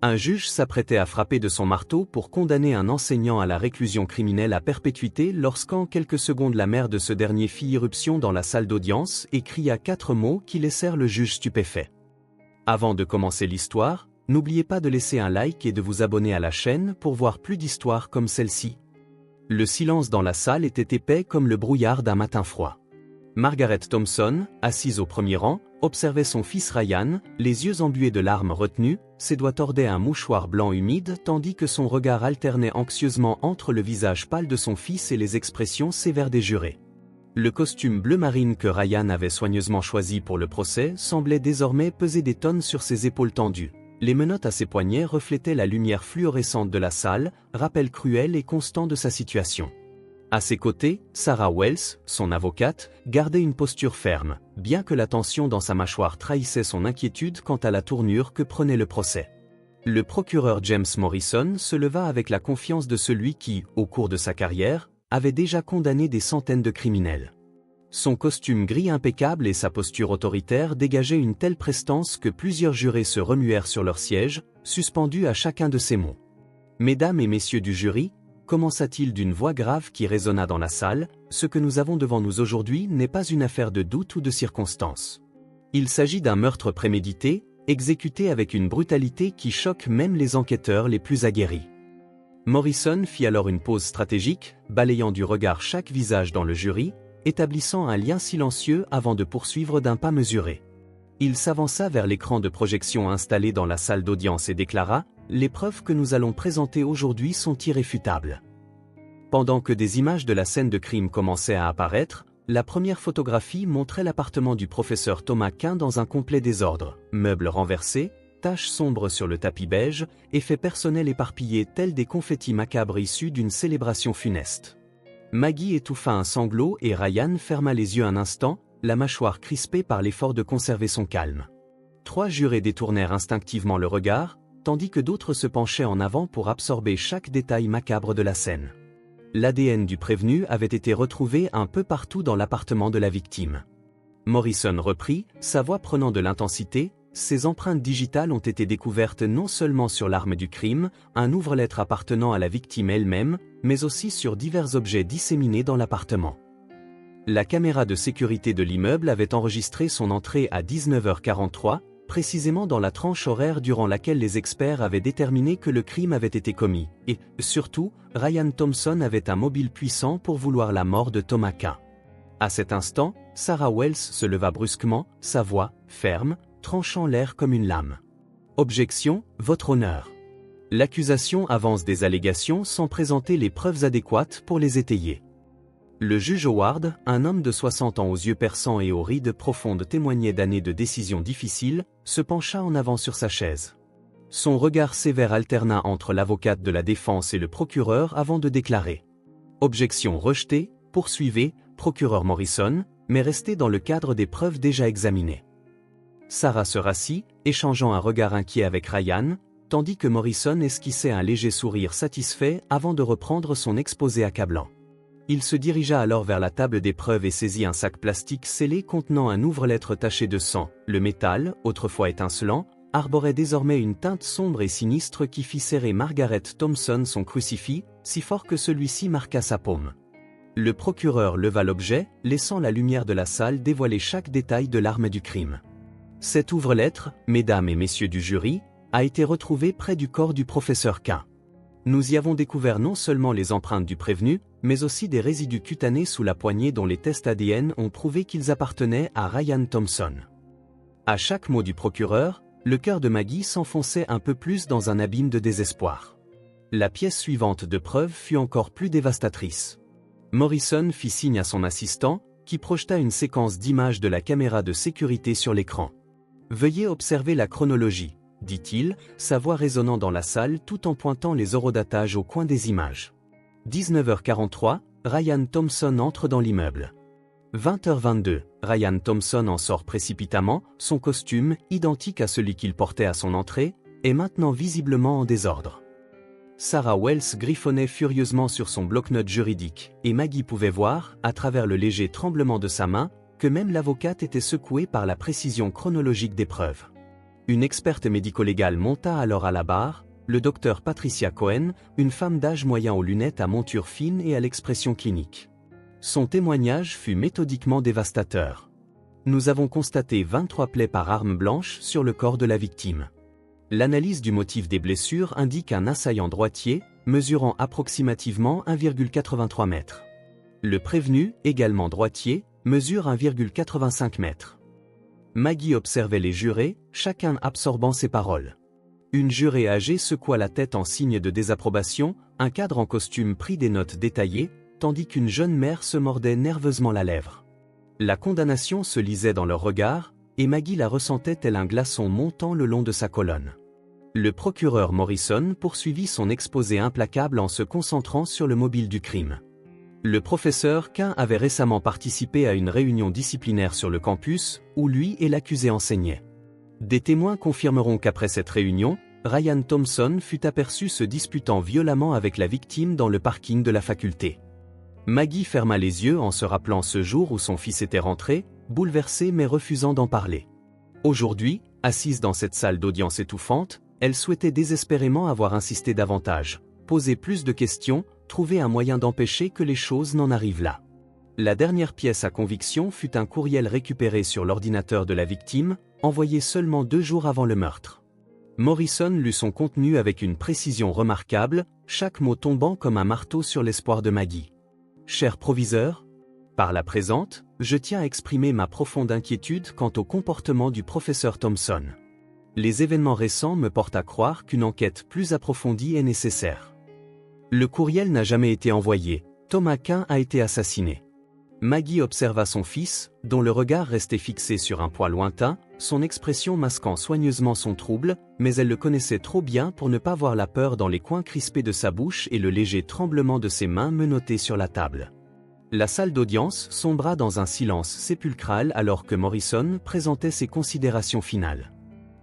Un juge s'apprêtait à frapper de son marteau pour condamner un enseignant à la réclusion criminelle à perpétuité lorsqu'en quelques secondes la mère de ce dernier fit irruption dans la salle d'audience et cria 4 mots qui laissèrent le juge stupéfait. Avant de commencer l'histoire, n'oubliez pas de laisser un like et de vous abonner à la chaîne pour voir plus d'histoires comme celle-ci. Le silence dans la salle était épais comme le brouillard d'un matin froid. Margaret Thompson, assise au premier rang, observait son fils Ryan, les yeux embués de larmes retenues, ses doigts tordaient un mouchoir blanc humide tandis que son regard alternait anxieusement entre le visage pâle de son fils et les expressions sévères des jurés. Le costume bleu marine que Ryan avait soigneusement choisi pour le procès semblait désormais peser des tonnes sur ses épaules tendues. Les menottes à ses poignets reflétaient la lumière fluorescente de la salle, rappel cruel et constant de sa situation. À ses côtés, Sarah Wells, son avocate, gardait une posture ferme, bien que la tension dans sa mâchoire trahissait son inquiétude quant à la tournure que prenait le procès. Le procureur James Morrison se leva avec la confiance de celui qui, au cours de sa carrière, avait déjà condamné des centaines de criminels. Son costume gris impeccable et sa posture autoritaire dégageaient une telle prestance que plusieurs jurés se remuèrent sur leur siège, suspendus à chacun de ses mots. « Mesdames et messieurs du jury », commença-t-il d'une voix grave qui résonna dans la salle, ce que nous avons devant nous aujourd'hui n'est pas une affaire de doute ou de circonstance. Il s'agit d'un meurtre prémédité, exécuté avec une brutalité qui choque même les enquêteurs les plus aguerris. Morrison fit alors une pause stratégique, balayant du regard chaque visage dans le jury, établissant un lien silencieux avant de poursuivre d'un pas mesuré. Il s'avança vers l'écran de projection installé dans la salle d'audience et déclara « Les preuves que nous allons présenter aujourd'hui sont irréfutables ». Pendant que des images de la scène de crime commençaient à apparaître, la première photographie montrait l'appartement du professeur Thomas Quinn dans un complet désordre, meubles renversés, taches sombres sur le tapis beige, effets personnels éparpillés tels des confettis macabres issus d'une célébration funeste. Maggie étouffa un sanglot et Ryan ferma les yeux un instant, la mâchoire crispée par l'effort de conserver son calme. 3 jurés détournèrent instinctivement le regard, tandis que d'autres se penchaient en avant pour absorber chaque détail macabre de la scène. L'ADN du prévenu avait été retrouvé un peu partout dans l'appartement de la victime. Morrison reprit, sa voix prenant de l'intensité, ces empreintes digitales ont été découvertes non seulement sur l'arme du crime, un ouvre-lettre appartenant à la victime elle-même, mais aussi sur divers objets disséminés dans l'appartement. La caméra de sécurité de l'immeuble avait enregistré son entrée à 19h43, précisément dans la tranche horaire durant laquelle les experts avaient déterminé que le crime avait été commis, et, surtout, Ryan Thompson avait un mobile puissant pour vouloir la mort de Thomas Quinn. À cet instant, Sarah Wells se leva brusquement, sa voix, ferme, tranchant l'air comme une lame. « Objection, votre honneur. » L'accusation avance des allégations sans présenter les preuves adéquates pour les étayer. Le juge Howard, un homme de 60 ans aux yeux perçants et aux rides profondes témoignait d'années de décisions difficiles, se pencha en avant sur sa chaise. Son regard sévère alterna entre l'avocate de la défense et le procureur avant de déclarer « Objection rejetée, poursuivez, procureur Morrison, mais restez dans le cadre des preuves déjà examinées. » Sarah se rassit, échangeant un regard inquiet avec Ryan, tandis que Morrison esquissait un léger sourire satisfait avant de reprendre son exposé accablant. Il se dirigea alors vers la table des preuves et saisit un sac plastique scellé contenant un ouvre-lettre taché de sang. Le métal, autrefois étincelant, arborait désormais une teinte sombre et sinistre qui fit serrer Margaret Thompson son crucifix, si fort que celui-ci marqua sa paume. Le procureur leva l'objet, laissant la lumière de la salle dévoiler chaque détail de l'arme du crime. Cet ouvre-lettre, mesdames et messieurs du jury, a été retrouvé près du corps du professeur Quinn. Nous y avons découvert non seulement les empreintes du prévenu, mais aussi des résidus cutanés sous la poignée dont les tests ADN ont prouvé qu'ils appartenaient à Ryan Thompson. À chaque mot du procureur, le cœur de Maggie s'enfonçait un peu plus dans un abîme de désespoir. La pièce suivante de preuve fut encore plus dévastatrice. Morrison fit signe à son assistant, qui projeta une séquence d'images de la caméra de sécurité sur l'écran. « Veuillez observer la chronologie », dit-il, sa voix résonnant dans la salle tout en pointant les horodatages au coin des images. 19h43, Ryan Thompson entre dans l'immeuble. 20h22, Ryan Thompson en sort précipitamment, son costume, identique à celui qu'il portait à son entrée, est maintenant visiblement en désordre. Sarah Wells griffonnait furieusement sur son bloc-notes juridique, et Maggie pouvait voir, à travers le léger tremblement de sa main, que même l'avocate était secouée par la précision chronologique des preuves. Une experte médico-légale monta alors à la barre, le docteur Patricia Cohen, une femme d'âge moyen aux lunettes à monture fine et à l'expression clinique. Son témoignage fut méthodiquement dévastateur. Nous avons constaté 23 plaies par arme blanche sur le corps de la victime. L'analyse du motif des blessures indique un assaillant droitier, mesurant approximativement 1,83 m. Le prévenu, également droitier, mesure 1,85 m. Maggie observait les jurés, chacun absorbant ses paroles. Une jurée âgée secoua la tête en signe de désapprobation, un cadre en costume prit des notes détaillées, tandis qu'une jeune mère se mordait nerveusement la lèvre. La condamnation se lisait dans leur regard, et Maggie la ressentait tel un glaçon montant le long de sa colonne. Le procureur Morrison poursuivit son exposé implacable en se concentrant sur le mobile du crime. Le professeur Quinn avait récemment participé à une réunion disciplinaire sur le campus, où lui et l'accusé enseignaient. Des témoins confirmeront qu'après cette réunion, Ryan Thompson fut aperçu se disputant violemment avec la victime dans le parking de la faculté. Maggie ferma les yeux en se rappelant ce jour où son fils était rentré, bouleversé mais refusant d'en parler. Aujourd'hui, assise dans cette salle d'audience étouffante, elle souhaitait désespérément avoir insisté davantage, poser plus de questions, trouver un moyen d'empêcher que les choses n'en arrivent là. La dernière pièce à conviction fut un courriel récupéré sur l'ordinateur de la victime, envoyé seulement 2 jours avant le meurtre. Morrison lut son contenu avec une précision remarquable, chaque mot tombant comme un marteau sur l'espoir de Maggie. « Cher proviseur, par la présente, je tiens à exprimer ma profonde inquiétude quant au comportement du professeur Thompson. Les événements récents me portent à croire qu'une enquête plus approfondie est nécessaire. Le courriel n'a jamais été envoyé, Thomas Quinn a été assassiné. » Maggie observa son fils, dont le regard restait fixé sur un point lointain, son expression masquant soigneusement son trouble, mais elle le connaissait trop bien pour ne pas voir la peur dans les coins crispés de sa bouche et le léger tremblement de ses mains menottées sur la table. La salle d'audience sombra dans un silence sépulcral alors que Morrison présentait ses considérations finales.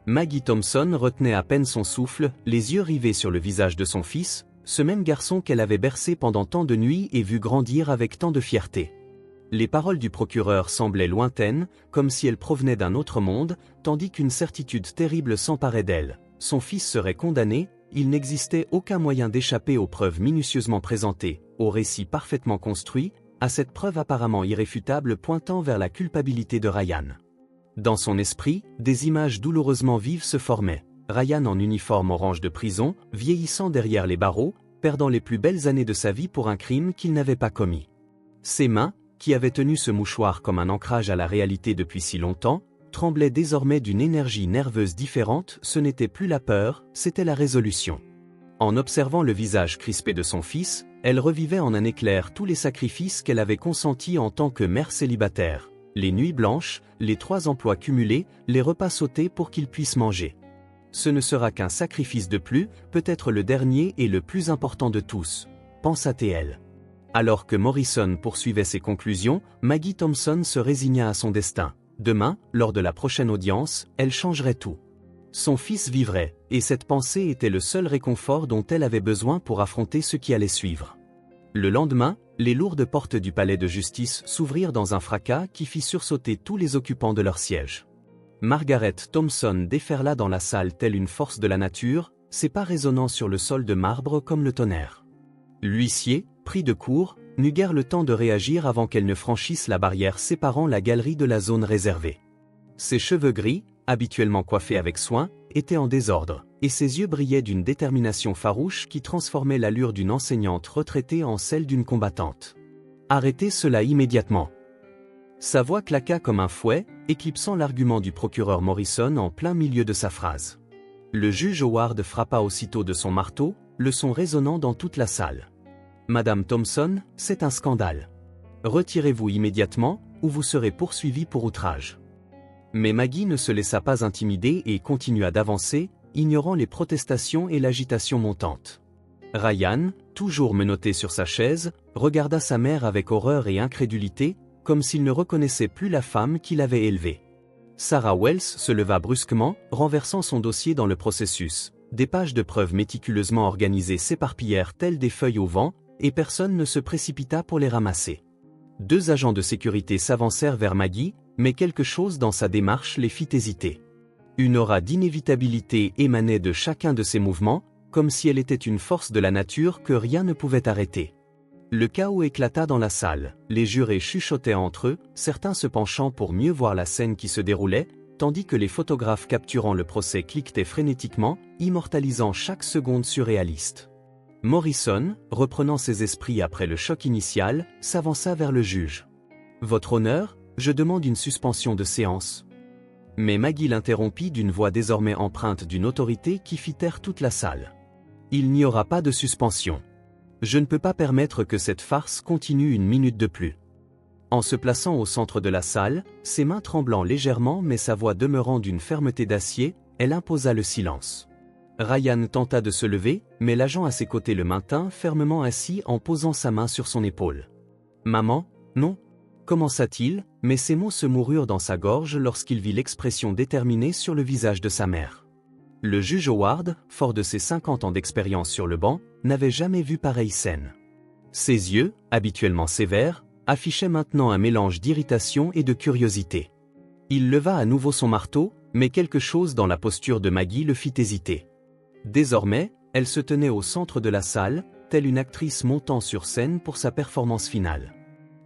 Maggie Thompson retenait à peine son souffle, les yeux rivés sur le visage de son fils, ce même garçon qu'elle avait bercé pendant tant de nuits et vu grandir avec tant de fierté. Les paroles du procureur semblaient lointaines, comme si elles provenaient d'un autre monde, tandis qu'une certitude terrible s'emparait d'elle. Son fils serait condamné, il n'existait aucun moyen d'échapper aux preuves minutieusement présentées, au récit parfaitement construit, à cette preuve apparemment irréfutable pointant vers la culpabilité de Ryan. Dans son esprit, des images douloureusement vives se formaient. Ryan en uniforme orange de prison, vieillissant derrière les barreaux, perdant les plus belles années de sa vie pour un crime qu'il n'avait pas commis. Ses mains, qui avaient tenu ce mouchoir comme un ancrage à la réalité depuis si longtemps, tremblaient désormais d'une énergie nerveuse différente. Ce n'était plus la peur, c'était la résolution. En observant le visage crispé de son fils, elle revivait en un éclair tous les sacrifices qu'elle avait consentis en tant que mère célibataire. Les nuits blanches, les 3 emplois cumulés, les repas sautés pour qu'il puisse manger. Ce ne sera qu'un sacrifice de plus, peut-être le dernier et le plus important de tous, pensa-t-elle. Alors que Morrison poursuivait ses conclusions, Maggie Thompson se résigna à son destin. Demain, lors de la prochaine audience, elle changerait tout. Son fils vivrait, et cette pensée était le seul réconfort dont elle avait besoin pour affronter ce qui allait suivre. Le lendemain, les lourdes portes du palais de justice s'ouvrirent dans un fracas qui fit sursauter tous les occupants de leur siège. Margaret Thompson déferla dans la salle telle une force de la nature, ses pas résonnant sur le sol de marbre comme le tonnerre. L'huissier, pris de court, n'eut guère le temps de réagir avant qu'elle ne franchisse la barrière séparant la galerie de la zone réservée. Ses cheveux gris, habituellement coiffés avec soin, étaient en désordre, et ses yeux brillaient d'une détermination farouche qui transformait l'allure d'une enseignante retraitée en celle d'une combattante. « Arrêtez cela immédiatement !» Sa voix claqua comme un fouet, éclipsant l'argument du procureur Morrison en plein milieu de sa phrase. Le juge Howard frappa aussitôt de son marteau, le son résonnant dans toute la salle. « Madame Thompson, c'est un scandale. Retirez-vous immédiatement, ou vous serez poursuivie pour outrage. » Mais Maggie ne se laissa pas intimider et continua d'avancer, ignorant les protestations et l'agitation montante. Ryan, toujours menotté sur sa chaise, regarda sa mère avec horreur et incrédulité, comme s'il ne reconnaissait plus la femme qu'il avait élevée. Sarah Wells se leva brusquement, renversant son dossier dans le processus. Des pages de preuves méticuleusement organisées s'éparpillèrent telles des feuilles au vent, et personne ne se précipita pour les ramasser. 2 agents de sécurité s'avancèrent vers Maggie, mais quelque chose dans sa démarche les fit hésiter. Une aura d'inévitabilité émanait de chacun de ses mouvements, comme si elle était une force de la nature que rien ne pouvait arrêter. Le chaos éclata dans la salle, les jurés chuchotaient entre eux, certains se penchant pour mieux voir la scène qui se déroulait, tandis que les photographes capturant le procès cliquetaient frénétiquement, immortalisant chaque seconde surréaliste. Morrison, reprenant ses esprits après le choc initial, s'avança vers le juge. « Votre honneur, je demande une suspension de séance. » Mais Maggie l'interrompit d'une voix désormais empreinte d'une autorité qui fit taire toute la salle. « Il n'y aura pas de suspension. Je ne peux pas permettre que cette farce continue une minute de plus. » En se plaçant au centre de la salle, ses mains tremblant légèrement mais sa voix demeurant d'une fermeté d'acier, elle imposa le silence. Ryan tenta de se lever, mais l'agent à ses côtés le maintint fermement assis en posant sa main sur son épaule. « Maman, non » commença-t-il, mais ses mots se moururent dans sa gorge lorsqu'il vit l'expression déterminée sur le visage de sa mère. Le juge Howard, fort de ses 50 ans d'expérience sur le banc, n'avait jamais vu pareille scène. Ses yeux, habituellement sévères, affichaient maintenant un mélange d'irritation et de curiosité. Il leva à nouveau son marteau, mais quelque chose dans la posture de Maggie le fit hésiter. Désormais, elle se tenait au centre de la salle, telle une actrice montant sur scène pour sa performance finale.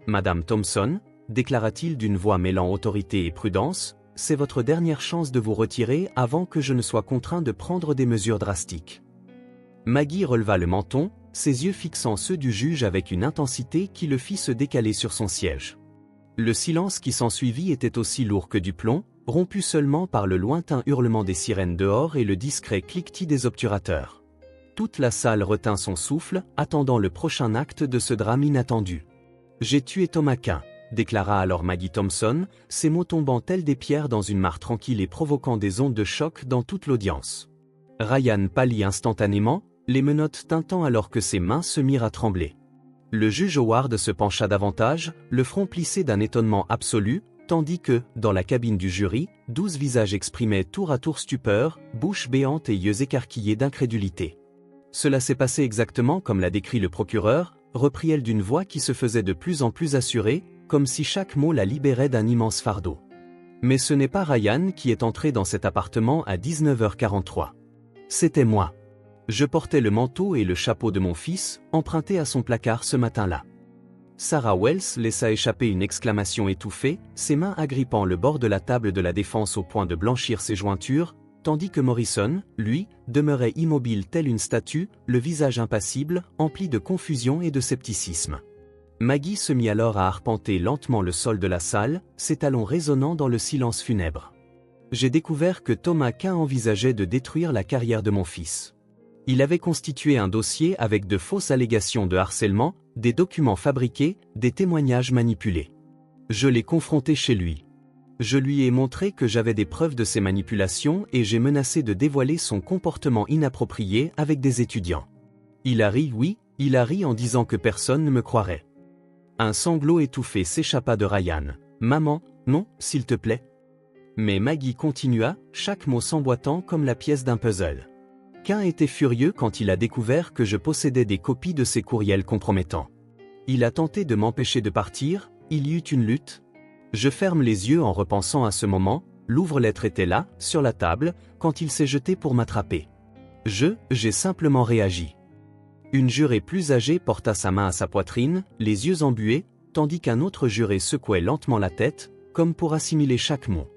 « Madame Thompson, déclara-t-il d'une voix mêlant autorité et prudence, c'est votre dernière chance de vous retirer avant que je ne sois contraint de prendre des mesures drastiques. » Maggie releva le menton, ses yeux fixant ceux du juge avec une intensité qui le fit se décaler sur son siège. Le silence qui s'ensuivit était aussi lourd que du plomb, rompu seulement par le lointain hurlement des sirènes dehors et le discret cliquetis des obturateurs. Toute la salle retint son souffle, attendant le prochain acte de ce drame inattendu. « J'ai tué Thomas Quinn », déclara alors Maggie Thompson, ses mots tombant tels des pierres dans une mare tranquille et provoquant des ondes de choc dans toute l'audience. Ryan pâlit instantanément, les menottes tintant alors que ses mains se mirent à trembler. Le juge Howard se pencha davantage, le front plissé d'un étonnement absolu, tandis que, dans la cabine du jury, 12 visages exprimaient tour à tour stupeur, bouche béante et yeux écarquillés d'incrédulité. « Cela s'est passé exactement comme l'a décrit le procureur », reprit-elle d'une voix qui se faisait de plus en plus assurée, comme si chaque mot la libérait d'un immense fardeau. « Mais ce n'est pas Ryan qui est entré dans cet appartement à 19h43. C'était moi. Je portais le manteau et le chapeau de mon fils, emprunté à son placard ce matin-là. » Sarah Wells laissa échapper une exclamation étouffée, ses mains agrippant le bord de la table de la défense au point de blanchir ses jointures, tandis que Morrison, lui, demeurait immobile tel une statue, le visage impassible, empli de confusion et de scepticisme. Maggie se mit alors à arpenter lentement le sol de la salle, ses talons résonnant dans le silence funèbre. « J'ai découvert que Thomas Quinn envisageait de détruire la carrière de mon fils. Il avait constitué un dossier avec de fausses allégations de harcèlement, des documents fabriqués, des témoignages manipulés. Je l'ai confronté chez lui. Je lui ai montré que j'avais des preuves de ces manipulations et j'ai menacé de dévoiler son comportement inapproprié avec des étudiants. Il a ri, oui, il a ri en disant que personne ne me croirait. » Un sanglot étouffé s'échappa de Ryan. « Maman, non, s'il te plaît. » Mais Maggie continua, chaque mot s'emboîtant comme la pièce d'un puzzle. « Quinn était furieux quand il a découvert que je possédais des copies de ses courriels compromettants. Il a tenté de m'empêcher de partir, il y eut une lutte. Je ferme les yeux en repensant à ce moment, l'ouvre-lettre était là, sur la table, quand il s'est jeté pour m'attraper. J'ai simplement réagi. » Une jurée plus âgée porta sa main à sa poitrine, les yeux embués, tandis qu'un autre juré secouait lentement la tête, comme pour assimiler chaque mot.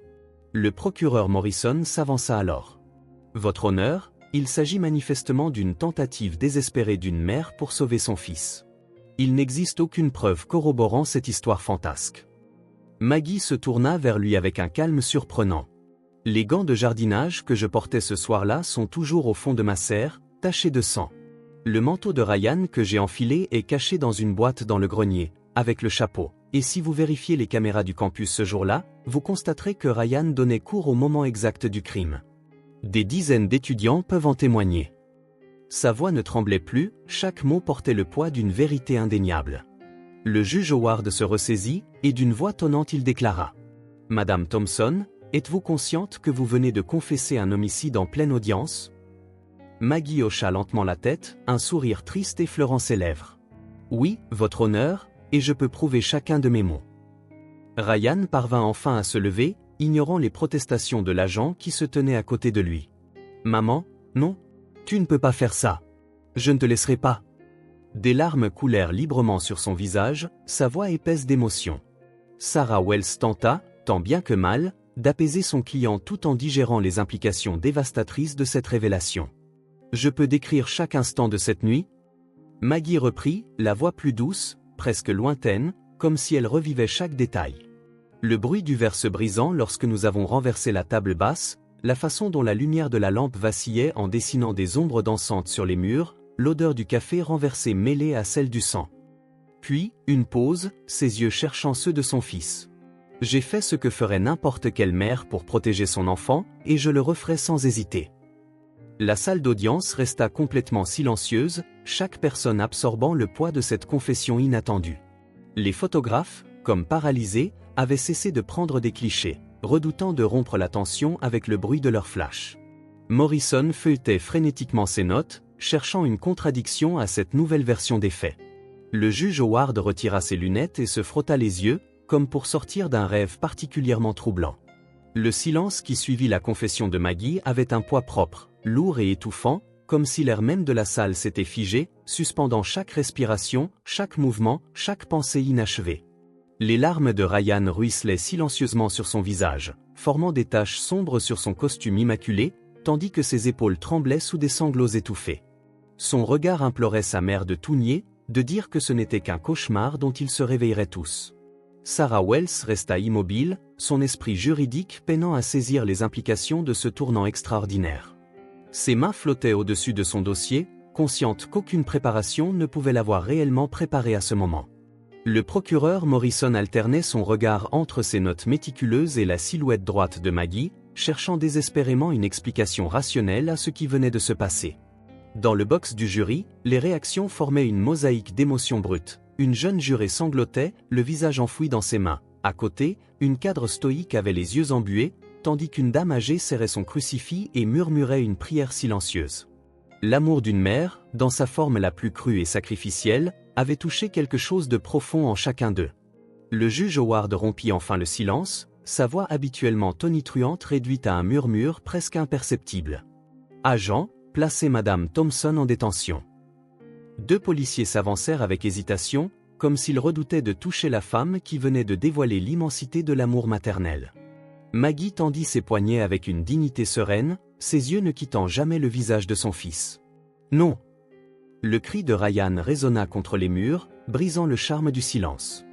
Le procureur Morrison s'avança alors. « Votre honneur, il s'agit manifestement d'une tentative désespérée d'une mère pour sauver son fils. Il n'existe aucune preuve corroborant cette histoire fantasque. » Maggie se tourna vers lui avec un calme surprenant. « Les gants de jardinage que je portais ce soir-là sont toujours au fond de ma serre, tachés de sang. Le manteau de Ryan que j'ai enfilé est caché dans une boîte dans le grenier, avec le chapeau. Et si vous vérifiez les caméras du campus ce jour-là, vous constaterez que Ryan donnait cours au moment exact du crime. Des dizaines d'étudiants peuvent en témoigner. » Sa voix ne tremblait plus, chaque mot portait le poids d'une vérité indéniable. Le juge Howard se ressaisit, et d'une voix tonnante il déclara. « Madame Thompson, êtes-vous consciente que vous venez de confesser un homicide en pleine audience ?» Maggie hocha lentement la tête, un sourire triste effleurant ses lèvres. « Oui, votre honneur, et je peux prouver chacun de mes mots. » Ryan parvint enfin à se lever, ignorant les protestations de l'agent qui se tenait à côté de lui. « Maman, non, tu ne peux pas faire ça. Je ne te laisserai pas. » Des larmes coulèrent librement sur son visage, sa voix épaisse d'émotion. Sarah Wells tenta, tant bien que mal, d'apaiser son client tout en digérant les implications dévastatrices de cette révélation. « Je peux décrire chaque instant de cette nuit ?» Maggie reprit, la voix plus douce, presque lointaine, comme si elle revivait chaque détail. Le bruit du verre se brisant lorsque nous avons renversé la table basse, la façon dont la lumière de la lampe vacillait en dessinant des ombres dansantes sur les murs, l'odeur du café renversé mêlée à celle du sang. Puis, une pause, ses yeux cherchant ceux de son fils. « J'ai fait ce que ferait n'importe quelle mère pour protéger son enfant, et je le referai sans hésiter. » La salle d'audience resta complètement silencieuse, chaque personne absorbant le poids de cette confession inattendue. Les photographes, comme paralysés, avaient cessé de prendre des clichés, redoutant de rompre la tension avec le bruit de leur flash. Morrison feuilletait frénétiquement ses notes, cherchant une contradiction à cette nouvelle version des faits. Le juge Howard retira ses lunettes et se frotta les yeux, comme pour sortir d'un rêve particulièrement troublant. Le silence qui suivit la confession de Maggie avait un poids propre, lourd et étouffant, comme si l'air même de la salle s'était figé, suspendant chaque respiration, chaque mouvement, chaque pensée inachevée. Les larmes de Ryan ruisselaient silencieusement sur son visage, formant des taches sombres sur son costume immaculé, tandis que ses épaules tremblaient sous des sanglots étouffés. Son regard implorait sa mère de tout nier, de dire que ce n'était qu'un cauchemar dont ils se réveilleraient tous. Sarah Wells resta immobile, son esprit juridique peinant à saisir les implications de ce tournant extraordinaire. Ses mains flottaient au-dessus de son dossier, consciente qu'aucune préparation ne pouvait l'avoir réellement préparé à ce moment. Le procureur Morrison alternait son regard entre ses notes méticuleuses et la silhouette droite de Maggie, cherchant désespérément une explication rationnelle à ce qui venait de se passer. Dans le box du jury, les réactions formaient une mosaïque d'émotions brutes. Une jeune jurée sanglotait, le visage enfoui dans ses mains. À côté, une cadre stoïque avait les yeux embués, tandis qu'une dame âgée serrait son crucifix et murmurait une prière silencieuse. L'amour d'une mère, dans sa forme la plus crue et sacrificielle, avait touché quelque chose de profond en chacun d'eux. Le juge Howard rompit enfin le silence, sa voix habituellement tonitruante réduite à un murmure presque imperceptible. « Agent, placez Madame Thompson en détention. » Deux policiers s'avancèrent avec hésitation, comme s'ils redoutaient de toucher la femme qui venait de dévoiler l'immensité de l'amour maternel. Maggie tendit ses poignets avec une dignité sereine, ses yeux ne quittant jamais le visage de son fils. « Non !» Le cri de Ryan résonna contre les murs, brisant le charme du silence.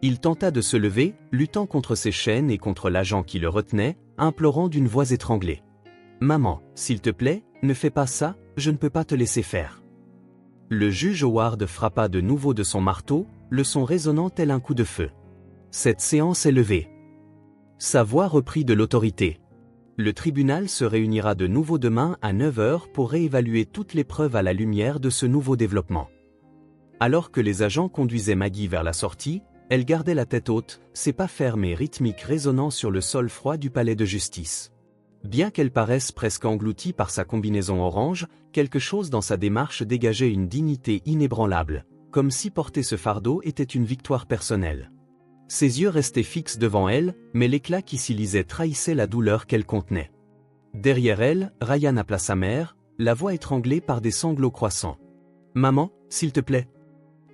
Il tenta de se lever, luttant contre ses chaînes et contre l'agent qui le retenait, implorant d'une voix étranglée. « Maman, s'il te plaît, ne fais pas ça, je ne peux pas te laisser faire. » Le juge Howard frappa de nouveau de son marteau, le son résonnant tel un coup de feu. « Cette séance est levée. » Sa voix reprit de l'autorité. Le tribunal se réunira de nouveau demain à 9 h pour réévaluer toutes les preuves à la lumière de ce nouveau développement. Alors que les agents conduisaient Maggie vers la sortie, elle gardait la tête haute, ses pas fermes et rythmiques résonnant sur le sol froid du palais de justice. Bien qu'elle paraisse presque engloutie par sa combinaison orange, quelque chose dans sa démarche dégageait une dignité inébranlable, comme si porter ce fardeau était une victoire personnelle. Ses yeux restaient fixes devant elle, mais l'éclat qui s'y lisait trahissait la douleur qu'elle contenait. Derrière elle, Ryan appela sa mère, la voix étranglée par des sanglots croissants. « Maman, s'il te plaît. »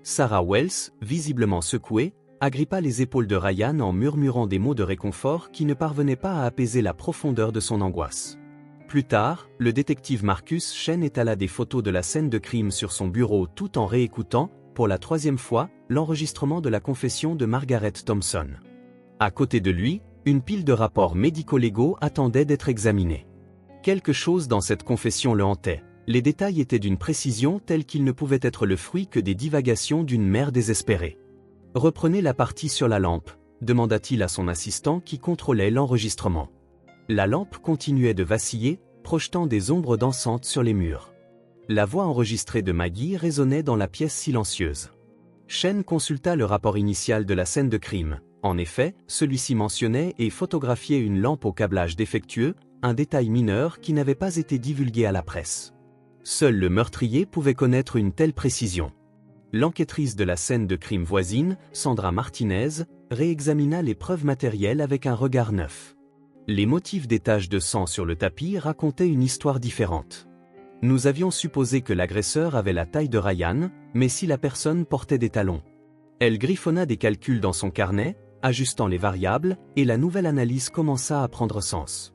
Sarah Wells, visiblement secouée, agrippa les épaules de Ryan en murmurant des mots de réconfort qui ne parvenaient pas à apaiser la profondeur de son angoisse. Plus tard, le détective Marcus Shen étala des photos de la scène de crime sur son bureau tout en réécoutant, pour la 3e fois, l'enregistrement de la confession de Margaret Thompson. À côté de lui, une pile de rapports médico-légaux attendait d'être examinés. Quelque chose dans cette confession le hantait. Les détails étaient d'une précision telle qu'ils ne pouvaient être le fruit que des divagations d'une mère désespérée. « Reprenez la partie sur la lampe », demanda-t-il à son assistant qui contrôlait l'enregistrement. La lampe continuait de vaciller, projetant des ombres dansantes sur les murs. La voix enregistrée de Maggie résonnait dans la pièce silencieuse. Shen consulta le rapport initial de la scène de crime. En effet, celui-ci mentionnait et photographiait une lampe au câblage défectueux, un détail mineur qui n'avait pas été divulgué à la presse. Seul le meurtrier pouvait connaître une telle précision. L'enquêtrice de la scène de crime voisine, Sandra Martinez, réexamina les preuves matérielles avec un regard neuf. Les motifs des taches de sang sur le tapis racontaient une histoire différente. Nous avions supposé que l'agresseur avait la taille de Ryan, mais si la personne portait des talons. Elle griffonna des calculs dans son carnet, ajustant les variables, et la nouvelle analyse commença à prendre sens.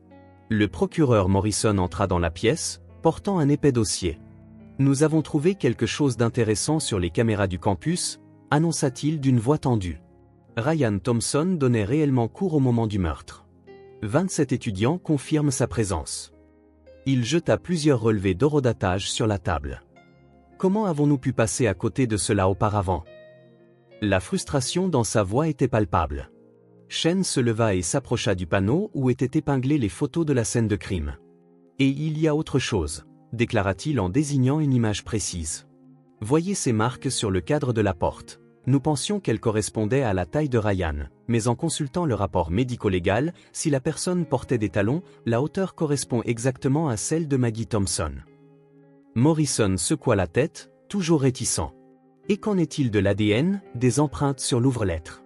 Le procureur Morrison entra dans la pièce, portant un épais dossier. « Nous avons trouvé quelque chose d'intéressant sur les caméras du campus », annonça-t-il d'une voix tendue. Ryan Thompson donnait réellement cours au moment du meurtre. 27 étudiants confirment sa présence. Il jeta plusieurs relevés d'horodatage sur la table. Comment avons-nous pu passer à côté de cela auparavant? La frustration dans sa voix était palpable. Shen se leva et s'approcha du panneau où étaient épinglées les photos de la scène de crime. « Et il y a autre chose, » déclara-t-il en désignant une image précise. « Voyez ces marques sur le cadre de la porte. Nous pensions qu'elles correspondaient à la taille de Ryan, mais en consultant le rapport médico-légal, si la personne portait des talons, la hauteur correspond exactement à celle de Maggie Thompson. » Morrison secoua la tête, toujours réticent. « Et qu'en est-il de l'ADN, des empreintes sur l'ouvre-lettre »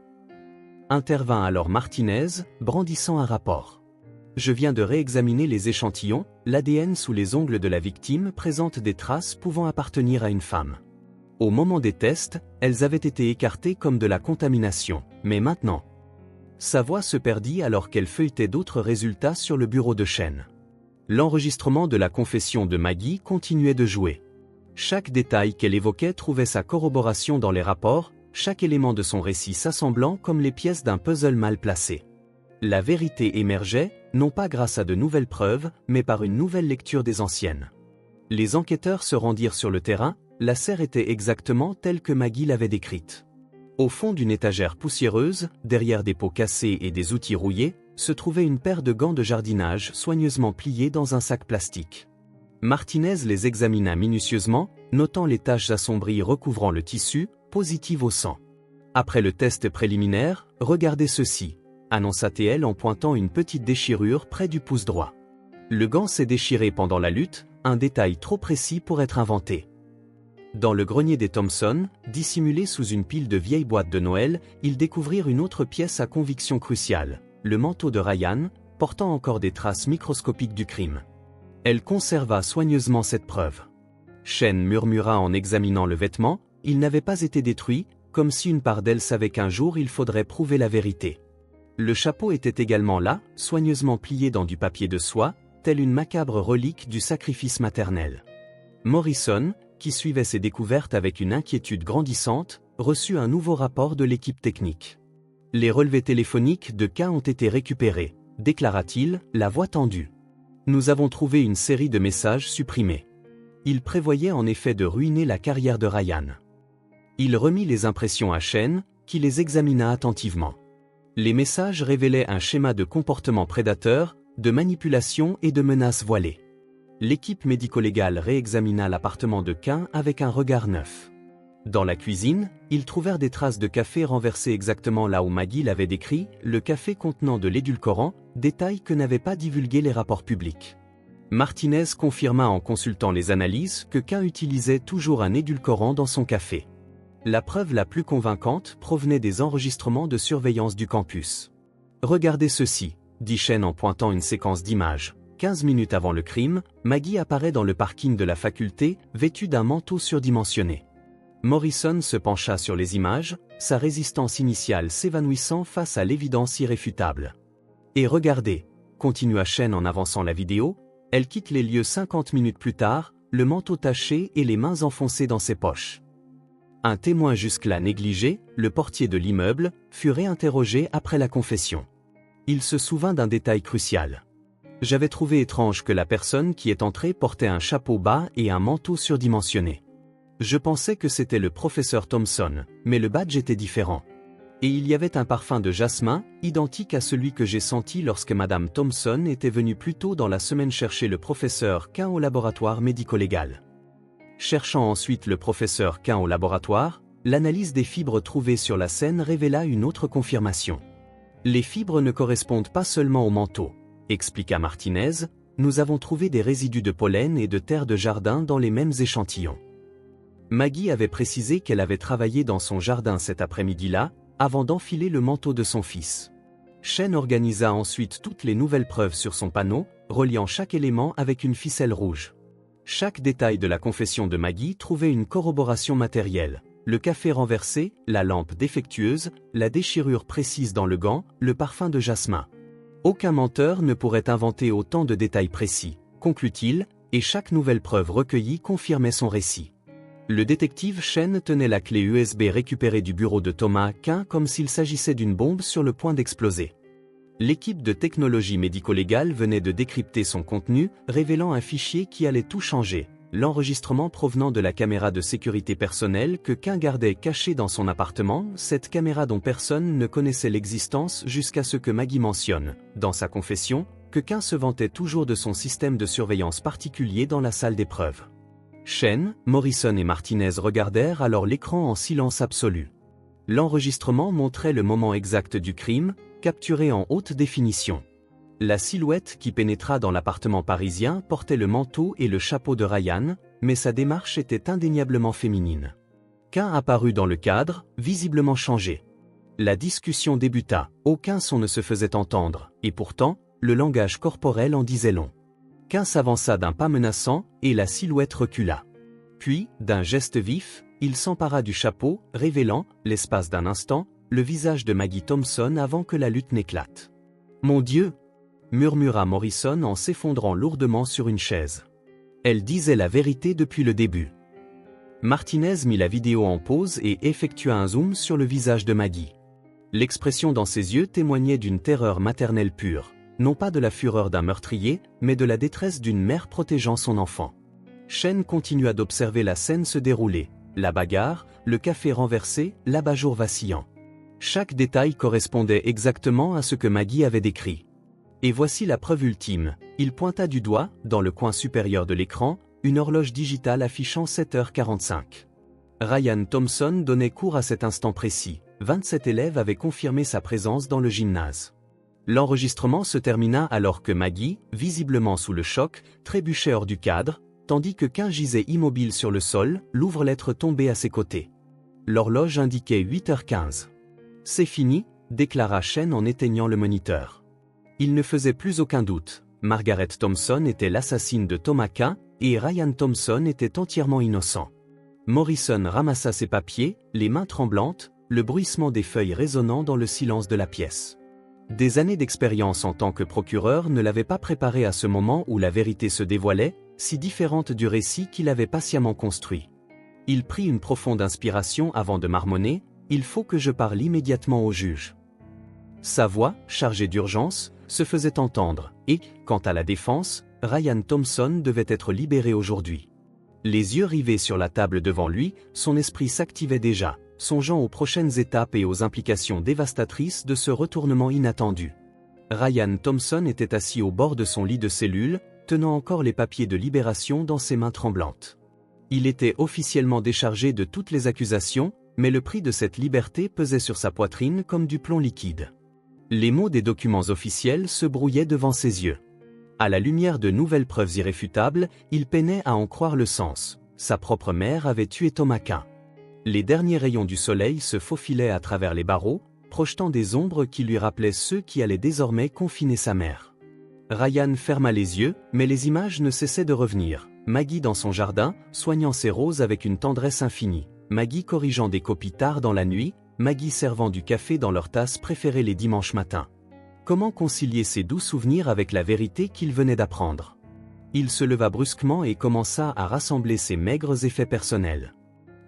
Intervint alors Martinez, brandissant un rapport. « Je viens de réexaminer les échantillons, l'ADN sous les ongles de la victime présente des traces pouvant appartenir à une femme. Au moment des tests, elles avaient été écartées comme de la contamination, mais maintenant... » Sa voix se perdit alors qu'elle feuilletait d'autres résultats sur le bureau de Shen. L'enregistrement de la confession de Maggie continuait de jouer. Chaque détail qu'elle évoquait trouvait sa corroboration dans les rapports, chaque élément de son récit s'assemblant comme les pièces d'un puzzle mal placé. La vérité émergeait, non pas grâce à de nouvelles preuves, mais par une nouvelle lecture des anciennes. Les enquêteurs se rendirent sur le terrain, la serre était exactement telle que Maggie l'avait décrite. Au fond d'une étagère poussiéreuse, derrière des pots cassés et des outils rouillés, se trouvait une paire de gants de jardinage soigneusement pliés dans un sac plastique. Martinez les examina minutieusement, notant les taches assombries recouvrant le tissu, positives au sang. « Après le test préliminaire, regardez ceci », annonça-t-elle en pointant une petite déchirure près du pouce droit. Le gant s'est déchiré pendant la lutte, un détail trop précis pour être inventé. Dans le grenier des Thompson, dissimulé sous une pile de vieilles boîtes de Noël, ils découvrirent une autre pièce à conviction cruciale, le manteau de Ryan, portant encore des traces microscopiques du crime. Elle conserva soigneusement cette preuve. Shen murmura en examinant le vêtement, il n'avait pas été détruit, comme si une part d'elle savait qu'un jour il faudrait prouver la vérité. Le chapeau était également là, soigneusement plié dans du papier de soie, telle une macabre relique du sacrifice maternel. Morrison, qui suivait ces découvertes avec une inquiétude grandissante, reçut un nouveau rapport de l'équipe technique. « Les relevés téléphoniques de cas ont été récupérés », déclara-t-il, la voix tendue. « Nous avons trouvé une série de messages supprimés. Il prévoyait en effet de ruiner la carrière de Ryan. » Il remit les impressions à Shen, qui les examina attentivement. Les messages révélaient un schéma de comportement prédateur, de manipulation et de menaces voilées. L'équipe médico-légale réexamina l'appartement de Cain avec un regard neuf. Dans la cuisine, ils trouvèrent des traces de café renversé exactement là où Maggie l'avait décrit, le café contenant de l'édulcorant, détail que n'avaient pas divulgué les rapports publics. Martinez confirma en consultant les analyses que Cain utilisait toujours un édulcorant dans son café. La preuve la plus convaincante provenait des enregistrements de surveillance du campus. « Regardez ceci », dit Shen en pointant une séquence d'images. 15 minutes avant le crime, Maggie apparaît dans le parking de la faculté, vêtue d'un manteau surdimensionné. Morrison se pencha sur les images, sa résistance initiale s'évanouissant face à l'évidence irréfutable. « Et regardez », continua Shen en avançant la vidéo, elle quitte les lieux 50 minutes plus tard, le manteau taché et les mains enfoncées dans ses poches. Un témoin jusque-là négligé, le portier de l'immeuble, fut réinterrogé après la confession. Il se souvint d'un détail crucial. « J'avais trouvé étrange que la personne qui est entrée portait un chapeau bas et un manteau surdimensionné. Je pensais que c'était le professeur Thompson, mais le badge était différent. Et il y avait un parfum de jasmin, identique à celui que j'ai senti lorsque Madame Thompson était venue plus tôt dans la semaine chercher le professeur Cain au laboratoire médico-légal. » Cherchant ensuite le professeur Cain au laboratoire, l'analyse des fibres trouvées sur la scène révéla une autre confirmation. « Les fibres ne correspondent pas seulement au manteau, » expliqua Martinez, « nous avons trouvé des résidus de pollen et de terre de jardin dans les mêmes échantillons. » Maggie avait précisé qu'elle avait travaillé dans son jardin cet après-midi-là, avant d'enfiler le manteau de son fils. Shen organisa ensuite toutes les nouvelles preuves sur son panneau, reliant chaque élément avec une ficelle rouge. Chaque détail de la confession de Maggie trouvait une corroboration matérielle. Le café renversé, la lampe défectueuse, la déchirure précise dans le gant, le parfum de jasmin. Aucun menteur ne pourrait inventer autant de détails précis, conclut-il, et chaque nouvelle preuve recueillie confirmait son récit. Le détective Shen tenait la clé USB récupérée du bureau de Thomas Quinn comme s'il s'agissait d'une bombe sur le point d'exploser. L'équipe de technologie médico-légale venait de décrypter son contenu, révélant un fichier qui allait tout changer. L'enregistrement provenant de la caméra de sécurité personnelle que Quinn gardait cachée dans son appartement, cette caméra dont personne ne connaissait l'existence jusqu'à ce que Maggie mentionne, dans sa confession, que Quinn se vantait toujours de son système de surveillance particulier dans la salle d'épreuve. Shen, Morrison et Martinez regardèrent alors l'écran en silence absolu. L'enregistrement montrait le moment exact du crime, capturé en haute définition. La silhouette qui pénétra dans l'appartement parisien portait le manteau et le chapeau de Ryan, mais sa démarche était indéniablement féminine. Quinn apparut dans le cadre, visiblement changé. La discussion débuta, aucun son ne se faisait entendre, et pourtant, le langage corporel en disait long. Quinn s'avança d'un pas menaçant, et la silhouette recula. Puis, d'un geste vif, il s'empara du chapeau, révélant, l'espace d'un instant, le visage de Maggie Thompson avant que la lutte n'éclate. « Mon Dieu !» murmura Morrison en s'effondrant lourdement sur une chaise. Elle disait la vérité depuis le début. Martinez mit la vidéo en pause et effectua un zoom sur le visage de Maggie. L'expression dans ses yeux témoignait d'une terreur maternelle pure, non pas de la fureur d'un meurtrier, mais de la détresse d'une mère protégeant son enfant. Shen continua d'observer la scène se dérouler, la bagarre, le café renversé, l'abat-jour vacillant. Chaque détail correspondait exactement à ce que Maggie avait décrit. Et voici la preuve ultime, il pointa du doigt, dans le coin supérieur de l'écran, une horloge digitale affichant 7h45. Ryan Thompson donnait cours à cet instant précis, 27 élèves avaient confirmé sa présence dans le gymnase. L'enregistrement se termina alors que Maggie, visiblement sous le choc, trébuchait hors du cadre, tandis que Quinn gisait immobile sur le sol, l'ouvre-lettre tombée à ses côtés. L'horloge indiquait 8h15. « C'est fini », déclara Shen en éteignant le moniteur. Il ne faisait plus aucun doute, Margaret Thompson était l'assassine de Thomas Quinn, et Ryan Thompson était entièrement innocent. Morrison ramassa ses papiers, les mains tremblantes, le bruissement des feuilles résonnant dans le silence de la pièce. Des années d'expérience en tant que procureur ne l'avaient pas préparé à ce moment où la vérité se dévoilait, si différente du récit qu'il avait patiemment construit. Il prit une profonde inspiration avant de marmonner, « Il faut que je parle immédiatement au juge ». Sa voix, chargée d'urgence, se faisait entendre, et, quant à la défense, Ryan Thompson devait être libéré aujourd'hui. Les yeux rivés sur la table devant lui, son esprit s'activait déjà, songeant aux prochaines étapes et aux implications dévastatrices de ce retournement inattendu. Ryan Thompson était assis au bord de son lit de cellule, tenant encore les papiers de libération dans ses mains tremblantes. Il était officiellement déchargé de toutes les accusations, mais le prix de cette liberté pesait sur sa poitrine comme du plomb liquide. Les mots des documents officiels se brouillaient devant ses yeux. À la lumière de nouvelles preuves irréfutables, il peinait à en croire le sens. Sa propre mère avait tué Thomas Quinn. Les derniers rayons du soleil se faufilaient à travers les barreaux, projetant des ombres qui lui rappelaient ceux qui allaient désormais confiner sa mère. Ryan ferma les yeux, mais les images ne cessaient de revenir. Maggie dans son jardin, soignant ses roses avec une tendresse infinie. Maggie corrigeant des copies tard dans la nuit, Maggie servant du café dans leur tasse préférée les dimanches matins. Comment concilier ces doux souvenirs avec la vérité qu'il venait d'apprendre? Il se leva brusquement et commença à rassembler ses maigres effets personnels.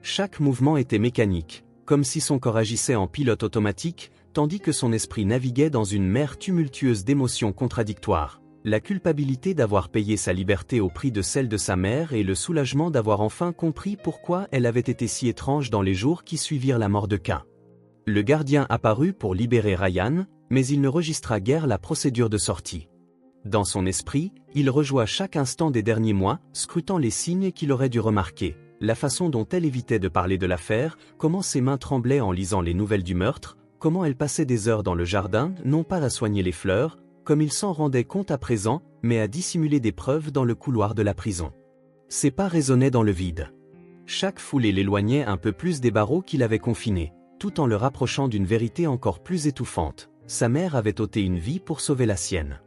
Chaque mouvement était mécanique, comme si son corps agissait en pilote automatique, tandis que son esprit naviguait dans une mer tumultueuse d'émotions contradictoires. La culpabilité d'avoir payé sa liberté au prix de celle de sa mère et le soulagement d'avoir enfin compris pourquoi elle avait été si étrange dans les jours qui suivirent la mort de Quinn. Le gardien apparut pour libérer Ryan, mais il ne registra guère la procédure de sortie. Dans son esprit, il rejoua chaque instant des derniers mois, scrutant les signes qu'il aurait dû remarquer, la façon dont elle évitait de parler de l'affaire, comment ses mains tremblaient en lisant les nouvelles du meurtre, comment elle passait des heures dans le jardin, non pas à soigner les fleurs, comme il s'en rendait compte à présent, mais à dissimuler des preuves dans le couloir de la prison. Ses pas résonnaient dans le vide. Chaque foulée l'éloignait un peu plus des barreaux qu'il avait confinés, tout en le rapprochant d'une vérité encore plus étouffante. sa mère avait ôté une vie pour sauver la sienne.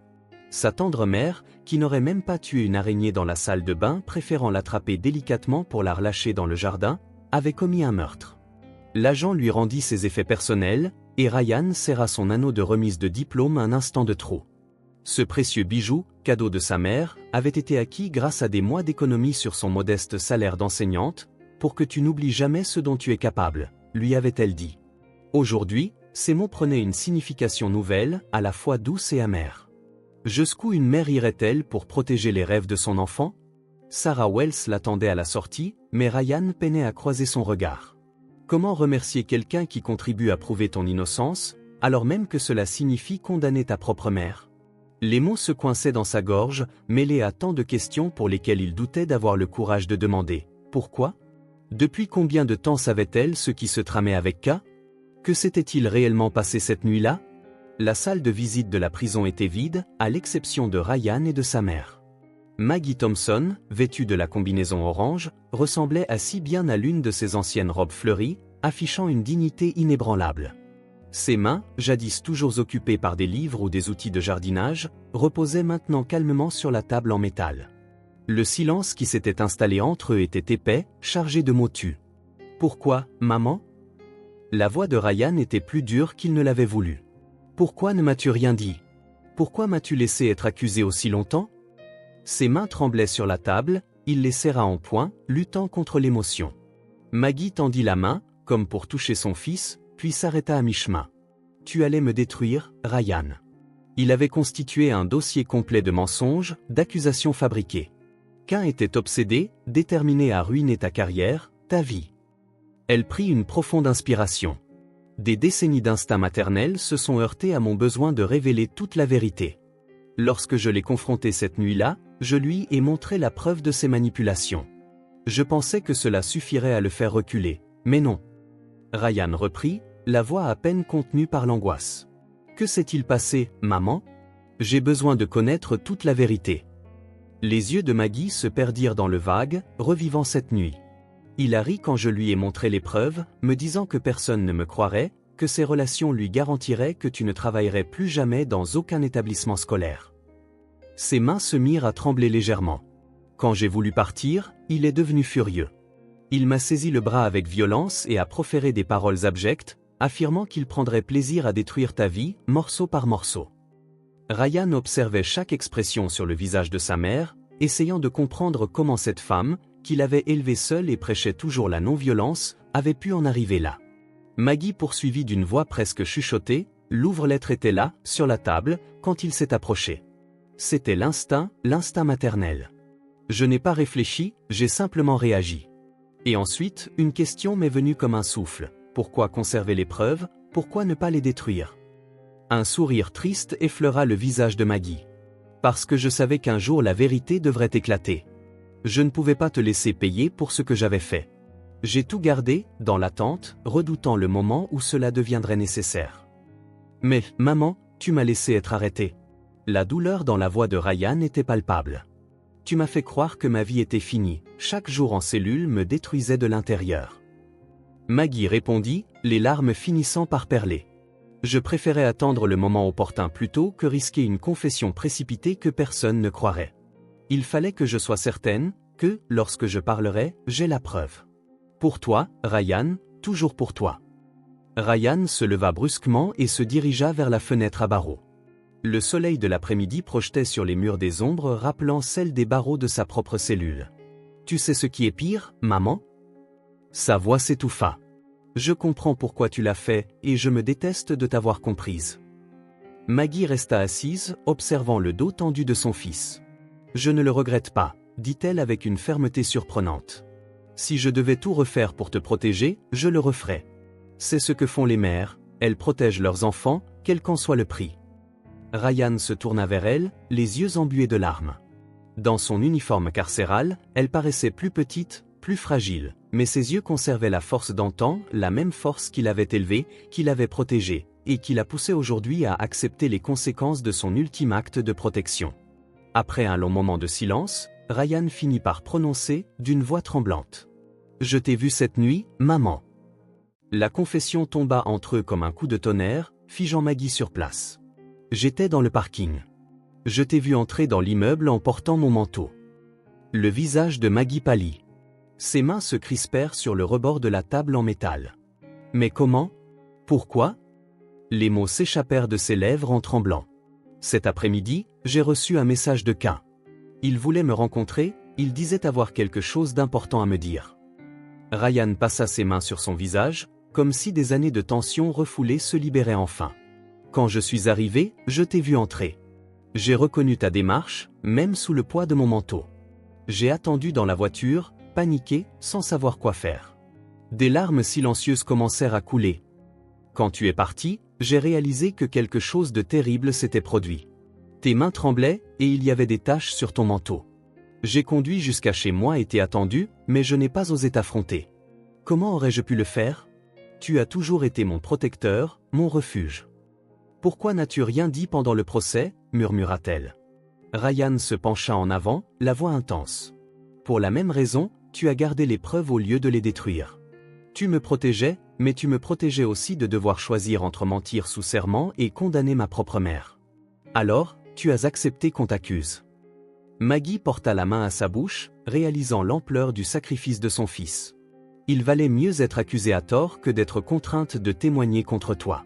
Sa tendre mère, qui n'aurait même pas tué une araignée dans la salle de bain préférant l'attraper délicatement pour la relâcher dans le jardin, avait commis un meurtre. L'agent lui rendit ses effets personnels, et Ryan serra son anneau de remise de diplôme un instant de trop. Ce précieux bijou, cadeau de sa mère, avait été acquis grâce à des mois d'économie sur son modeste salaire d'enseignante, pour que tu n'oublies jamais ce dont tu es capable, lui avait-elle dit. Aujourd'hui, ces mots prenaient une signification nouvelle, à la fois douce et amère. Jusqu'où une mère irait-elle pour protéger les rêves de son enfant? Sarah Wells l'attendait à la sortie, mais Ryan peinait à croiser son regard. Comment remercier quelqu'un qui contribue à prouver ton innocence, alors même que cela signifie condamner ta propre mère? Les mots se coinçaient dans sa gorge, mêlés à tant de questions pour lesquelles il doutait d'avoir le courage de demander. Pourquoi? Depuis combien de temps savait-elle ce qui se tramait avec K? Que s'était-il réellement passé cette nuit-là? La salle de visite de la prison était vide, à l'exception de Ryan et de sa mère. Maggie Thompson, vêtue de la combinaison orange, ressemblait si bien à l'une de ses anciennes robes fleuries, affichant une dignité inébranlable. Ses mains, jadis toujours occupées par des livres ou des outils de jardinage, reposaient maintenant calmement sur la table en métal. Le silence qui s'était installé entre eux était épais, chargé de mots tus. « Pourquoi, maman ?» La voix de Ryan était plus dure qu'il ne l'avait voulu. « Pourquoi ne m'as-tu rien dit? Pourquoi m'as-tu laissé être accusé aussi longtemps ?» Ses mains tremblaient sur la table, il les serra en poing, luttant contre l'émotion. Maggie tendit la main, comme pour toucher son fils, puis s'arrêta à mi-chemin. « Tu allais me détruire, Ryan. » Il avait constitué un dossier complet de mensonges, d'accusations fabriquées. Qu'un était obsédé, déterminé à ruiner ta carrière, ta vie. Elle prit une profonde inspiration. Des décennies d'instinct maternel se sont heurtés à mon besoin de révéler toute la vérité. Lorsque je l'ai confronté cette nuit-là, je lui ai montré la preuve de ses manipulations. Je pensais que cela suffirait à le faire reculer, mais non. Ryan reprit, la voix à peine contenue par l'angoisse. Que s'est-il passé, maman? J'ai besoin de connaître toute la vérité. Les yeux de Maggie se perdirent dans le vague, revivant cette nuit. Il a ri quand je lui ai montré les preuves, me disant que personne ne me croirait, que ces relations lui garantiraient que tu ne travaillerais plus jamais dans aucun établissement scolaire. Ses mains se mirent à trembler légèrement. Quand j'ai voulu partir, il est devenu furieux. Il m'a saisi le bras avec violence et a proféré des paroles abjectes, affirmant qu'il prendrait plaisir à détruire ta vie, morceau par morceau. Ryan observait chaque expression sur le visage de sa mère, essayant de comprendre comment cette femme, qu'il avait élevée seule et prêchait toujours la non-violence, avait pu en arriver là. Maggie poursuivit d'une voix presque chuchotée, l'ouvre-lettre était là, sur la table, quand il s'est approché. C'était l'instinct maternel. Je n'ai pas réfléchi, j'ai simplement réagi. Et ensuite, une question m'est venue comme un souffle. Pourquoi conserver les preuves? Pourquoi ne pas les détruire? Un sourire triste effleura le visage de Maggie. Parce que je savais qu'un jour la vérité devrait éclater. Je ne pouvais pas te laisser payer pour ce que j'avais fait. J'ai tout gardé, dans l'attente, redoutant le moment où cela deviendrait nécessaire. Mais, maman, tu m'as laissé être arrêté. La douleur dans la voix de Ryan était palpable. Tu m'as fait croire que ma vie était finie, chaque jour en cellule me détruisait de l'intérieur. Maggie répondit, les larmes finissant par perler. Je préférais attendre le moment opportun plutôt que risquer une confession précipitée que personne ne croirait. Il fallait que je sois certaine, que, lorsque je parlerai, j'ai la preuve. Pour toi, Ryan, toujours pour toi. Ryan se leva brusquement et se dirigea vers la fenêtre à barreaux. Le soleil de l'après-midi projetait sur les murs des ombres rappelant celles des barreaux de sa propre cellule. Tu sais ce qui est pire, maman? Sa voix s'étouffa. Je comprends pourquoi tu l'as fait, et je me déteste de t'avoir comprise. Maggie resta assise, observant le dos tendu de son fils. Je ne le regrette pas, dit-elle avec une fermeté surprenante. Si je devais tout refaire pour te protéger, je le referais. C'est ce que font les mères, elles protègent leurs enfants, quel qu'en soit le prix. Ryan se tourna vers elle, les yeux embués de larmes. Dans son uniforme carcéral, elle paraissait plus petite, plus fragile, mais ses yeux conservaient la force d'antan, la même force qui l'avait élevée, qui l'avait protégée, et qui la poussait aujourd'hui à accepter les conséquences de son ultime acte de protection. Après un long moment de silence, Ryan finit par prononcer, d'une voix tremblante. « Je t'ai vu cette nuit, maman. » La confession tomba entre eux comme un coup de tonnerre, figeant Maggie sur place. J'étais dans le parking. Je t'ai vu entrer dans l'immeuble en portant mon manteau. Le visage de Maggie pâlit. Ses mains se crispèrent sur le rebord de la table en métal. Mais comment? Pourquoi? Les mots s'échappèrent de ses lèvres en tremblant. Cet après-midi, j'ai reçu un message de K. Il voulait me rencontrer, il disait avoir quelque chose d'important à me dire. Ryan passa ses mains sur son visage, comme si des années de tension refoulée se libéraient enfin. Quand je suis arrivé, je t'ai vu entrer. J'ai reconnu ta démarche, même sous le poids de mon manteau. J'ai attendu dans la voiture, paniqué, sans savoir quoi faire. Des larmes silencieuses commencèrent à couler. Quand tu es parti, j'ai réalisé que quelque chose de terrible s'était produit. Tes mains tremblaient, et il y avait des taches sur ton manteau. J'ai conduit jusqu'à chez moi et t'ai attendu, mais je n'ai pas osé t'affronter. Comment aurais-je pu le faire? Tu as toujours été mon protecteur, mon refuge. Pourquoi n'as-tu rien dit pendant le procès? Murmura-t-elle. Ryan se pencha en avant, la voix intense. Pour la même raison, tu as gardé les preuves au lieu de les détruire. Tu me protégeais, mais tu me protégeais aussi de devoir choisir entre mentir sous serment et condamner ma propre mère. Alors, tu as accepté qu'on t'accuse. Maggie porta la main à sa bouche, réalisant l'ampleur du sacrifice de son fils. Il valait mieux être accusé à tort que d'être contrainte de témoigner contre toi.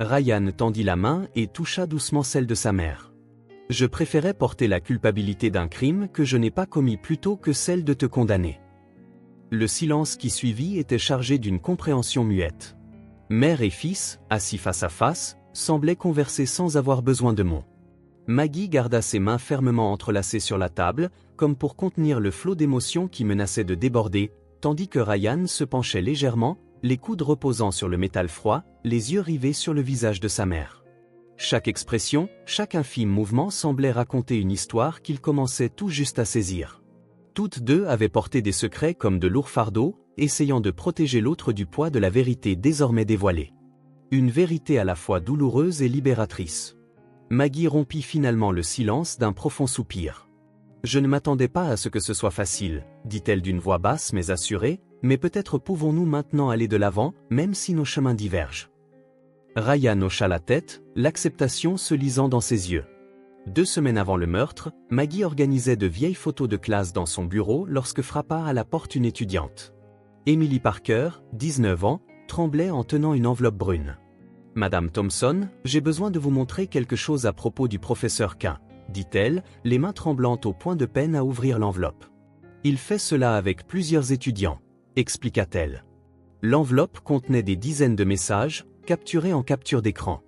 Ryan tendit la main et toucha doucement celle de sa mère. Je préférais porter la culpabilité d'un crime que je n'ai pas commis plutôt que celle de te condamner. Le silence qui suivit était chargé d'une compréhension muette. Mère et fils, assis face à face, semblaient converser sans avoir besoin de mots. Maggie garda ses mains fermement entrelacées sur la table, comme pour contenir le flot d'émotions qui menaçait de déborder, tandis que Ryan se penchait légèrement, les coudes reposant sur le métal froid, les yeux rivés sur le visage de sa mère. Chaque expression, chaque infime mouvement semblait raconter une histoire qu'il commençait tout juste à saisir. Toutes deux avaient porté des secrets comme de lourds fardeaux, essayant de protéger l'autre du poids de la vérité désormais dévoilée. Une vérité à la fois douloureuse et libératrice. Maggie rompit finalement le silence d'un profond soupir. « Je ne m'attendais pas à ce que ce soit facile, » dit-elle d'une voix basse mais assurée, « mais peut-être pouvons-nous maintenant aller de l'avant, même si nos chemins divergent. » Ryan hocha la tête, l'acceptation se lisant dans ses yeux. 2 semaines avant le meurtre, Maggie organisait de vieilles photos de classe dans son bureau lorsque frappa à la porte une étudiante. Emily Parker, 19 ans, tremblait en tenant une enveloppe brune. « Madame Thompson, j'ai besoin de vous montrer quelque chose à propos du professeur K, » dit-elle, les mains tremblantes au point de peine à ouvrir l'enveloppe. « Il fait cela avec plusieurs étudiants, » expliqua-t-elle. L'enveloppe contenait des dizaines de messages, capturés en capture d'écran.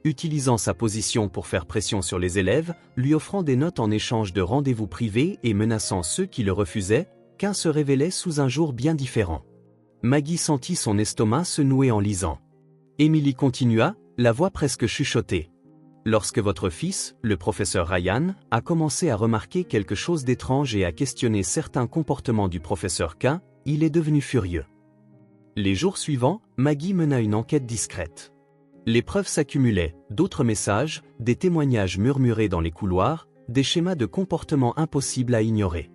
Utilisant sa position pour faire pression sur les élèves, lui offrant des notes en échange de rendez-vous privés et menaçant ceux qui le refusaient, K se révélait sous un jour bien différent. Maggie sentit son estomac se nouer en lisant. Emily continua, la voix presque chuchotée. Lorsque votre fils, le professeur Ryan, a commencé à remarquer quelque chose d'étrange et à questionner certains comportements du professeur K, il est devenu furieux. Les jours suivants, Maggie mena une enquête discrète. Les preuves s'accumulaient, d'autres messages, des témoignages murmurés dans les couloirs, des schémas de comportement impossibles à ignorer.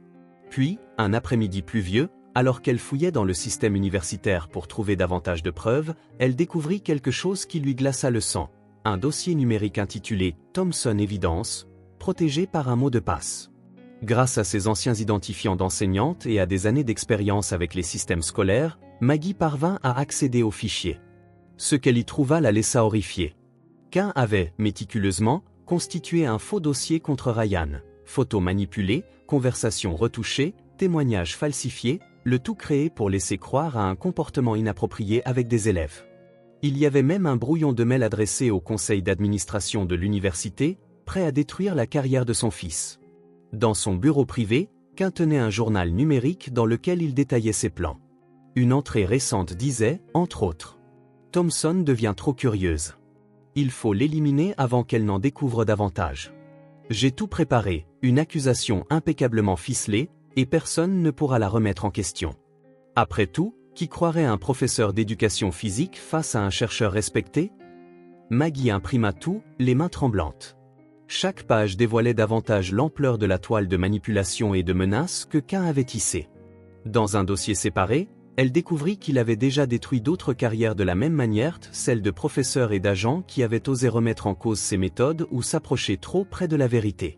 Puis, un après-midi pluvieux, alors qu'elle fouillait dans le système universitaire pour trouver davantage de preuves, elle découvrit quelque chose qui lui glaça le sang. Un dossier numérique intitulé « Thompson Evidence », protégé par un mot de passe. Grâce à ses anciens identifiants d'enseignante et à des années d'expérience avec les systèmes scolaires, Maggie parvint à accéder au fichier. Ce qu'elle y trouva la laissa horrifiée. K avait, méticuleusement, constitué un faux dossier contre Ryan. Photos manipulées, conversations retouchées, témoignages falsifiés, le tout créé pour laisser croire à un comportement inapproprié avec des élèves. Il y avait même un brouillon de mail adressé au conseil d'administration de l'université, prêt à détruire la carrière de son fils. Dans son bureau privé, K tenait un journal numérique dans lequel il détaillait ses plans. Une entrée récente disait, entre autres, « Thompson devient trop curieuse. Il faut l'éliminer avant qu'elle n'en découvre davantage. J'ai tout préparé, une accusation impeccablement ficelée, et personne ne pourra la remettre en question. Après tout, qui croirait un professeur d'éducation physique face à un chercheur respecté? » Maggie imprima tout, les mains tremblantes. Chaque page dévoilait davantage l'ampleur de la toile de manipulation et de menaces que K avait tissée. Dans un dossier séparé, Elle découvrit qu'il avait déjà détruit d'autres carrières de la même manière, celles de professeurs et d'agents qui avaient osé remettre en cause ses méthodes ou s'approcher trop près de la vérité.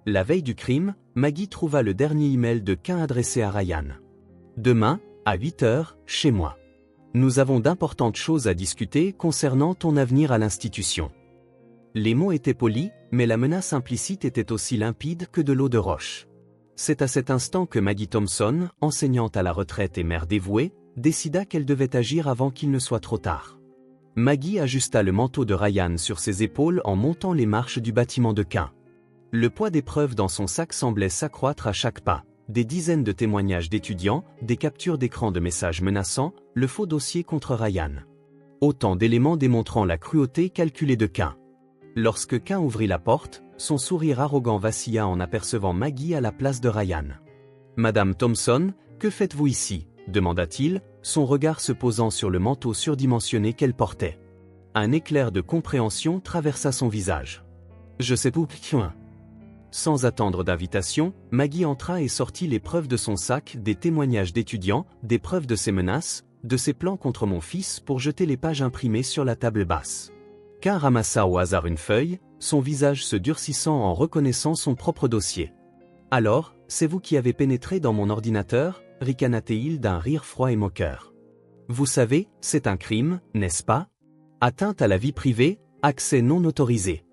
La veille du crime, Maggie trouva le dernier email de Cain adressé à Ryan. « Demain, à 8 h, chez moi. Nous avons d'importantes choses à discuter concernant ton avenir à l'institution. » Les mots étaient polis, mais la menace implicite était aussi limpide que de l'eau de roche. C'est à cet instant que Maggie Thompson, enseignante à la retraite et mère dévouée, décida qu'elle devait agir avant qu'il ne soit trop tard. Maggie ajusta le manteau de Ryan sur ses épaules en montant les marches du bâtiment de Cain. Le poids des preuves dans son sac semblait s'accroître à chaque pas. Des dizaines de témoignages d'étudiants, des captures d'écran de messages menaçants, le faux dossier contre Ryan. Autant d'éléments démontrant la cruauté calculée de Cain. Lorsque Cain ouvrit la porte, son sourire arrogant vacilla en apercevant Maggie à la place de Ryan. « Madame Thompson, que faites-vous ici » demanda-t-il, son regard se posant sur le manteau surdimensionné qu'elle portait. Un éclair de compréhension traversa son visage. « Je sais tout. » Sans attendre d'invitation, Maggie entra et sortit les preuves de son sac, des témoignages d'étudiants, des preuves de ses menaces, de ses plans contre mon fils pour jeter les pages imprimées sur la table basse. Cain ramassa au hasard une feuille, son visage se durcissant en reconnaissant son propre dossier. « Alors, c'est vous qui avez pénétré dans mon ordinateur » ricana-t-il d'un rire froid et moqueur. « Vous savez, c'est un crime, n'est-ce pas? Atteinte à la vie privée, accès non autorisé. »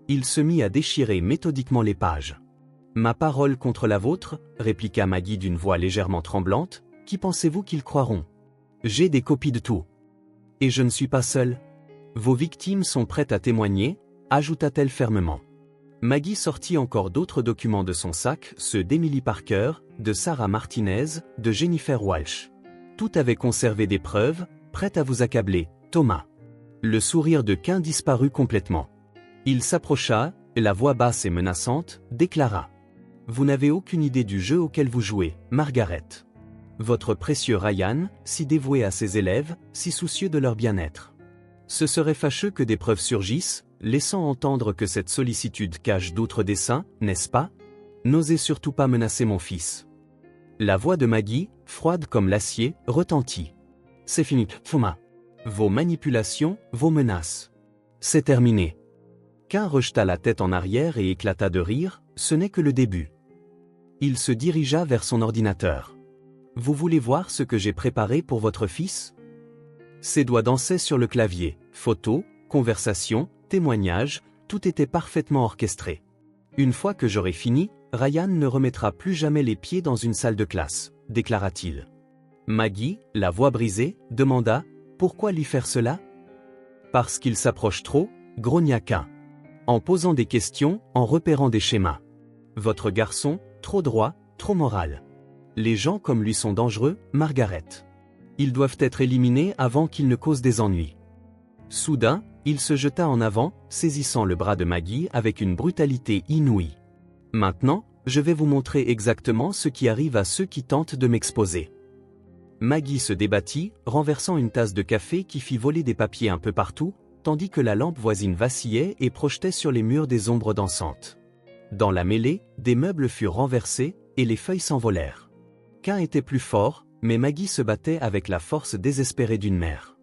Il se mit à déchirer méthodiquement les pages. « Ma parole contre la vôtre » répliqua Maggie d'une voix légèrement tremblante. « Qui pensez-vous qu'ils croiront? J'ai des copies de tout. Et je ne suis pas seule. Vos victimes sont prêtes à témoigner, ajouta-t-elle fermement. Maggie sortit encore d'autres documents de son sac, ceux d'Emily Parker, de Sarah Martinez, de Jennifer Walsh. Tout avait conservé des preuves, prêtes à vous accabler, Thomas. Le sourire de Cain disparut complètement. Il s'approcha, la voix basse et menaçante, déclara. « Vous n'avez aucune idée du jeu auquel vous jouez, Margaret. Votre précieux Ryan, si dévoué à ses élèves, si soucieux de leur bien-être. Ce serait fâcheux que des preuves surgissent, laissant entendre que cette sollicitude cache d'autres desseins, n'est-ce pas? N'osez surtout pas menacer mon fils. » La voix de Maggie, froide comme l'acier, retentit. « C'est fini, Thomas. Vos manipulations, vos menaces. C'est terminé. » Cain rejeta la tête en arrière et éclata de rire, ce n'est que le début. Il se dirigea vers son ordinateur. « Vous voulez voir ce que j'ai préparé pour votre fils ?» Ses doigts dansaient sur le clavier, photos, conversations, témoignages, tout était parfaitement orchestré. « Une fois que j'aurai fini, Ryan ne remettra plus jamais les pieds dans une salle de classe, » déclara-t-il. Maggie, la voix brisée, demanda « Pourquoi lui faire cela ?»« Parce qu'il s'approche trop, » grogna Cain. En posant des questions, en repérant des schémas. « Votre garçon, trop droit, trop moral. Les gens comme lui sont dangereux, Margaret. Ils doivent être éliminés avant qu'ils ne causent des ennuis. » Soudain, il se jeta en avant, saisissant le bras de Maggie avec une brutalité inouïe. « Maintenant, je vais vous montrer exactement ce qui arrive à ceux qui tentent de m'exposer. » Maggie se débattit, renversant une tasse de café qui fit voler des papiers un peu partout, tandis que la lampe voisine vacillait et projetait sur les murs des ombres dansantes. Dans la mêlée, des meubles furent renversés, et les feuilles s'envolèrent. Cain était plus fort, mais Maggie se battait avec la force désespérée d'une mère.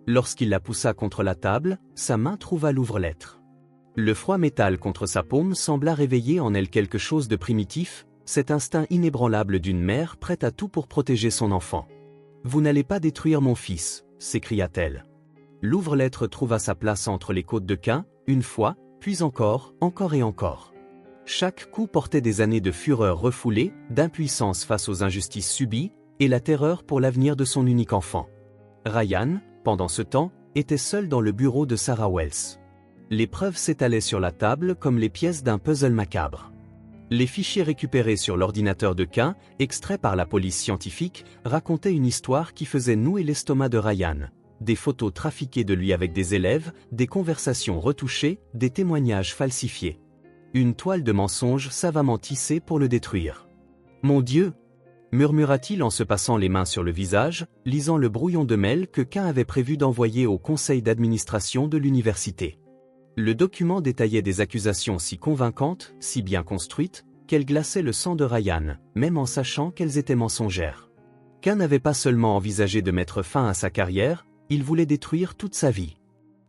Lorsqu'il la poussa contre la table, sa main trouva l'ouvre-lettre. Le froid métal contre sa paume sembla réveiller en elle quelque chose de primitif, cet instinct inébranlable d'une mère prête à tout pour protéger son enfant. « Vous n'allez pas détruire mon fils » s'écria-t-elle. L'ouvre-lettre trouva sa place entre les côtes de Cain, une fois, puis encore et encore. Chaque coup portait des années de fureur refoulée, d'impuissance face aux injustices subies, et la terreur pour l'avenir de son unique enfant. Ryan, pendant ce temps, était seul dans le bureau de Sarah Wells. Les preuves s'étalaient sur la table comme les pièces d'un puzzle macabre. Les fichiers récupérés sur l'ordinateur de Cain, extraits par la police scientifique, racontaient une histoire qui faisait nouer l'estomac de Ryan. Des photos trafiquées de lui avec des élèves, des conversations retouchées, des témoignages falsifiés. Une toile de mensonges savamment tissée pour le détruire. « Mon Dieu !» murmura-t-il en se passant les mains sur le visage, lisant le brouillon de mail que Cain avait prévu d'envoyer au conseil d'administration de l'université. Le document détaillait des accusations si convaincantes, si bien construites, qu'elles glaçaient le sang de Ryan, même en sachant qu'elles étaient mensongères. Cain n'avait pas seulement envisagé de mettre fin à sa carrière, il voulait détruire toute sa vie.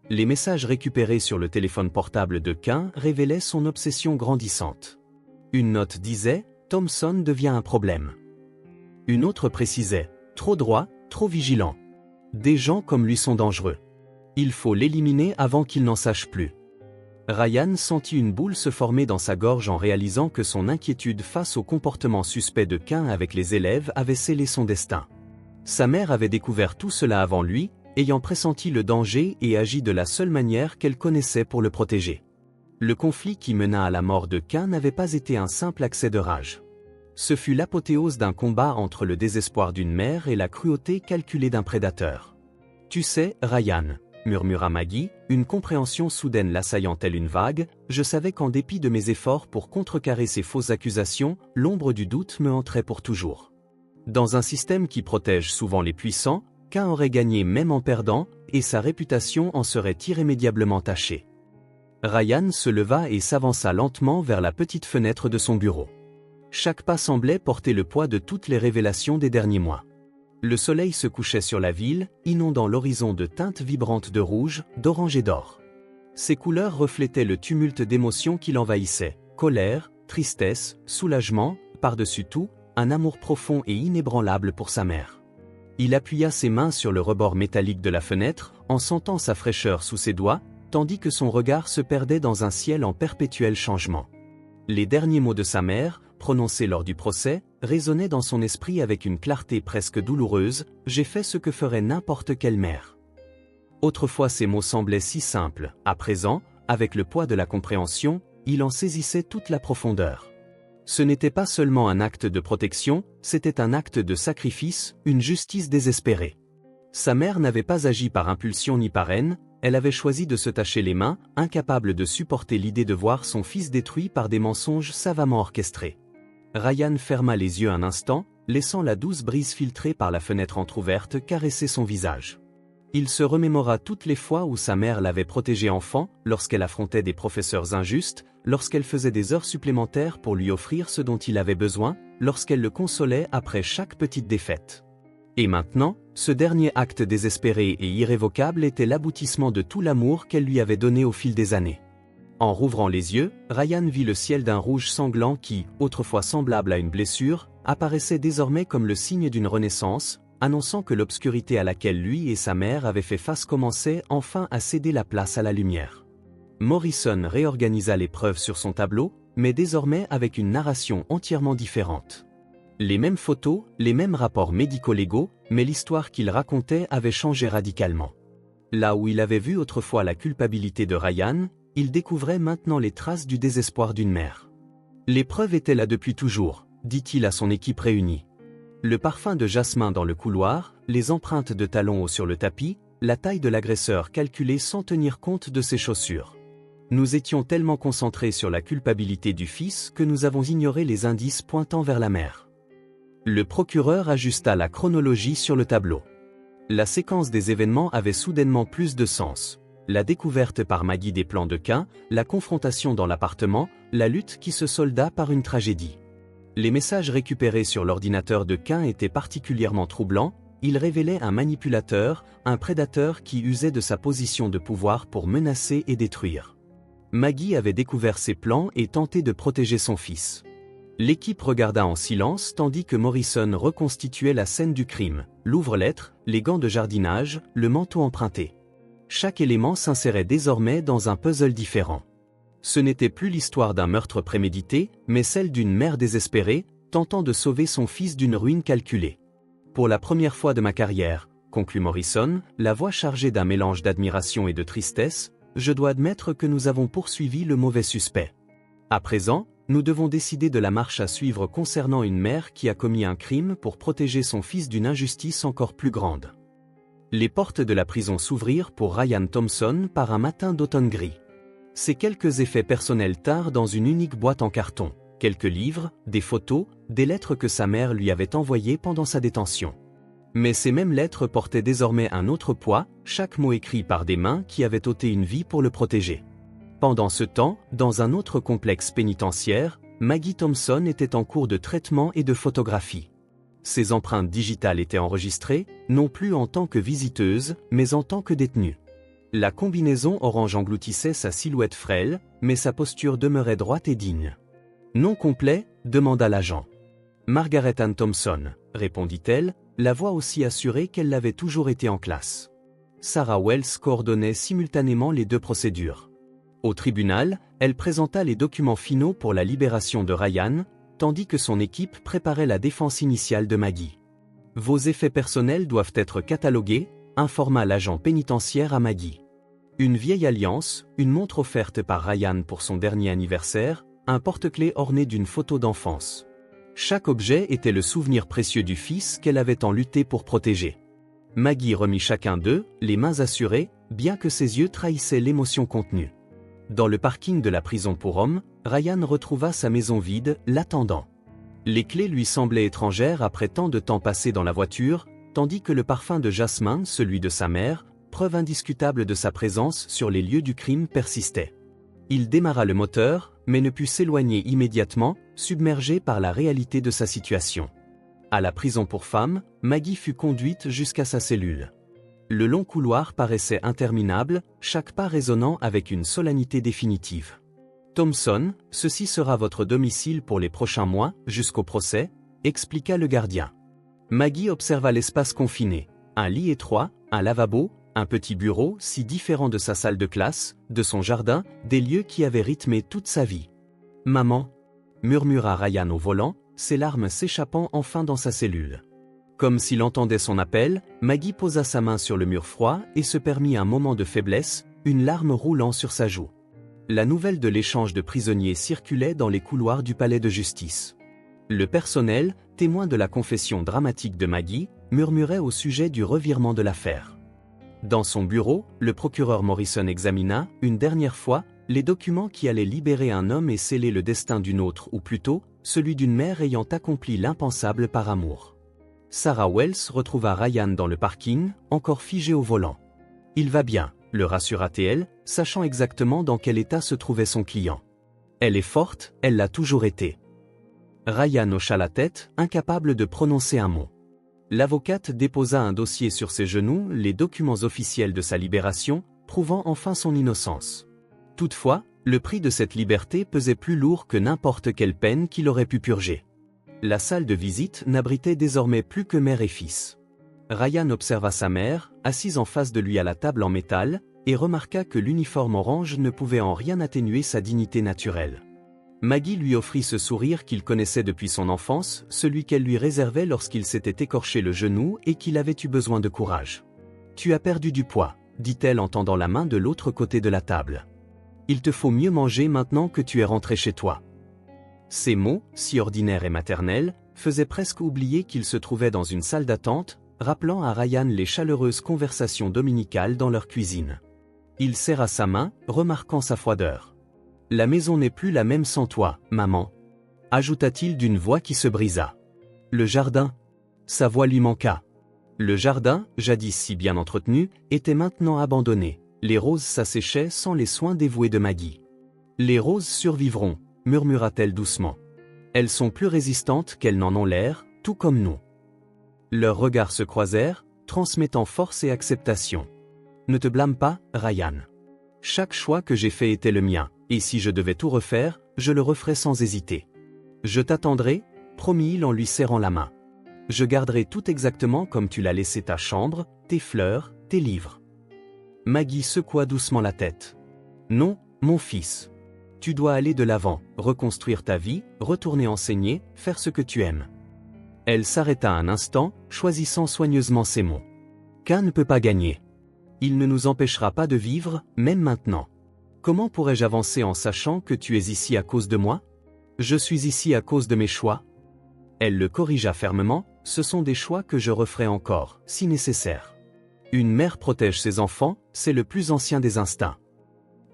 Les messages récupérés sur le téléphone portable de Cain révélaient son obsession grandissante. Une note disait « Thompson devient un problème ». Une autre précisait « Trop droit, trop vigilant. Des gens comme lui sont dangereux. Il faut l'éliminer avant qu'il n'en sache plus ». Ryan sentit une boule se former dans sa gorge en réalisant que son inquiétude face au comportement suspect de Cain avec les élèves avait scellé son destin. Sa mère avait découvert tout cela avant lui, ayant pressenti le danger et agi de la seule manière qu'elle connaissait pour le protéger. Le conflit qui mena à la mort de Cain n'avait pas été un simple accès de rage. Ce fut l'apothéose d'un combat entre le désespoir d'une mère et la cruauté calculée d'un prédateur. « Tu sais, Ryan, » murmura Maggie, une compréhension soudaine l'assaillant telle une vague, je savais qu'en dépit de mes efforts pour contrecarrer ces fausses accusations, l'ombre du doute me hanterait pour toujours. Dans un système qui protège souvent les puissants, Cain aurait gagné même en perdant, et sa réputation en serait irrémédiablement tachée. Ryan se leva et s'avança lentement vers la petite fenêtre de son bureau. Chaque pas semblait porter le poids de toutes les révélations des derniers mois. Le soleil se couchait sur la ville, inondant l'horizon de teintes vibrantes de rouge, d'orange et d'or. Ces couleurs reflétaient le tumulte d'émotions qui l'envahissaient, colère, tristesse, soulagement, par-dessus tout, un amour profond et inébranlable pour sa mère. Il appuya ses mains sur le rebord métallique de la fenêtre, en sentant sa fraîcheur sous ses doigts, tandis que son regard se perdait dans un ciel en perpétuel changement. Les derniers mots de sa mère, prononcés lors du procès, résonnaient dans son esprit avec une clarté presque douloureuse, « J'ai fait ce que ferait n'importe quelle mère ». Autrefois ces mots semblaient si simples, à présent, avec le poids de la compréhension, il en saisissait toute la profondeur. Ce n'était pas seulement un acte de protection, c'était un acte de sacrifice, une justice désespérée. Sa mère n'avait pas agi par impulsion ni par haine, elle avait choisi de se tacher les mains, incapable de supporter l'idée de voir son fils détruit par des mensonges savamment orchestrés. Ryan ferma les yeux un instant, laissant la douce brise filtrée par la fenêtre entr'ouverte caresser son visage. Il se remémora toutes les fois où sa mère l'avait protégé enfant, lorsqu'elle affrontait des professeurs injustes, lorsqu'elle faisait des heures supplémentaires pour lui offrir ce dont il avait besoin, lorsqu'elle le consolait après chaque petite défaite. Et maintenant, ce dernier acte désespéré et irrévocable était l'aboutissement de tout l'amour qu'elle lui avait donné au fil des années. En rouvrant les yeux, Ryan vit le ciel d'un rouge sanglant qui, autrefois semblable à une blessure, apparaissait désormais comme le signe d'une renaissance, annonçant que l'obscurité à laquelle lui et sa mère avaient fait face commençait enfin à céder la place à la lumière. Morrison réorganisa les preuves sur son tableau, mais désormais avec une narration entièrement différente. Les mêmes photos, les mêmes rapports médico-légaux, mais l'histoire qu'il racontait avait changé radicalement. Là où il avait vu autrefois la culpabilité de Ryan, il découvrait maintenant les traces du désespoir d'une mère. Les preuves étaient là depuis toujours, dit-il à son équipe réunie. Le parfum de jasmin dans le couloir, les empreintes de talons hauts sur le tapis, la taille de l'agresseur calculée sans tenir compte de ses chaussures. Nous étions tellement concentrés sur la culpabilité du fils que nous avons ignoré les indices pointant vers la mère. Le procureur ajusta la chronologie sur le tableau. La séquence des événements avait soudainement plus de sens. La découverte par Maggie des plans de Cain, la confrontation dans l'appartement, la lutte qui se solda par une tragédie. Les messages récupérés sur l'ordinateur de Cain étaient particulièrement troublants, ils révélaient un manipulateur, un prédateur qui usait de sa position de pouvoir pour menacer et détruire. Maggie avait découvert ces plans et tenté de protéger son fils. L'équipe regarda en silence tandis que Morrison reconstituait la scène du crime, l'ouvre-lettre, les gants de jardinage, le manteau emprunté. Chaque élément s'insérait désormais dans un puzzle différent. Ce n'était plus l'histoire d'un meurtre prémédité, mais celle d'une mère désespérée, tentant de sauver son fils d'une ruine calculée. Pour la première fois de ma carrière, conclut Morrison, la voix chargée d'un mélange d'admiration et de tristesse, je dois admettre que nous avons poursuivi le mauvais suspect. À présent, nous devons décider de la marche à suivre concernant une mère qui a commis un crime pour protéger son fils d'une injustice encore plus grande. Les portes de la prison s'ouvrirent pour Ryan Thompson par un matin d'automne gris. Ses quelques effets personnels tinrent dans une unique boîte en carton, quelques livres, des photos, des lettres que sa mère lui avait envoyées pendant sa détention. Mais ces mêmes lettres portaient désormais un autre poids, chaque mot écrit par des mains qui avaient ôté une vie pour le protéger. Pendant ce temps, dans un autre complexe pénitentiaire, Maggie Thompson était en cours de traitement et de photographie. Ses empreintes digitales étaient enregistrées, non plus en tant que visiteuse, mais en tant que détenue. La combinaison orange engloutissait sa silhouette frêle, mais sa posture demeurait droite et digne. « Nom complet ?» demanda l'agent. « Margaret Ann Thompson », répondit-elle, la voix aussi assurée qu'elle l'avait toujours été en classe. Sarah Wells coordonnait simultanément les deux procédures. Au tribunal, elle présenta les documents finaux pour la libération de Ryan, tandis que son équipe préparait la défense initiale de Maggie. « Vos effets personnels doivent être catalogués », informa l'agent pénitentiaire à Maggie. Une vieille alliance, une montre offerte par Ryan pour son dernier anniversaire, un porte-clés orné d'une photo d'enfance. Chaque objet était le souvenir précieux du fils qu'elle avait tant lutté pour protéger. Maggie remit chacun d'eux, les mains assurées, bien que ses yeux trahissaient l'émotion contenue. Dans le parking de la prison pour hommes, Ryan retrouva sa maison vide, l'attendant. Les clés lui semblaient étrangères après tant de temps passé dans la voiture, tandis que le parfum de jasmin, celui de sa mère, preuve indiscutable de sa présence sur les lieux du crime, persistait. Il démarra le moteur, mais ne put s'éloigner immédiatement, submergé par la réalité de sa situation. À la prison pour femmes, Maggie fut conduite jusqu'à sa cellule. Le long couloir paraissait interminable, chaque pas résonnant avec une solennité définitive. « Thompson, ceci sera votre domicile pour les prochains mois, jusqu'au procès », expliqua le gardien. Maggie observa l'espace confiné. Un lit étroit, un lavabo, un petit bureau si différent de sa salle de classe, de son jardin, des lieux qui avaient rythmé toute sa vie. « Maman » murmura Ryan au volant, ses larmes s'échappant enfin dans sa cellule. Comme s'il entendait son appel, Maggie posa sa main sur le mur froid et se permit un moment de faiblesse, une larme roulant sur sa joue. La nouvelle de l'échange de prisonniers circulait dans les couloirs du palais de justice. Le personnel, témoin de la confession dramatique de Maggie, murmurait au sujet du revirement de l'affaire. Dans son bureau, le procureur Morrison examina, une dernière fois, les documents qui allaient libérer un homme et sceller le destin d'une autre ou plutôt, celui d'une mère ayant accompli l'impensable par amour. Sarah Wells retrouva Ryan dans le parking, encore figé au volant. « Il va bien », le rassura-t-elle, sachant exactement dans quel état se trouvait son client. « Elle est forte, elle l'a toujours été. » Ryan hocha la tête, incapable de prononcer un mot. L'avocate déposa un dossier sur ses genoux, les documents officiels de sa libération, prouvant enfin son innocence. Toutefois, le prix de cette liberté pesait plus lourd que n'importe quelle peine qu'il aurait pu purger. La salle de visite n'abritait désormais plus que mère et fils. Ryan observa sa mère, assise en face de lui à la table en métal, et remarqua que l'uniforme orange ne pouvait en rien atténuer sa dignité naturelle. Maggie lui offrit ce sourire qu'il connaissait depuis son enfance, celui qu'elle lui réservait lorsqu'il s'était écorché le genou et qu'il avait eu besoin de courage. « Tu as perdu du poids », dit-elle en tendant la main de l'autre côté de la table. « Il te faut mieux manger maintenant que tu es rentré chez toi. » Ces mots, si ordinaires et maternels, faisaient presque oublier qu'il se trouvait dans une salle d'attente, rappelant à Ryan les chaleureuses conversations dominicales dans leur cuisine. Il serra sa main, remarquant sa froideur. « La maison n'est plus la même sans toi, maman », ajouta-t-il d'une voix qui se brisa. « Le jardin ?» Sa voix lui manqua. Le jardin, jadis si bien entretenu, était maintenant abandonné. Les roses s'asséchaient sans les soins dévoués de Maggie. « Les roses survivront », murmura-t-elle doucement. « Elles sont plus résistantes qu'elles n'en ont l'air, tout comme nous. » Leurs regards se croisèrent, transmettant force et acceptation. « Ne te blâme pas, Ryan. Chaque choix que j'ai fait était le mien, et si je devais tout refaire, je le referais sans hésiter. Je t'attendrai, promit-il en lui serrant la main. Je garderai tout exactement comme tu l'as laissé ta chambre, tes fleurs, tes livres. » Maggie secoua doucement la tête. « Non, mon fils. Tu dois aller de l'avant, reconstruire ta vie, retourner enseigner, faire ce que tu aimes. » Elle s'arrêta un instant, choisissant soigneusement ses mots. « Qu'un ne peut pas gagner. Il ne nous empêchera pas de vivre, même maintenant. Comment pourrais-je avancer en sachant que tu es ici à cause de moi? Je suis ici à cause de mes choix. » Elle le corrigea fermement, « Ce sont des choix que je referai encore, si nécessaire. Une mère protège ses enfants, c'est le plus ancien des instincts.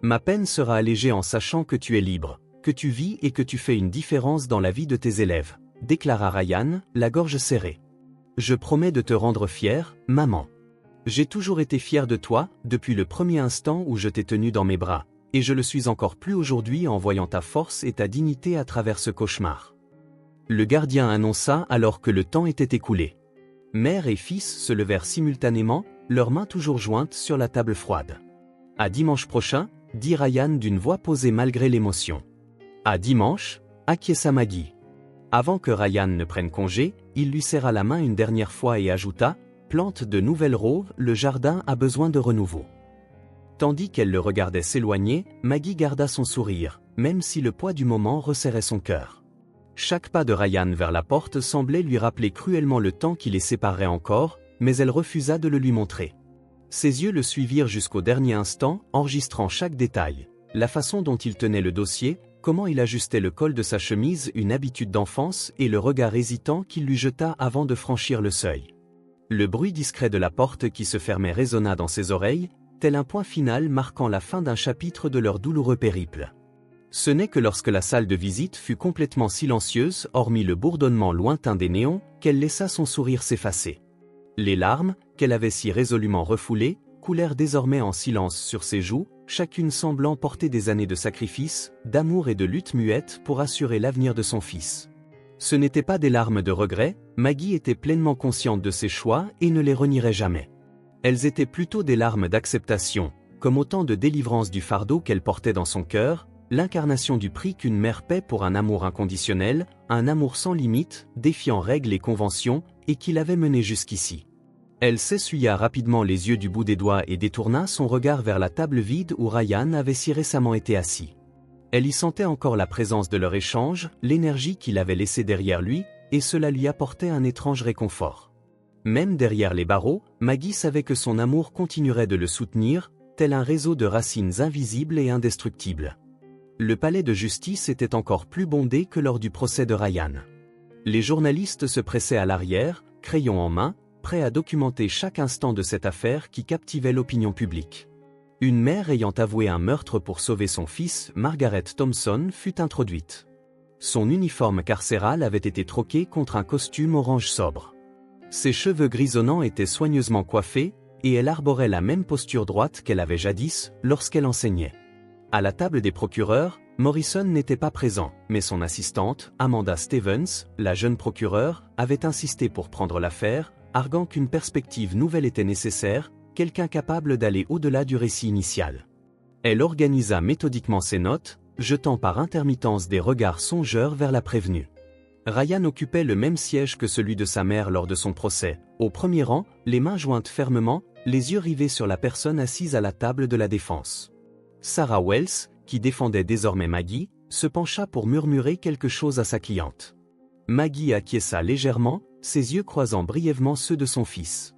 Ma peine sera allégée en sachant que tu es libre, que tu vis et que tu fais une différence dans la vie de tes élèves, » déclara Ryan, la gorge serrée. « Je promets de te rendre fière, maman. J'ai toujours été fier de toi, depuis le premier instant où je t'ai tenu dans mes bras, et je le suis encore plus aujourd'hui en voyant ta force et ta dignité à travers ce cauchemar. » Le gardien annonça alors que le temps était écoulé. Mère et fils se levèrent simultanément, leurs mains toujours jointes sur la table froide. « À dimanche prochain », dit Ryan d'une voix posée malgré l'émotion. « À dimanche », acquiesça Maggie. Avant que Ryan ne prenne congé, il lui serra la main une dernière fois et ajouta « Plante de nouvelles roses, le jardin a besoin de renouveau. » Tandis qu'elle le regardait s'éloigner, Maggie garda son sourire, même si le poids du moment resserrait son cœur. Chaque pas de Ryan vers la porte semblait lui rappeler cruellement le temps qui les séparait encore, mais elle refusa de le lui montrer. Ses yeux le suivirent jusqu'au dernier instant, enregistrant chaque détail. La façon dont il tenait le dossier, comment il ajustait le col de sa chemise, une habitude d'enfance, et le regard hésitant qu'il lui jeta avant de franchir le seuil. Le bruit discret de la porte qui se fermait résonna dans ses oreilles, tel un point final marquant la fin d'un chapitre de leur douloureux périple. Ce n'est que lorsque la salle de visite fut complètement silencieuse, hormis le bourdonnement lointain des néons, qu'elle laissa son sourire s'effacer. Les larmes, qu'elle avait si résolument refoulées, coulèrent désormais en silence sur ses joues, chacune semblant porter des années de sacrifice, d'amour et de lutte muette pour assurer l'avenir de son fils. Ce n'étaient pas des larmes de regret, Maggie était pleinement consciente de ses choix et ne les renierait jamais. Elles étaient plutôt des larmes d'acceptation, comme autant de délivrance du fardeau qu'elle portait dans son cœur, l'incarnation du prix qu'une mère paie pour un amour inconditionnel, un amour sans limite, défiant règles et conventions, et qui l'avait menée jusqu'ici. Elle s'essuya rapidement les yeux du bout des doigts et détourna son regard vers la table vide où Ryan avait si récemment été assis. Elle y sentait encore la présence de leur échange, l'énergie qu'il avait laissée derrière lui, et cela lui apportait un étrange réconfort. Même derrière les barreaux, Maggie savait que son amour continuerait de le soutenir, tel un réseau de racines invisibles et indestructibles. Le palais de justice était encore plus bondé que lors du procès de Ryan. Les journalistes se pressaient à l'arrière, crayon en main, prêts à documenter chaque instant de cette affaire qui captivait l'opinion publique. Une mère ayant avoué un meurtre pour sauver son fils, Margaret Thompson, fut introduite. Son uniforme carcéral avait été troqué contre un costume orange sobre. Ses cheveux grisonnants étaient soigneusement coiffés, et elle arborait la même posture droite qu'elle avait jadis, lorsqu'elle enseignait. À la table des procureurs, Morrison n'était pas présent, mais son assistante, Amanda Stevens, la jeune procureure, avait insisté pour prendre l'affaire, arguant qu'une perspective nouvelle était nécessaire, quelqu'un capable d'aller au-delà du récit initial. Elle organisa méthodiquement ses notes, jetant par intermittence des regards songeurs vers la prévenue. Ryan occupait le même siège que celui de sa mère lors de son procès, au premier rang, les mains jointes fermement, les yeux rivés sur la personne assise à la table de la défense. Sarah Wells, qui défendait désormais Maggie, se pencha pour murmurer quelque chose à sa cliente. Maggie acquiesça légèrement, ses yeux croisant brièvement ceux de son fils.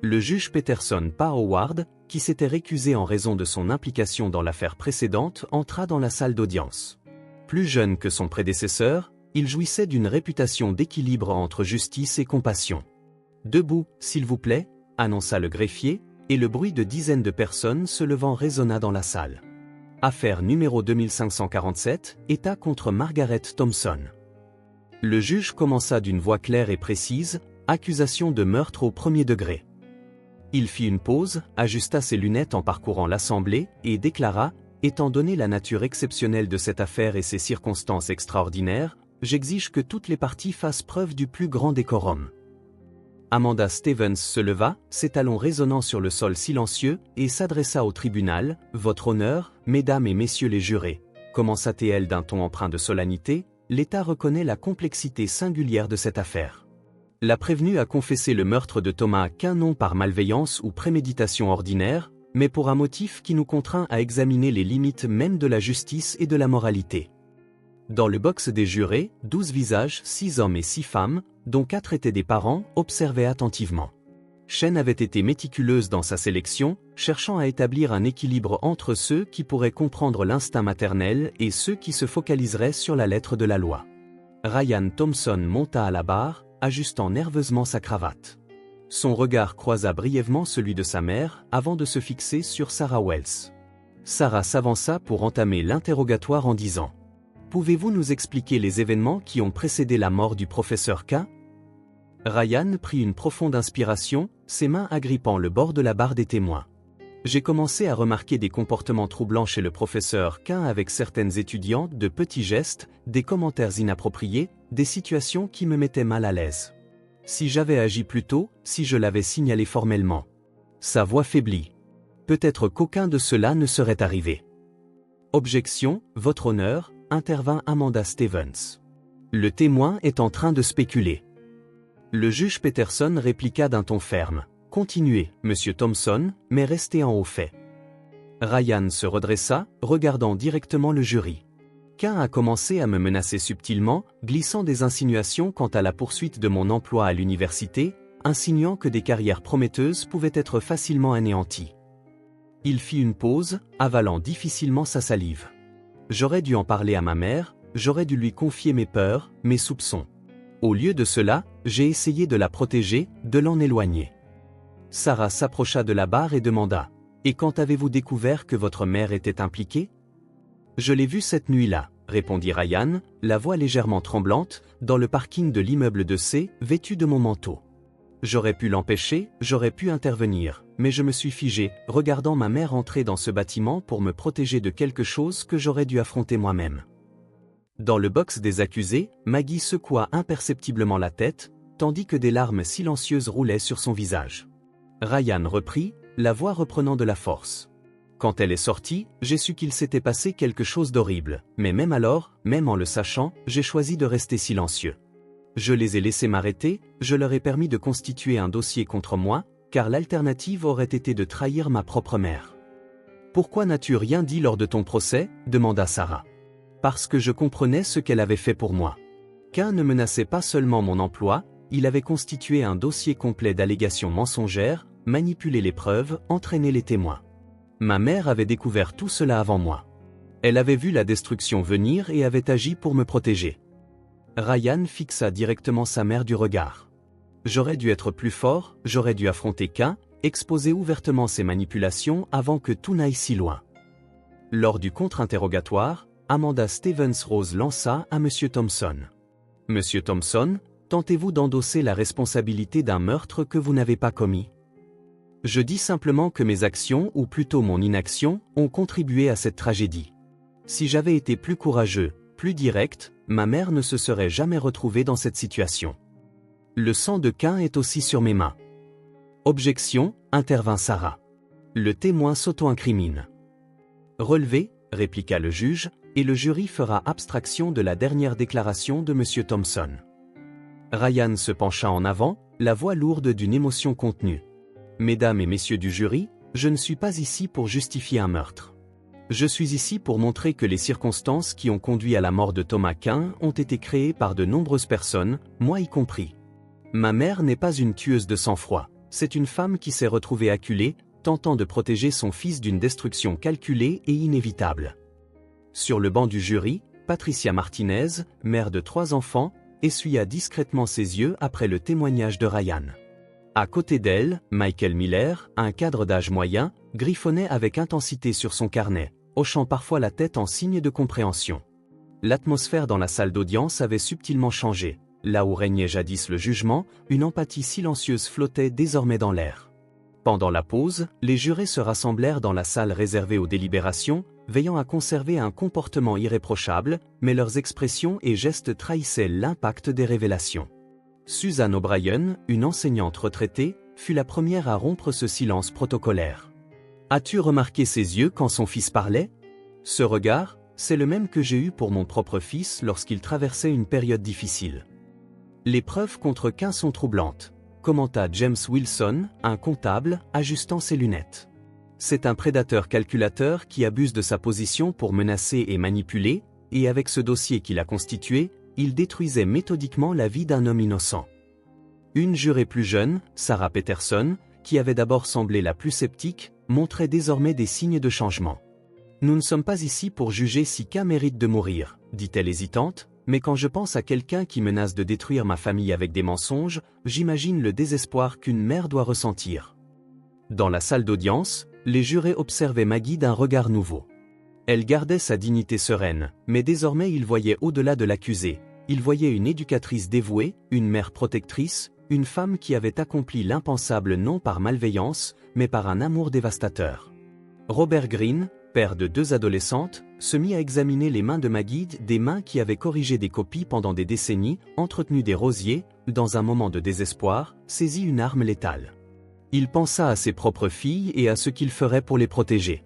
Le juge Peterson Pa Howard, qui s'était récusé en raison de son implication dans l'affaire précédente, entra dans la salle d'audience. Plus jeune que son prédécesseur, il jouissait d'une réputation d'équilibre entre justice et compassion. « Debout, s'il vous plaît », annonça le greffier, et le bruit de dizaines de personnes se levant résonna dans la salle. Affaire numéro 2547, État contre Margaret Thompson. Le juge commença d'une voix claire et précise, accusation de meurtre au premier degré. Il fit une pause, ajusta ses lunettes en parcourant l'assemblée, et déclara, étant donné la nature exceptionnelle de cette affaire et ses circonstances extraordinaires, j'exige que toutes les parties fassent preuve du plus grand décorum. Amanda Stevens se leva, ses talons résonnant sur le sol silencieux, et s'adressa au tribunal. « Votre honneur, mesdames et messieurs les jurés », commença-t-elle d'un ton empreint de solennité, l'État reconnaît la complexité singulière de cette affaire. La prévenue a confessé le meurtre de Thomas Quin non par malveillance ou préméditation ordinaire, mais pour un motif qui nous contraint à examiner les limites même de la justice et de la moralité. Dans le box des jurés, 12 visages, 6 hommes et 6 femmes, dont 4 étaient des parents, observaient attentivement. Chen avait été méticuleuse dans sa sélection, cherchant à établir un équilibre entre ceux qui pourraient comprendre l'instinct maternel et ceux qui se focaliseraient sur la lettre de la loi. Ryan Thompson monta à la barre, ajustant nerveusement sa cravate. Son regard croisa brièvement celui de sa mère, avant de se fixer sur Sarah Wells. Sarah s'avança pour entamer l'interrogatoire en disant « Pouvez-vous nous expliquer les événements qui ont précédé la mort du professeur K ?» Ryan prit une profonde inspiration, ses mains agrippant le bord de la barre des témoins. J'ai commencé à remarquer des comportements troublants chez le professeur Quinn avec certaines étudiantes, de petits gestes, des commentaires inappropriés, des situations qui me mettaient mal à l'aise. Si j'avais agi plus tôt, si je l'avais signalé formellement. Sa voix faiblit. Peut-être qu'aucun de cela ne serait arrivé. Objection, votre honneur, intervint Amanda Stevens. Le témoin est en train de spéculer. Le juge Peterson répliqua d'un ton ferme. Continuez, monsieur Thompson, mais restez en haut fait. Ryan se redressa, regardant directement le jury. Quinn a commencé à me menacer subtilement, glissant des insinuations quant à la poursuite de mon emploi à l'université, insinuant que des carrières prometteuses pouvaient être facilement anéanties. Il fit une pause, avalant difficilement sa salive. J'aurais dû en parler à ma mère, j'aurais dû lui confier mes peurs, mes soupçons. Au lieu de cela, j'ai essayé de la protéger, de l'en éloigner. Sarah s'approcha de la barre et demanda « Et quand avez-vous découvert que votre mère était impliquée ?»« Je l'ai vue cette nuit-là, » répondit Ryan, la voix légèrement tremblante, dans le parking de l'immeuble de C, vêtu de mon manteau. J'aurais pu l'empêcher, j'aurais pu intervenir, mais je me suis figé, regardant ma mère entrer dans ce bâtiment pour me protéger de quelque chose que j'aurais dû affronter moi-même. Dans le box des accusés, Maggie secoua imperceptiblement la tête, tandis que des larmes silencieuses roulaient sur son visage. Ryan reprit, la voix reprenant de la force. Quand elle est sortie, j'ai su qu'il s'était passé quelque chose d'horrible, mais même alors, même en le sachant, j'ai choisi de rester silencieux. Je les ai laissés m'arrêter, je leur ai permis de constituer un dossier contre moi, car l'alternative aurait été de trahir ma propre mère. « Pourquoi n'as-tu rien dit lors de ton procès ?» demanda Sarah. « Parce que je comprenais ce qu'elle avait fait pour moi. Quinn ne menaçait pas seulement mon emploi, il avait constitué un dossier complet d'allégations mensongères, manipulé les preuves, entraîné les témoins. Ma mère avait découvert tout cela avant moi. Elle avait vu la destruction venir et avait agi pour me protéger. » Ryan fixa directement sa mère du regard. J'aurais dû être plus fort, j'aurais dû affronter Quinn, exposer ouvertement ses manipulations avant que tout n'aille si loin. Lors du contre-interrogatoire, Amanda Stevens Rose lança à Monsieur Thompson. « Monsieur Thompson, tentez-vous d'endosser la responsabilité d'un meurtre que vous n'avez pas commis ? » Je dis simplement que mes actions, ou plutôt mon inaction, ont contribué à cette tragédie. Si j'avais été plus courageux, plus direct, ma mère ne se serait jamais retrouvée dans cette situation. Le sang de Quinn est aussi sur mes mains. Objection, intervint Sarah. Le témoin s'auto-incrimine. Relevé, répliqua le juge, et le jury fera abstraction de la dernière déclaration de M. Thompson. Ryan se pencha en avant, la voix lourde d'une émotion contenue. Mesdames et messieurs du jury, je ne suis pas ici pour justifier un meurtre. Je suis ici pour montrer que les circonstances qui ont conduit à la mort de Thomas Quinn ont été créées par de nombreuses personnes, moi y compris. Ma mère n'est pas une tueuse de sang-froid, c'est une femme qui s'est retrouvée acculée, tentant de protéger son fils d'une destruction calculée et inévitable. Sur le banc du jury, Patricia Martinez, mère de 3 enfants, essuya discrètement ses yeux après le témoignage de Ryan. À côté d'elle, Michael Miller, un cadre d'âge moyen, griffonnait avec intensité sur son carnet, hochant parfois la tête en signe de compréhension. L'atmosphère dans la salle d'audience avait subtilement changé. Là où régnait jadis le jugement, une empathie silencieuse flottait désormais dans l'air. Pendant la pause, les jurés se rassemblèrent dans la salle réservée aux délibérations, veillant à conserver un comportement irréprochable, mais leurs expressions et gestes trahissaient l'impact des révélations. Susan O'Brien, une enseignante retraitée, fut la première à rompre ce silence protocolaire. « As-tu remarqué ses yeux quand son fils parlait ? Ce regard, c'est le même que j'ai eu pour mon propre fils lorsqu'il traversait une période difficile. » Les preuves contre Quinn sont troublantes, commenta James Wilson, un comptable, ajustant ses lunettes. C'est un prédateur calculateur qui abuse de sa position pour menacer et manipuler, et avec ce dossier qu'il a constitué, il détruisait méthodiquement la vie d'un homme innocent. Une jurée plus jeune, Sarah Peterson, qui avait d'abord semblé la plus sceptique, montrait désormais des signes de changement. « Nous ne sommes pas ici pour juger si Quinn mérite de mourir, dit-elle hésitante, mais quand je pense à quelqu'un qui menace de détruire ma famille avec des mensonges, j'imagine le désespoir qu'une mère doit ressentir. » Dans la salle d'audience, les jurés observaient Maggie d'un regard nouveau. Elle gardait sa dignité sereine, mais désormais ils voyaient au-delà de l'accusé. Ils voyaient une éducatrice dévouée, une mère protectrice, une femme qui avait accompli l'impensable non par malveillance, mais par un amour dévastateur. Robert Greene, père de 2 adolescentes, se mit à examiner les mains de Maggie, des mains qui avaient corrigé des copies pendant des décennies, entretenu des rosiers, dans un moment de désespoir, saisit une arme létale. Il pensa à ses propres filles et à ce qu'il ferait pour les protéger.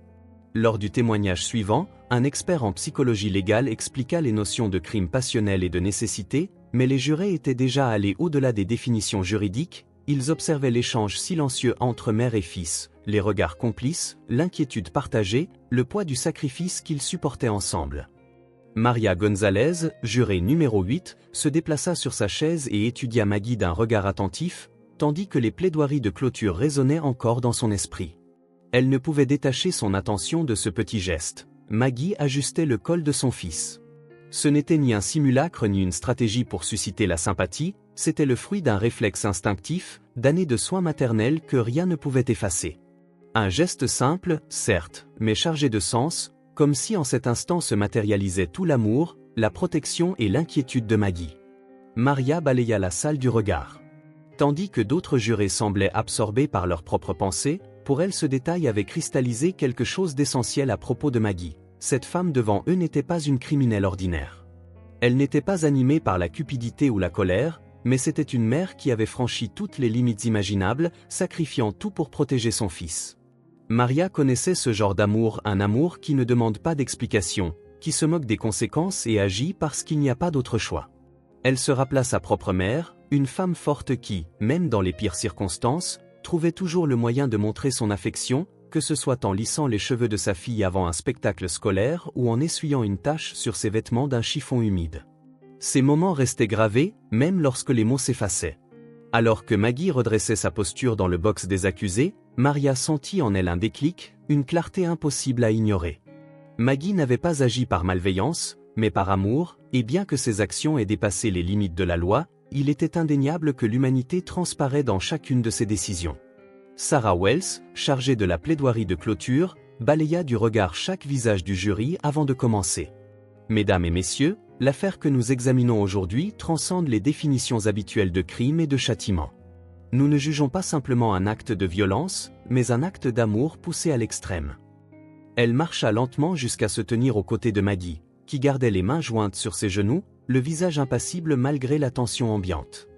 Lors du témoignage suivant, un expert en psychologie légale expliqua les notions de crime passionnel et de nécessité, mais les jurés étaient déjà allés au-delà des définitions juridiques, ils observaient l'échange silencieux entre mère et fils, les regards complices, l'inquiétude partagée, le poids du sacrifice qu'ils supportaient ensemble. Maria Gonzalez, jurée numéro 8, se déplaça sur sa chaise et étudia Maggie d'un regard attentif, tandis que les plaidoiries de clôture résonnaient encore dans son esprit. Elle ne pouvait détacher son attention de ce petit geste. Maggie ajustait le col de son fils. Ce n'était ni un simulacre ni une stratégie pour susciter la sympathie, c'était le fruit d'un réflexe instinctif, d'années de soins maternels que rien ne pouvait effacer. Un geste simple, certes, mais chargé de sens, comme si en cet instant se matérialisait tout l'amour, la protection et l'inquiétude de Maggie. Maria balaya la salle du regard. Tandis que d'autres jurés semblaient absorbés par leurs propres pensées, pour elle ce détail avait cristallisé quelque chose d'essentiel à propos de Maggie. Cette femme devant eux n'était pas une criminelle ordinaire. Elle n'était pas animée par la cupidité ou la colère, mais c'était une mère qui avait franchi toutes les limites imaginables, sacrifiant tout pour protéger son fils. Maria connaissait ce genre d'amour, un amour qui ne demande pas d'explication, qui se moque des conséquences et agit parce qu'il n'y a pas d'autre choix. Elle se rappela sa propre mère, une femme forte qui, même dans les pires circonstances, trouvait toujours le moyen de montrer son affection, que ce soit en lissant les cheveux de sa fille avant un spectacle scolaire ou en essuyant une tache sur ses vêtements d'un chiffon humide. Ces moments restaient gravés, même lorsque les mots s'effaçaient. Alors que Maggie redressait sa posture dans le box des accusés, Maria sentit en elle un déclic, une clarté impossible à ignorer. Maggie n'avait pas agi par malveillance, mais par amour, et bien que ses actions aient dépassé les limites de la loi, il était indéniable que l'humanité transparaît dans chacune de ses décisions. Sarah Wells, chargée de la plaidoirie de clôture, balaya du regard chaque visage du jury avant de commencer. Mesdames et messieurs, l'affaire que nous examinons aujourd'hui transcende les définitions habituelles de crime et de châtiment. Nous ne jugeons pas simplement un acte de violence, mais un acte d'amour poussé à l'extrême. Elle marcha lentement jusqu'à se tenir aux côtés de Maggie, qui gardait les mains jointes sur ses genoux, le visage impassible malgré la tension ambiante.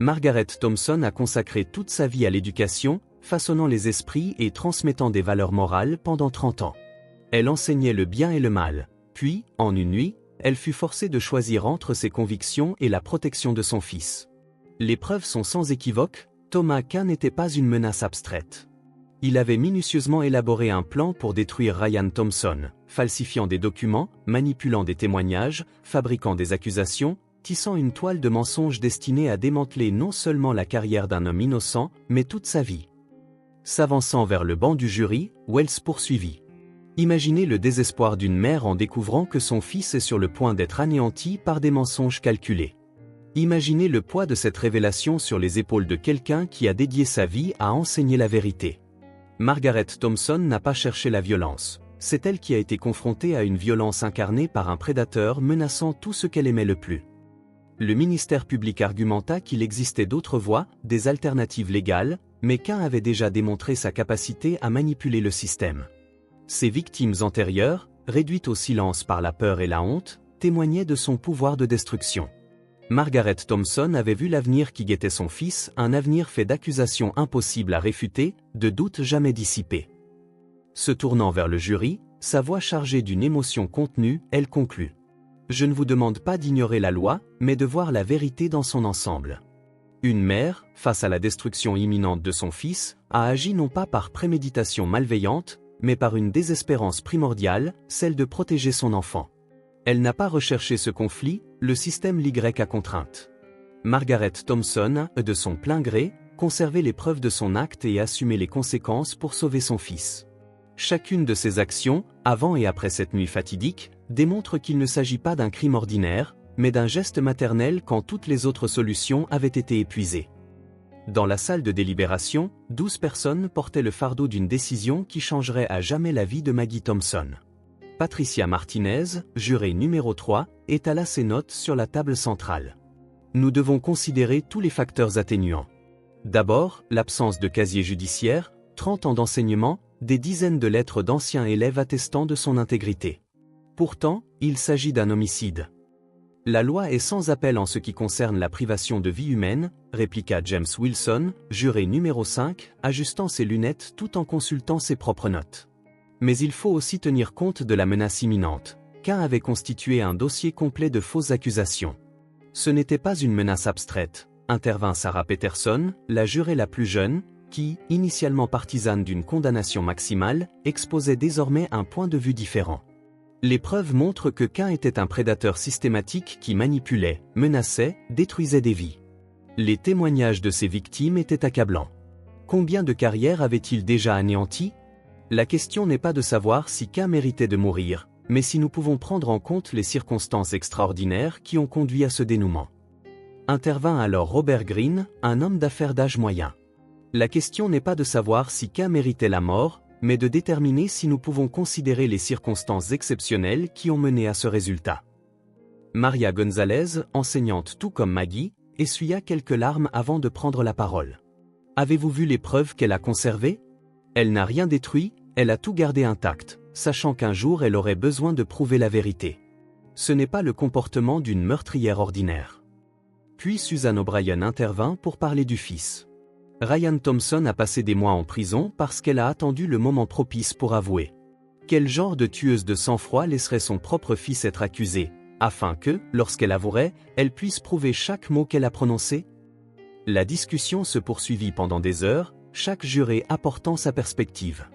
Margaret Thompson a consacré toute sa vie à l'éducation, façonnant les esprits et transmettant des valeurs morales pendant 30 ans. Elle enseignait le bien et le mal, puis, en une nuit, elle fut forcée de choisir entre ses convictions et la protection de son fils. Les preuves sont sans équivoque, Thomas K n'était pas une menace abstraite. Il avait minutieusement élaboré un plan pour détruire Ryan Thompson, falsifiant des documents, manipulant des témoignages, fabriquant des accusations, tissant une toile de mensonges destinée à démanteler non seulement la carrière d'un homme innocent, mais toute sa vie. S'avançant vers le banc du jury, Wells poursuivit. Imaginez le désespoir d'une mère en découvrant que son fils est sur le point d'être anéanti par des mensonges calculés. Imaginez le poids de cette révélation sur les épaules de quelqu'un qui a dédié sa vie à enseigner la vérité. Margaret Thompson n'a pas cherché la violence. C'est elle qui a été confrontée à une violence incarnée par un prédateur menaçant tout ce qu'elle aimait le plus. Le ministère public argumenta qu'il existait d'autres voies, des alternatives légales, mais qu'un avait déjà démontré sa capacité à manipuler le système. Ses victimes antérieures, réduites au silence par la peur et la honte, témoignaient de son pouvoir de destruction. Margaret Thompson avait vu l'avenir qui guettait son fils, un avenir fait d'accusations impossibles à réfuter, de doutes jamais dissipés. Se tournant vers le jury, sa voix chargée d'une émotion contenue, elle conclut. Je ne vous demande pas d'ignorer la loi, mais de voir la vérité dans son ensemble. Une mère, face à la destruction imminente de son fils, a agi non pas par préméditation malveillante, mais par une désespérance primordiale, celle de protéger son enfant. Elle n'a pas recherché ce conflit, le système l'Y a contrainte. Margaret Thompson, de son plein gré, conservé les preuves de son acte et assumé les conséquences pour sauver son fils. Chacune de ses actions, avant et après cette nuit fatidique, démontre qu'il ne s'agit pas d'un crime ordinaire, mais d'un geste maternel quand toutes les autres solutions avaient été épuisées. Dans la salle de délibération, 12 personnes portaient le fardeau d'une décision qui changerait à jamais la vie de Maggie Thompson. Patricia Martinez, jurée numéro 3, étala ses notes sur la table centrale. Nous devons considérer tous les facteurs atténuants. D'abord, l'absence de casier judiciaire, 30 ans d'enseignement, des dizaines de lettres d'anciens élèves attestant de son intégrité. Pourtant, il s'agit d'un homicide. La loi est sans appel en ce qui concerne la privation de vie humaine, répliqua James Wilson, juré numéro 5, ajustant ses lunettes tout en consultant ses propres notes. Mais il faut aussi tenir compte de la menace imminente. Cain avait constitué un dossier complet de fausses accusations. Ce n'était pas une menace abstraite, intervint Sarah Peterson, la jurée la plus jeune, qui, initialement partisane d'une condamnation maximale, exposait désormais un point de vue différent. Les preuves montrent que Cain était un prédateur systématique qui manipulait, menaçait, détruisait des vies. Les témoignages de ses victimes étaient accablants. Combien de carrières avait-il déjà anéanties? La question n'est pas de savoir si Cain méritait de mourir, mais si nous pouvons prendre en compte les circonstances extraordinaires qui ont conduit à ce dénouement. Intervint alors Robert Greene, un homme d'affaires d'âge moyen. La question n'est pas de savoir si Cain méritait la mort, mais de déterminer si nous pouvons considérer les circonstances exceptionnelles qui ont mené à ce résultat. Maria Gonzalez, enseignante tout comme Maggie, essuya quelques larmes avant de prendre la parole. Avez-vous vu les preuves qu'elle a conservées? Elle n'a rien détruit, elle a tout gardé intact, sachant qu'un jour elle aurait besoin de prouver la vérité. Ce n'est pas le comportement d'une meurtrière ordinaire. Puis Susan O'Brien intervint pour parler du fils. Ryan Thompson a passé des mois en prison parce qu'elle a attendu le moment propice pour avouer. Quel genre de tueuse de sang-froid laisserait son propre fils être accusé, afin que, lorsqu'elle avouerait, elle puisse prouver chaque mot qu'elle a prononcé? La discussion se poursuivit pendant des heures, chaque juré apportant sa perspective.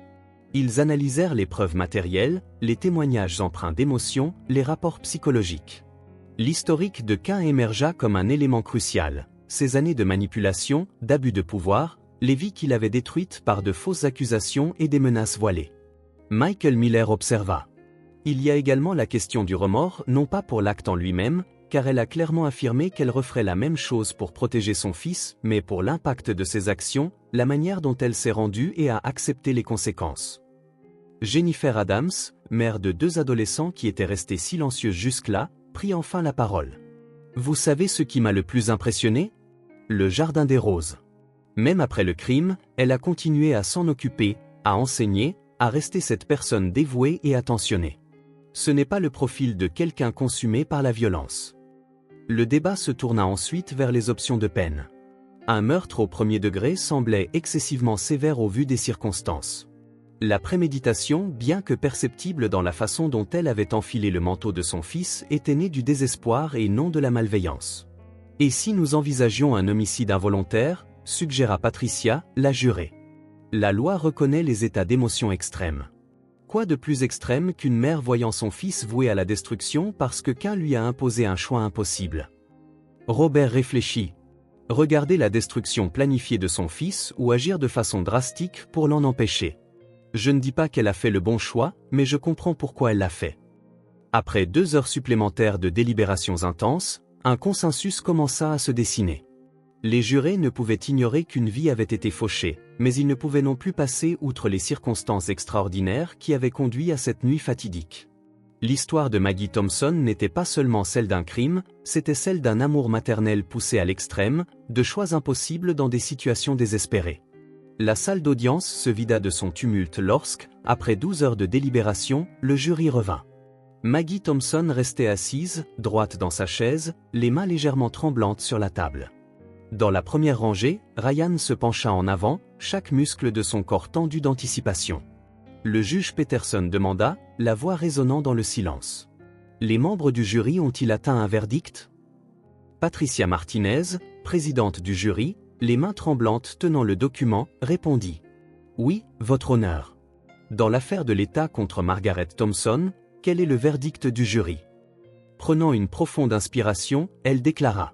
Ils analysèrent les preuves matérielles, les témoignages empreints d'émotion, les rapports psychologiques. L'historique de Cain émergea comme un élément crucial. Ses années de manipulation, d'abus de pouvoir, les vies qu'il avait détruites par de fausses accusations et des menaces voilées. Michael Miller observa. Il y a également la question du remords, non pas pour l'acte en lui-même, car elle a clairement affirmé qu'elle referait la même chose pour protéger son fils, mais pour l'impact de ses actions, la manière dont elle s'est rendue et a accepté les conséquences. Jennifer Adams, mère de 2 adolescents qui étaient restés silencieux jusque-là, prit enfin la parole. Vous savez ce qui m'a le plus impressionné? Le jardin des roses. Même après le crime, elle a continué à s'en occuper, à enseigner, à rester cette personne dévouée et attentionnée. Ce n'est pas le profil de quelqu'un consumé par la violence. Le débat se tourna ensuite vers les options de peine. Un meurtre au premier degré semblait excessivement sévère au vu des circonstances. La préméditation, bien que perceptible dans la façon dont elle avait enfilé le manteau de son fils, était née du désespoir et non de la malveillance. Et si nous envisagions un homicide involontaire, suggéra Patricia, la jurée. La loi reconnaît les états d'émotion extrêmes. Quoi de plus extrême qu'une mère voyant son fils voué à la destruction parce que Cain lui a imposé un choix impossible? Robert réfléchit. Regarder la destruction planifiée de son fils ou agir de façon drastique pour l'en empêcher. Je ne dis pas qu'elle a fait le bon choix, mais je comprends pourquoi elle l'a fait. Après 2 heures supplémentaires de délibérations intenses, un consensus commença à se dessiner. Les jurés ne pouvaient ignorer qu'une vie avait été fauchée, mais ils ne pouvaient non plus passer outre les circonstances extraordinaires qui avaient conduit à cette nuit fatidique. L'histoire de Maggie Thompson n'était pas seulement celle d'un crime, c'était celle d'un amour maternel poussé à l'extrême, de choix impossibles dans des situations désespérées. La salle d'audience se vida de son tumulte lorsque, après 12 heures de délibération, le jury revint. Maggie Thompson restait assise, droite dans sa chaise, les mains légèrement tremblantes sur la table. Dans la première rangée, Ryan se pencha en avant, chaque muscle de son corps tendu d'anticipation. Le juge Peterson demanda, la voix résonnant dans le silence. Les membres du jury ont-ils atteint un verdict? Patricia Martinez, présidente du jury, les mains tremblantes tenant le document, répondit. Oui, votre honneur. Dans l'affaire de l'État contre Margaret Thompson, quel est le verdict du jury? Prenant une profonde inspiration, elle déclara.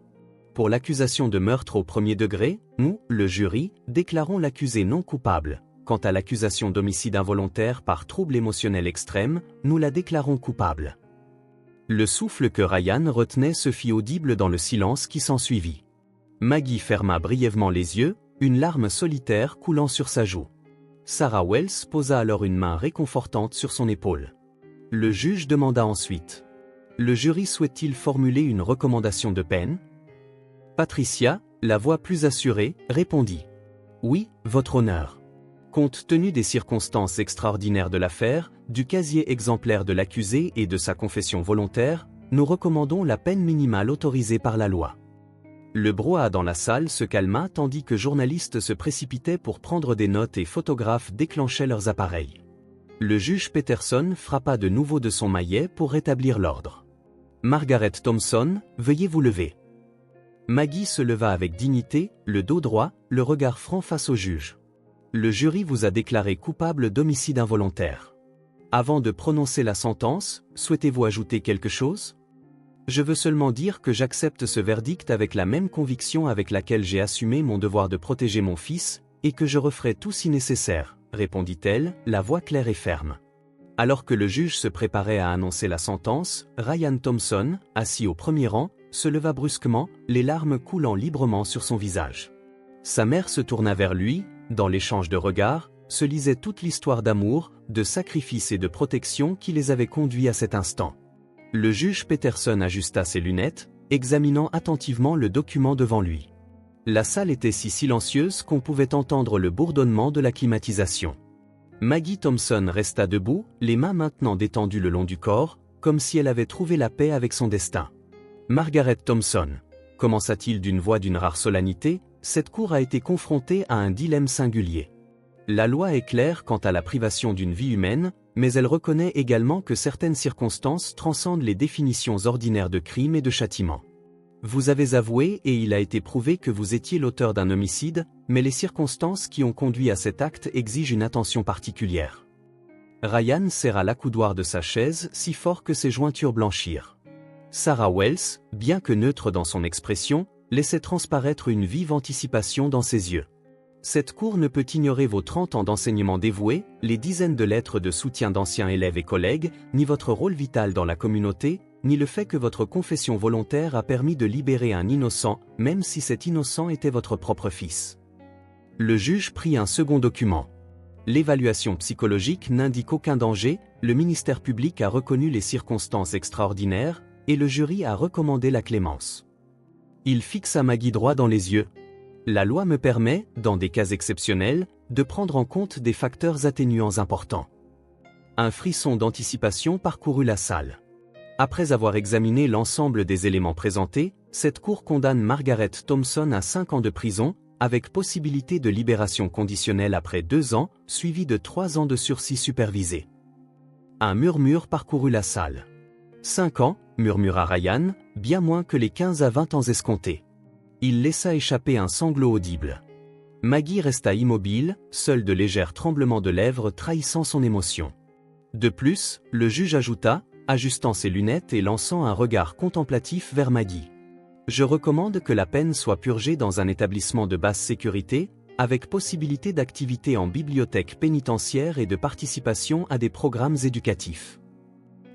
Pour l'accusation de meurtre au premier degré, nous, le jury, déclarons l'accusé non coupable. Quant à l'accusation d'homicide involontaire par trouble émotionnel extrême, nous la déclarons coupable. Le souffle que Ryan retenait se fit audible dans le silence qui s'ensuivit. Maggie ferma brièvement les yeux, une larme solitaire coulant sur sa joue. Sarah Wells posa alors une main réconfortante sur son épaule. Le juge demanda ensuite. Le jury souhaite-t-il formuler une recommandation de peine? Patricia, la voix plus assurée, répondit. Oui, votre honneur. Compte tenu des circonstances extraordinaires de l'affaire, du casier exemplaire de l'accusé et de sa confession volontaire, nous recommandons la peine minimale autorisée par la loi. Le brouhaha dans la salle se calma tandis que journalistes se précipitaient pour prendre des notes et photographes déclenchaient leurs appareils. Le juge Peterson frappa de nouveau de son maillet pour rétablir l'ordre. « Margaret Thompson, veuillez vous lever. » Maggie se leva avec dignité, le dos droit, le regard franc face au juge. « Le jury vous a déclaré coupable d'homicide involontaire. Avant de prononcer la sentence, souhaitez-vous ajouter quelque chose ? » « Je veux seulement dire que j'accepte ce verdict avec la même conviction avec laquelle j'ai assumé mon devoir de protéger mon fils, et que je referai tout si nécessaire, » répondit-elle, la voix claire et ferme. Alors que le juge se préparait à annoncer la sentence, Ryan Thompson, assis au premier rang, se leva brusquement, les larmes coulant librement sur son visage. Sa mère se tourna vers lui, dans l'échange de regards, se lisait toute l'histoire d'amour, de sacrifice et de protection qui les avait conduits à cet instant. Le juge Peterson ajusta ses lunettes, examinant attentivement le document devant lui. La salle était si silencieuse qu'on pouvait entendre le bourdonnement de la climatisation. Maggie Thompson resta debout, les mains maintenant détendues le long du corps, comme si elle avait trouvé la paix avec son destin. « Margaret Thompson » commença-t-il d'une voix d'une rare solennité, cette cour a été confrontée à un dilemme singulier. La loi est claire quant à la privation d'une vie humaine, mais elle reconnaît également que certaines circonstances transcendent les définitions ordinaires de crime et de châtiment. Vous avez avoué et il a été prouvé que vous étiez l'auteur d'un homicide, mais les circonstances qui ont conduit à cet acte exigent une attention particulière. Ryan serra l'accoudoir de sa chaise si fort que ses jointures blanchirent. Sarah Wells, bien que neutre dans son expression, laissait transparaître une vive anticipation dans ses yeux. Cette cour ne peut ignorer vos 30 ans d'enseignement dévoué, les dizaines de lettres de soutien d'anciens élèves et collègues, ni votre rôle vital dans la communauté, ni le fait que votre confession volontaire a permis de libérer un innocent, même si cet innocent était votre propre fils. Le juge prit un second document. L'évaluation psychologique n'indique aucun danger, le ministère public a reconnu les circonstances extraordinaires, et le jury a recommandé la clémence. Il fixa Maggie droit dans les yeux. La loi me permet, dans des cas exceptionnels, de prendre en compte des facteurs atténuants importants. Un frisson d'anticipation parcourut la salle. Après avoir examiné l'ensemble des éléments présentés, cette cour condamne Margaret Thompson à 5 ans de prison, avec possibilité de libération conditionnelle après 2 ans, suivi de 3 ans de sursis supervisé. Un murmure parcourut la salle. 5 ans, murmura Ryan, bien moins que les 15 à 20 ans escomptés. Il laissa échapper un sanglot audible. Maggie resta immobile, seul de légers tremblements de lèvres trahissant son émotion. De plus, le juge ajouta, ajustant ses lunettes et lançant un regard contemplatif vers Maggie. « Je recommande que la peine soit purgée dans un établissement de basse sécurité, avec possibilité d'activité en bibliothèque pénitentiaire et de participation à des programmes éducatifs. »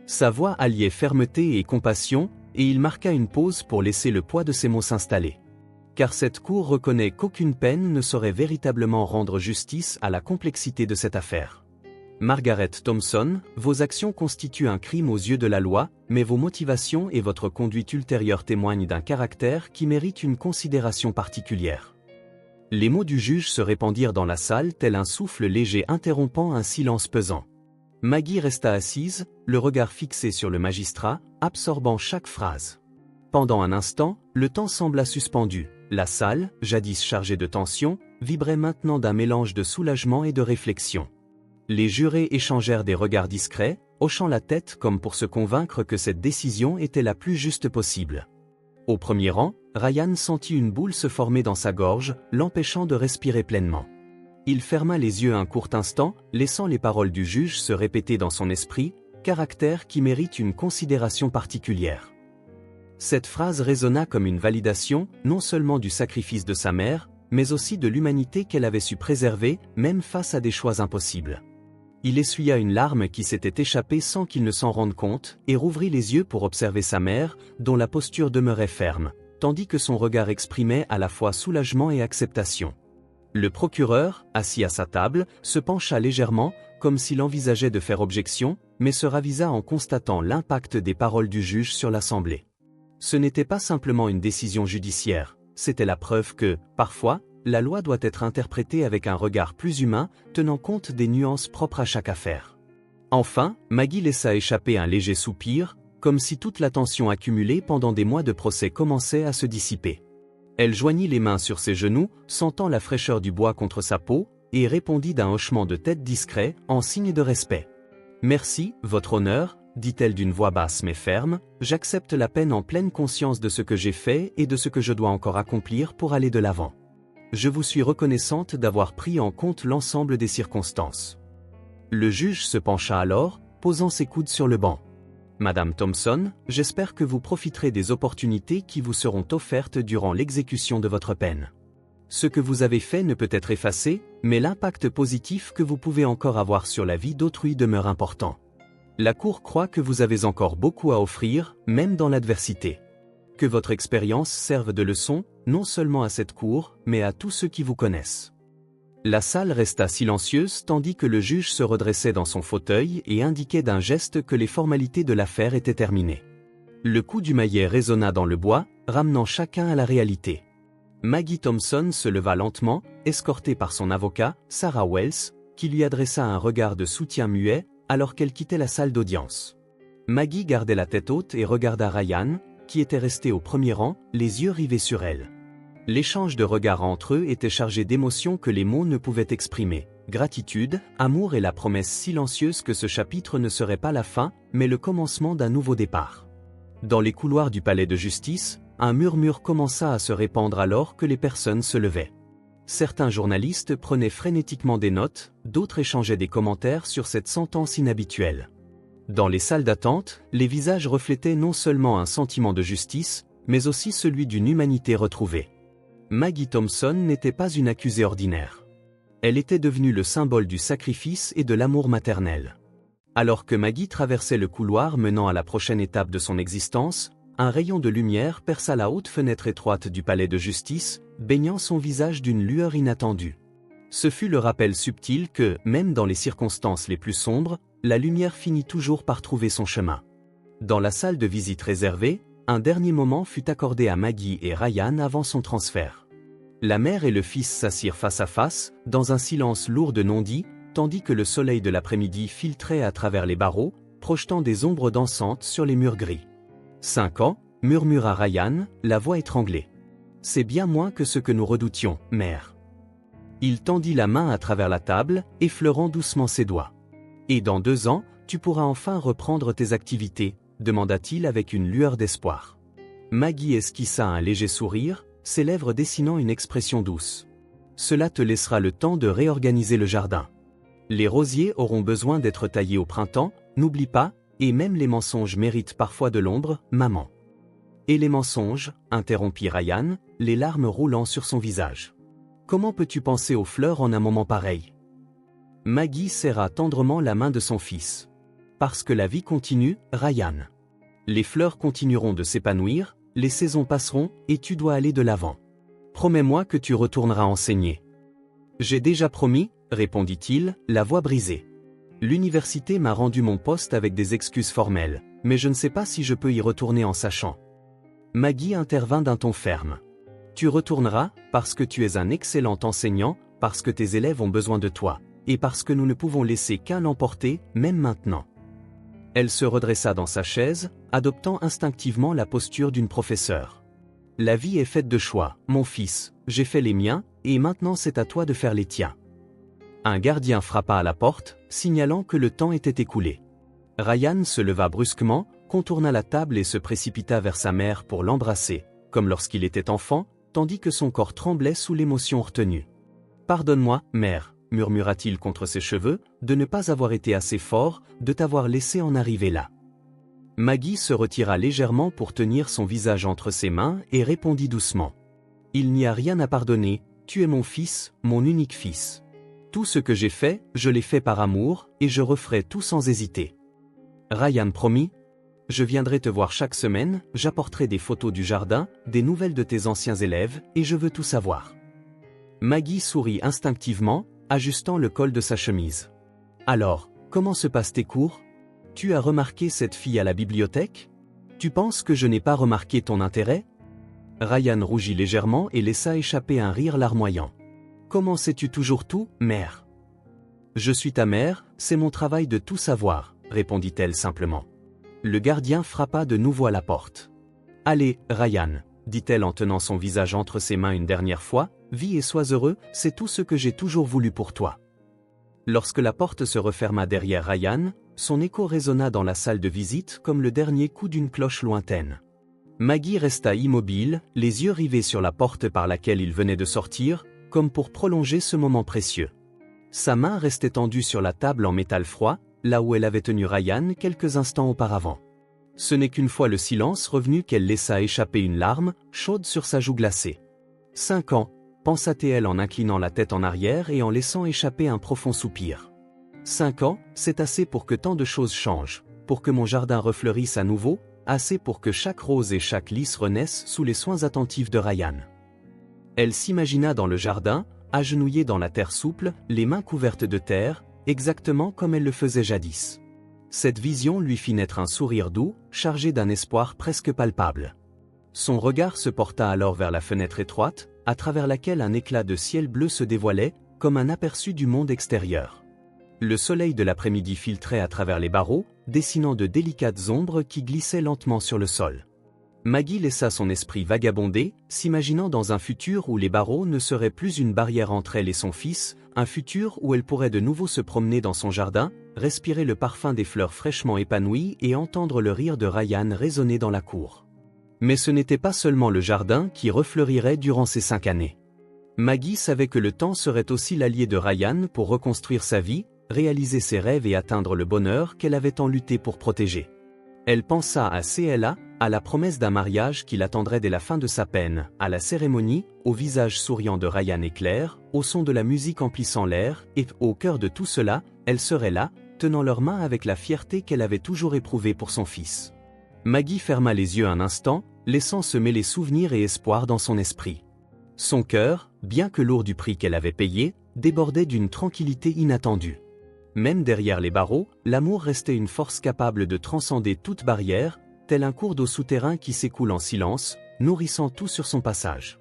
Sa voix alliait fermeté et compassion, et il marqua une pause pour laisser le poids de ses mots s'installer. Car cette cour reconnaît qu'aucune peine ne saurait véritablement rendre justice à la complexité de cette affaire. Margaret Thompson, vos actions constituent un crime aux yeux de la loi, mais vos motivations et votre conduite ultérieure témoignent d'un caractère qui mérite une considération particulière. Les mots du juge se répandirent dans la salle tel un souffle léger interrompant un silence pesant. Maggie resta assise, le regard fixé sur le magistrat, absorbant chaque phrase. Pendant un instant, le temps sembla suspendu. La salle, jadis chargée de tension, vibrait maintenant d'un mélange de soulagement et de réflexion. Les jurés échangèrent des regards discrets, hochant la tête comme pour se convaincre que cette décision était la plus juste possible. Au premier rang, Ryan sentit une boule se former dans sa gorge, l'empêchant de respirer pleinement. Il ferma les yeux un court instant, laissant les paroles du juge se répéter dans son esprit, caractère qui mérite une considération particulière. Cette phrase résonna comme une validation, non seulement du sacrifice de sa mère, mais aussi de l'humanité qu'elle avait su préserver, même face à des choix impossibles. Il essuya une larme qui s'était échappée sans qu'il ne s'en rende compte, et rouvrit les yeux pour observer sa mère, dont la posture demeurait ferme, tandis que son regard exprimait à la fois soulagement et acceptation. Le procureur, assis à sa table, se pencha légèrement, comme s'il envisageait de faire objection, mais se ravisa en constatant l'impact des paroles du juge sur l'Assemblée. Ce n'était pas simplement une décision judiciaire, c'était la preuve que, parfois, la loi doit être interprétée avec un regard plus humain, tenant compte des nuances propres à chaque affaire. Enfin, Maggie laissa échapper un léger soupir, comme si toute la tension accumulée pendant des mois de procès commençait à se dissiper. Elle joignit les mains sur ses genoux, sentant la fraîcheur du bois contre sa peau, et répondit d'un hochement de tête discret, en signe de respect. « Merci, votre honneur », dit-elle d'une voix basse mais ferme, « j'accepte la peine en pleine conscience de ce que j'ai fait et de ce que je dois encore accomplir pour aller de l'avant. Je vous suis reconnaissante d'avoir pris en compte l'ensemble des circonstances. » Le juge se pencha alors, posant ses coudes sur le banc. « Madame Thompson, j'espère que vous profiterez des opportunités qui vous seront offertes durant l'exécution de votre peine. Ce que vous avez fait ne peut être effacé, mais l'impact positif que vous pouvez encore avoir sur la vie d'autrui demeure important. La Cour croit que vous avez encore beaucoup à offrir, même dans l'adversité. Que votre expérience serve de leçon, non seulement à cette Cour, mais à tous ceux qui vous connaissent. » La salle resta silencieuse tandis que le juge se redressait dans son fauteuil et indiquait d'un geste que les formalités de l'affaire étaient terminées. Le coup du maillet résonna dans le bois, ramenant chacun à la réalité. Maggie Thompson se leva lentement, escortée par son avocat, Sarah Wells, qui lui adressa un regard de soutien muet, alors qu'elle quittait la salle d'audience. Maggie gardait la tête haute et regarda Ryan, qui était resté au premier rang, les yeux rivés sur elle. L'échange de regards entre eux était chargé d'émotions que les mots ne pouvaient exprimer. Gratitude, amour et la promesse silencieuse que ce chapitre ne serait pas la fin, mais le commencement d'un nouveau départ. Dans les couloirs du palais de justice, un murmure commença à se répandre alors que les personnes se levaient. Certains journalistes prenaient frénétiquement des notes, d'autres échangeaient des commentaires sur cette sentence inhabituelle. Dans les salles d'attente, les visages reflétaient non seulement un sentiment de justice, mais aussi celui d'une humanité retrouvée. Maggie Thompson n'était pas une accusée ordinaire. Elle était devenue le symbole du sacrifice et de l'amour maternel. Alors que Maggie traversait le couloir menant à la prochaine étape de son existence, un rayon de lumière perça la haute fenêtre étroite du palais de justice, baignant son visage d'une lueur inattendue. Ce fut le rappel subtil que, même dans les circonstances les plus sombres, la lumière finit toujours par trouver son chemin. Dans la salle de visite réservée, un dernier moment fut accordé à Maggie et Ryan avant son transfert. La mère et le fils s'assirent face à face, dans un silence lourd de non-dits, tandis que le soleil de l'après-midi filtrait à travers les barreaux, projetant des ombres dansantes sur les murs gris. « 5 ans, murmura Ryan, la voix étranglée. C'est bien moins que ce que nous redoutions, mère. Il tendit la main à travers la table, effleurant doucement ses doigts. Et dans 2 ans, tu pourras enfin reprendre tes activités, demanda-t-il avec une lueur d'espoir. Maggie esquissa un léger sourire, ses lèvres dessinant une expression douce. Cela te laissera le temps de réorganiser le jardin. Les rosiers auront besoin d'être taillés au printemps, n'oublie pas, et même les mensonges méritent parfois de l'ombre, maman. Et les mensonges, interrompit Ryan, les larmes roulant sur son visage. Comment peux-tu penser aux fleurs en un moment pareil? Maggie serra tendrement la main de son fils. Parce que la vie continue, Ryan. Les fleurs continueront de s'épanouir, les saisons passeront, et tu dois aller de l'avant. Promets-moi que tu retourneras enseigner. J'ai déjà promis, répondit-il, la voix brisée. L'université m'a rendu mon poste avec des excuses formelles, mais je ne sais pas si je peux y retourner en sachant. Maggie intervint d'un ton ferme. Tu retourneras, parce que tu es un excellent enseignant, parce que tes élèves ont besoin de toi, et parce que nous ne pouvons laisser qu'un l'emporter, même maintenant. Elle se redressa dans sa chaise, adoptant instinctivement la posture d'une professeure. La vie est faite de choix, mon fils, j'ai fait les miens, et maintenant c'est à toi de faire les tiens. Un gardien frappa à la porte, signalant que le temps était écoulé. Ryan se leva brusquement, contourna la table et se précipita vers sa mère pour l'embrasser, comme lorsqu'il était enfant, tandis que son corps tremblait sous l'émotion retenue. « Pardonne-moi, mère », murmura-t-il contre ses cheveux, de ne pas avoir été assez fort, de t'avoir laissé en arriver là. Maggie se retira légèrement pour tenir son visage entre ses mains et répondit doucement. « Il n'y a rien à pardonner, tu es mon fils, mon unique fils. Tout ce que j'ai fait, je l'ai fait par amour, et je referai tout sans hésiter. » Ryan promit. « Je viendrai te voir chaque semaine, j'apporterai des photos du jardin, des nouvelles de tes anciens élèves, et je veux tout savoir. » Maggie sourit instinctivement, ajustant le col de sa chemise. « Alors, comment se passent tes cours? Tu as remarqué cette fille à la bibliothèque? Tu penses que je n'ai pas remarqué ton intérêt? » Ryan rougit légèrement et laissa échapper un rire larmoyant. Comment sais-tu toujours tout, mère? Je suis ta mère, c'est mon travail de tout savoir, répondit-elle simplement. Le gardien frappa de nouveau à la porte. Allez, Ryan, dit-elle en tenant son visage entre ses mains une dernière fois, vis et sois heureux, c'est tout ce que j'ai toujours voulu pour toi. Lorsque la porte se referma derrière Ryan, son écho résonna dans la salle de visite comme le dernier coup d'une cloche lointaine. Maggie resta immobile, les yeux rivés sur la porte par laquelle il venait de sortir, comme pour prolonger ce moment précieux. Sa main restait tendue sur la table en métal froid, là où elle avait tenu Ryan quelques instants auparavant. Ce n'est qu'une fois le silence revenu qu'elle laissa échapper une larme, chaude sur sa joue glacée. 5 ans, pensa-t-elle en inclinant la tête en arrière et en laissant échapper un profond soupir. 5 ans, c'est assez pour que tant de choses changent, pour que mon jardin refleurisse à nouveau, assez pour que chaque rose et chaque lys renaissent sous les soins attentifs de Ryan. Elle s'imagina dans le jardin, agenouillée dans la terre souple, les mains couvertes de terre, exactement comme elle le faisait jadis. Cette vision lui fit naître un sourire doux, chargé d'un espoir presque palpable. Son regard se porta alors vers la fenêtre étroite, à travers laquelle un éclat de ciel bleu se dévoilait, comme un aperçu du monde extérieur. Le soleil de l'après-midi filtrait à travers les barreaux, dessinant de délicates ombres qui glissaient lentement sur le sol. Maggie laissa son esprit vagabonder, s'imaginant dans un futur où les barreaux ne seraient plus une barrière entre elle et son fils, un futur où elle pourrait de nouveau se promener dans son jardin, respirer le parfum des fleurs fraîchement épanouies et entendre le rire de Ryan résonner dans la cour. Mais ce n'était pas seulement le jardin qui refleurirait durant ces 5 années. Maggie savait que le temps serait aussi l'allié de Ryan pour reconstruire sa vie, réaliser ses rêves et atteindre le bonheur qu'elle avait tant lutté pour protéger. Elle pensa à CLA, à la promesse d'un mariage qui l'attendrait dès la fin de sa peine, à la cérémonie, au visage souriant de Ryan et Claire, au son de la musique emplissant l'air, et, au cœur de tout cela, elle serait là, tenant leurs mains avec la fierté qu'elle avait toujours éprouvée pour son fils. Maggie ferma les yeux un instant, laissant se mêler souvenirs et espoir dans son esprit. Son cœur, bien que lourd du prix qu'elle avait payé, débordait d'une tranquillité inattendue. Même derrière les barreaux, l'amour restait une force capable de transcender toute barrière, tel un cours d'eau souterrain qui s'écoule en silence, nourrissant tout sur son passage.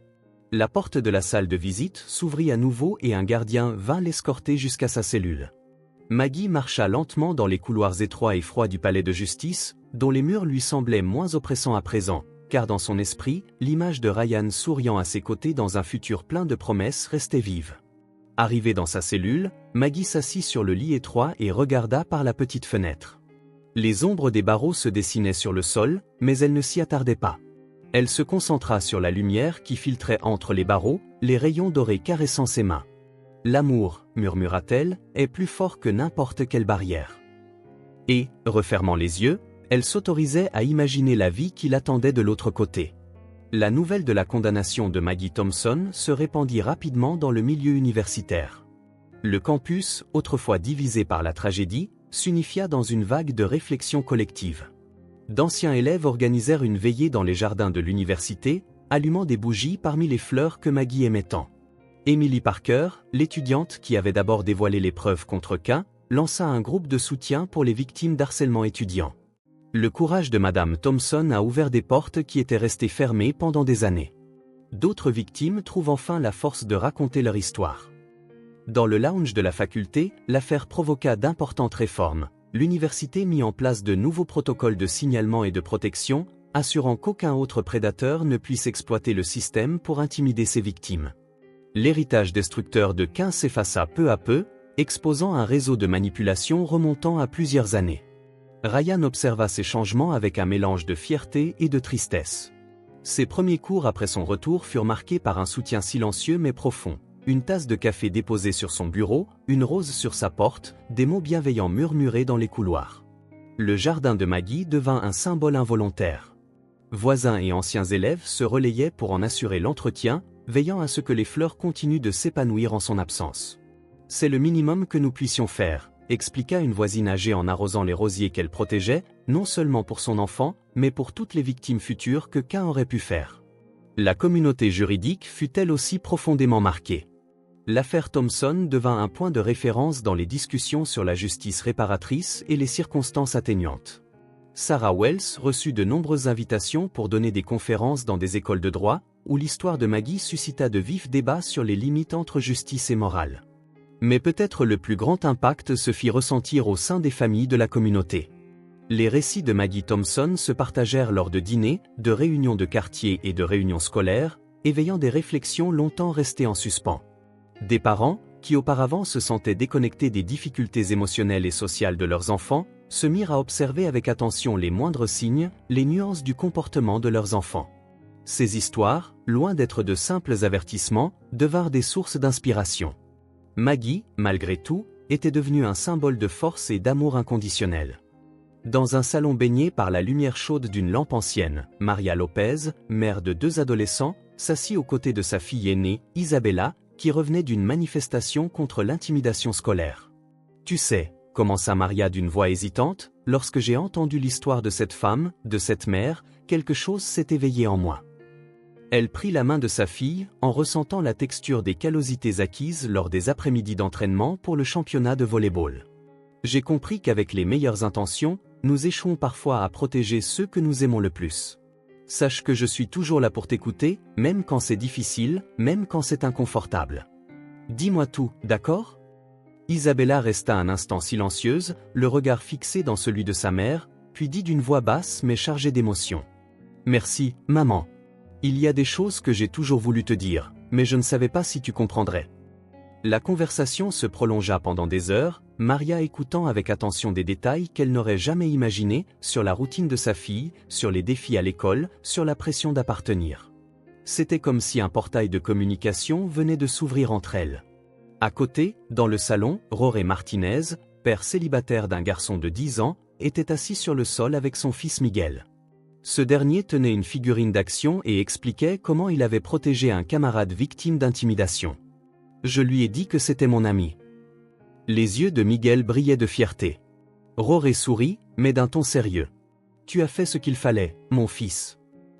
La porte de la salle de visite s'ouvrit à nouveau et un gardien vint l'escorter jusqu'à sa cellule. Maggie marcha lentement dans les couloirs étroits et froids du palais de justice, dont les murs lui semblaient moins oppressants à présent, car dans son esprit, l'image de Ryan souriant à ses côtés dans un futur plein de promesses restait vive. Arrivée dans sa cellule, Maggie s'assit sur le lit étroit et regarda par la petite fenêtre. Les ombres des barreaux se dessinaient sur le sol, mais elle ne s'y attardait pas. Elle se concentra sur la lumière qui filtrait entre les barreaux, les rayons dorés caressant ses mains. « L'amour, murmura-t-elle, est plus fort que n'importe quelle barrière. » Et, refermant les yeux, elle s'autorisait à imaginer la vie qui l'attendait de l'autre côté. La nouvelle de la condamnation de Maggie Thompson se répandit rapidement dans le milieu universitaire. Le campus, autrefois divisé par la tragédie, s'unifia dans une vague de réflexion collective. D'anciens élèves organisèrent une veillée dans les jardins de l'université, allumant des bougies parmi les fleurs que Maggie aimait tant. Emily Parker, l'étudiante qui avait d'abord dévoilé les preuves contre K, lança un groupe de soutien pour les victimes d'harcèlement étudiant. Le courage de Madame Thompson a ouvert des portes qui étaient restées fermées pendant des années. D'autres victimes trouvent enfin la force de raconter leur histoire. Dans le lounge de la faculté, l'affaire provoqua d'importantes réformes. L'université mit en place de nouveaux protocoles de signalement et de protection, assurant qu'aucun autre prédateur ne puisse exploiter le système pour intimider ses victimes. L'héritage destructeur de K s'effaça peu à peu, exposant un réseau de manipulation remontant à plusieurs années. Ryan observa ces changements avec un mélange de fierté et de tristesse. Ses premiers cours après son retour furent marqués par un soutien silencieux mais profond. Une tasse de café déposée sur son bureau, une rose sur sa porte, des mots bienveillants murmurés dans les couloirs. Le jardin de Maggie devint un symbole involontaire. Voisins et anciens élèves se relayaient pour en assurer l'entretien, veillant à ce que les fleurs continuent de s'épanouir en son absence. « C'est le minimum que nous puissions faire », expliqua une voisine âgée en arrosant les rosiers qu'elle protégeait, non seulement pour son enfant, mais pour toutes les victimes futures que K aurait pu faire. La communauté juridique fut elle aussi profondément marquée. L'affaire Thompson devint un point de référence dans les discussions sur la justice réparatrice et les circonstances atténuantes. Sarah Wells reçut de nombreuses invitations pour donner des conférences dans des écoles de droit, où l'histoire de Maggie suscita de vifs débats sur les limites entre justice et morale. Mais peut-être le plus grand impact se fit ressentir au sein des familles de la communauté. Les récits de Maggie Thompson se partagèrent lors de dîners, de réunions de quartier et de réunions scolaires, éveillant des réflexions longtemps restées en suspens. Des parents, qui auparavant se sentaient déconnectés des difficultés émotionnelles et sociales de leurs enfants, se mirent à observer avec attention les moindres signes, les nuances du comportement de leurs enfants. Ces histoires, loin d'être de simples avertissements, devinrent des sources d'inspiration. Maggie, malgré tout, était devenue un symbole de force et d'amour inconditionnel. Dans un salon baigné par la lumière chaude d'une lampe ancienne, Maria Lopez, mère de 2 adolescents, s'assit aux côtés de sa fille aînée, Isabella, qui revenait d'une manifestation contre l'intimidation scolaire. « Tu sais », commença Maria d'une voix hésitante, « lorsque j'ai entendu l'histoire de cette femme, de cette mère, quelque chose s'est éveillé en moi. » Elle prit la main de sa fille, en ressentant la texture des callosités acquises lors des après-midi d'entraînement pour le championnat de volley-ball. « J'ai compris qu'avec les meilleures intentions, nous échouons parfois à protéger ceux que nous aimons le plus. Sache que je suis toujours là pour t'écouter, même quand c'est difficile, même quand c'est inconfortable. Dis-moi tout, d'accord ?» Isabella resta un instant silencieuse, le regard fixé dans celui de sa mère, puis dit d'une voix basse mais chargée d'émotion. « Merci, maman. Il y a des choses que j'ai toujours voulu te dire, mais je ne savais pas si tu comprendrais. » La conversation se prolongea pendant des heures, Maria écoutant avec attention des détails qu'elle n'aurait jamais imaginés sur la routine de sa fille, sur les défis à l'école, sur la pression d'appartenir. C'était comme si un portail de communication venait de s'ouvrir entre elles. À côté, dans le salon, Roré Martinez, père célibataire d'un garçon de 10 ans, était assis sur le sol avec son fils Miguel. Ce dernier tenait une figurine d'action et expliquait comment il avait protégé un camarade victime d'intimidation. « Je lui ai dit que c'était mon ami. » Les yeux de Miguel brillaient de fierté. Roré sourit, mais d'un ton sérieux. « Tu as fait ce qu'il fallait, mon fils.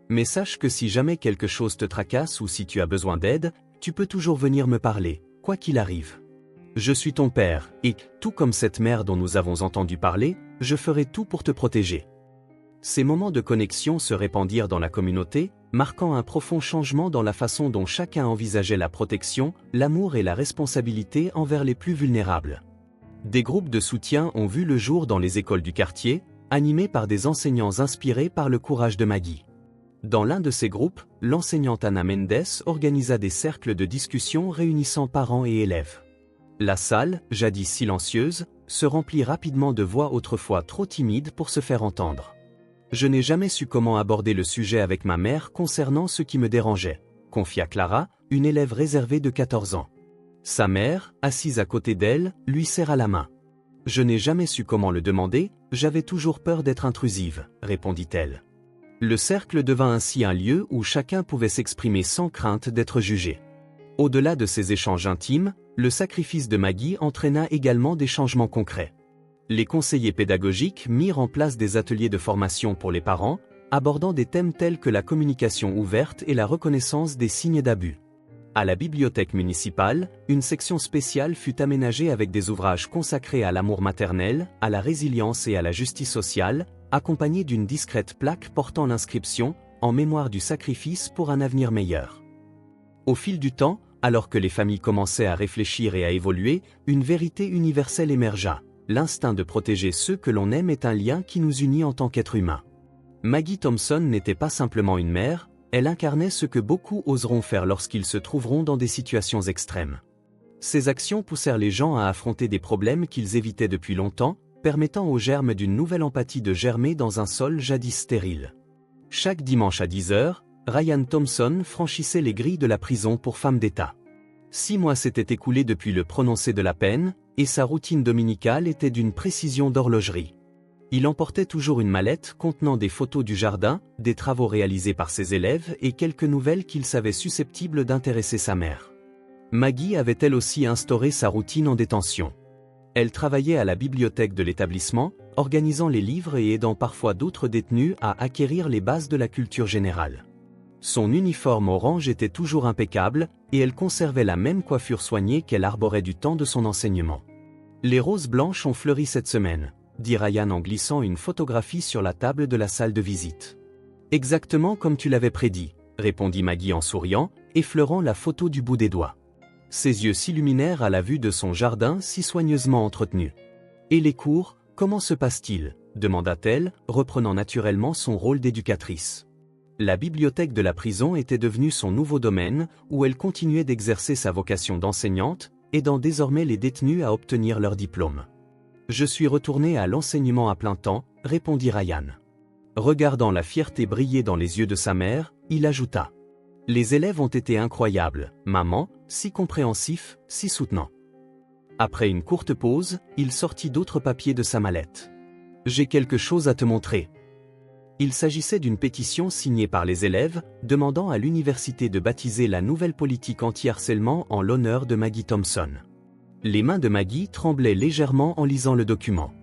Mais sache que si jamais quelque chose te tracasse ou si tu as besoin d'aide, tu peux toujours venir me parler, quoi qu'il arrive. Je suis ton père, et, tout comme cette mère dont nous avons entendu parler, je ferai tout pour te protéger. » Ces moments de connexion se répandirent dans la communauté, marquant un profond changement dans la façon dont chacun envisageait la protection, l'amour et la responsabilité envers les plus vulnérables. Des groupes de soutien ont vu le jour dans les écoles du quartier, animés par des enseignants inspirés par le courage de Maggie. Dans l'un de ces groupes, l'enseignante Ana Mendes organisa des cercles de discussion réunissant parents et élèves. La salle, jadis silencieuse, se remplit rapidement de voix autrefois trop timides pour se faire entendre. « Je n'ai jamais su comment aborder le sujet avec ma mère concernant ce qui me dérangeait », confia Clara, une élève réservée de 14 ans. Sa mère, assise à côté d'elle, lui serra la main. « Je n'ai jamais su comment le demander, j'avais toujours peur d'être intrusive », répondit-elle. Le cercle devint ainsi un lieu où chacun pouvait s'exprimer sans crainte d'être jugé. Au-delà de ces échanges intimes, le sacrifice de Maggie entraîna également des changements concrets. Les conseillers pédagogiques mirent en place des ateliers de formation pour les parents, abordant des thèmes tels que la communication ouverte et la reconnaissance des signes d'abus. À la bibliothèque municipale, une section spéciale fut aménagée avec des ouvrages consacrés à l'amour maternel, à la résilience et à la justice sociale, accompagnée d'une discrète plaque portant l'inscription « En mémoire du sacrifice pour un avenir meilleur ». Au fil du temps, alors que les familles commençaient à réfléchir et à évoluer, une vérité universelle émergea. L'instinct de protéger ceux que l'on aime est un lien qui nous unit en tant qu'être humain. Maggie Thompson n'était pas simplement une mère, elle incarnait ce que beaucoup oseront faire lorsqu'ils se trouveront dans des situations extrêmes. Ses actions poussèrent les gens à affronter des problèmes qu'ils évitaient depuis longtemps, permettant aux germes d'une nouvelle empathie de germer dans un sol jadis stérile. Chaque dimanche à 10 h, Ryan Thompson franchissait les grilles de la prison pour femmes d'État. 6 mois s'étaient écoulés depuis le prononcé de la peine, et sa routine dominicale était d'une précision d'horlogerie. Il emportait toujours une mallette contenant des photos du jardin, des travaux réalisés par ses élèves et quelques nouvelles qu'il savait susceptibles d'intéresser sa mère. Maggie avait elle aussi instauré sa routine en détention. Elle travaillait à la bibliothèque de l'établissement, organisant les livres et aidant parfois d'autres détenus à acquérir les bases de la culture générale. Son uniforme orange était toujours impeccable, et elle conservait la même coiffure soignée qu'elle arborait du temps de son enseignement. « Les roses blanches ont fleuri cette semaine », dit Ryan en glissant une photographie sur la table de la salle de visite. « Exactement comme tu l'avais prédit », répondit Maggie en souriant, effleurant la photo du bout des doigts. Ses yeux s'illuminèrent à la vue de son jardin si soigneusement entretenu. Et les cours, comment se passe-t-il ? Demanda-t-elle, reprenant naturellement son rôle d'éducatrice. La bibliothèque de la prison était devenue son nouveau domaine, où elle continuait d'exercer sa vocation d'enseignante, aidant désormais les détenus à obtenir leur diplôme. Je suis retourné à l'enseignement à plein temps, répondit Ryan. Regardant la fierté briller dans les yeux de sa mère, il ajouta. Les élèves ont été incroyables, maman, si compréhensifs, si soutenants. Après une courte pause, il sortit d'autres papiers de sa mallette. J'ai quelque chose à te montrer. Il s'agissait d'une pétition signée par les élèves, demandant à l'université de baptiser la nouvelle politique anti-harcèlement en l'honneur de Maggie Thompson. Les mains de Maggie tremblaient légèrement en lisant le document.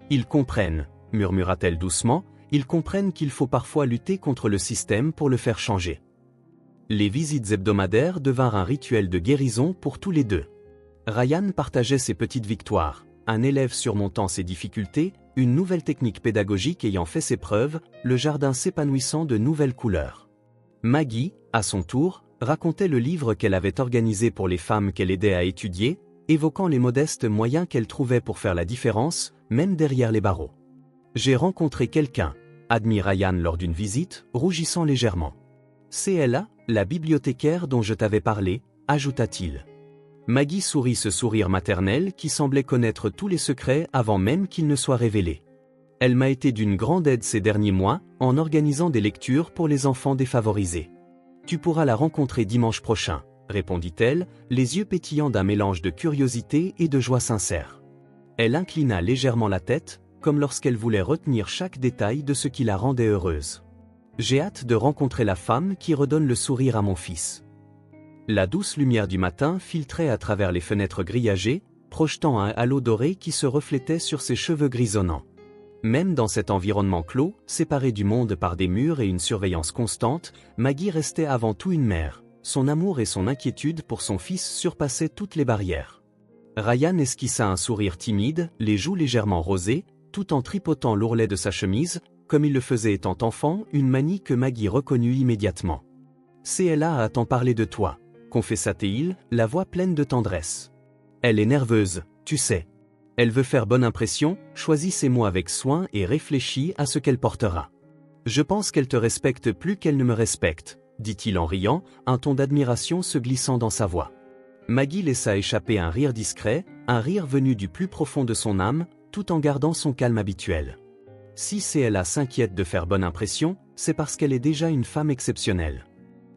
Ils comprennent, murmura-t-elle doucement, ils comprennent qu'il faut parfois lutter contre le système pour le faire changer. Les visites hebdomadaires devinrent un rituel de guérison pour tous les deux. Ryan partageait ses petites victoires, un élève surmontant ses difficultés, une nouvelle technique pédagogique ayant fait ses preuves, le jardin s'épanouissant de nouvelles couleurs. Maggie, à son tour, racontait le livre qu'elle avait organisé pour les femmes qu'elle aidait à étudier, évoquant les modestes moyens qu'elle trouvait pour faire la différence, même derrière les barreaux. « J'ai rencontré quelqu'un », admit Ryan lors d'une visite, rougissant légèrement. « C'est elle, la bibliothécaire dont je t'avais parlé », ajouta-t-il. Maggie sourit ce sourire maternel qui semblait connaître tous les secrets avant même qu'ils ne soient révélés. Elle m'a été d'une grande aide ces derniers mois, en organisant des lectures pour les enfants défavorisés. Tu pourras la rencontrer dimanche prochain, répondit-elle, les yeux pétillants d'un mélange de curiosité et de joie sincère. Elle inclina légèrement la tête, comme lorsqu'elle voulait retenir chaque détail de ce qui la rendait heureuse. J'ai hâte de rencontrer la femme qui redonne le sourire à mon fils. La douce lumière du matin filtrait à travers les fenêtres grillagées, projetant un halo doré qui se reflétait sur ses cheveux grisonnants. Même dans cet environnement clos, séparé du monde par des murs et une surveillance constante, Maggie restait avant tout une mère. Son amour et son inquiétude pour son fils surpassaient toutes les barrières. Ryan esquissa un sourire timide, les joues légèrement rosées, tout en tripotant l'ourlet de sa chemise, comme il le faisait étant enfant, une manie que Maggie reconnut immédiatement. « C'est elle à t'en parler de toi », confessa-t-il, la voix pleine de tendresse. « Elle est nerveuse, tu sais. Elle veut faire bonne impression, choisis ses mots avec soin et réfléchis à ce qu'elle portera. Je pense qu'elle te respecte plus qu'elle ne me respecte, dit-il en riant, un ton d'admiration se glissant dans sa voix. Maggie laissa échapper un rire discret, un rire venu du plus profond de son âme, tout en gardant son calme habituel. Si CLA s'inquiète de faire bonne impression, c'est parce qu'elle est déjà une femme exceptionnelle.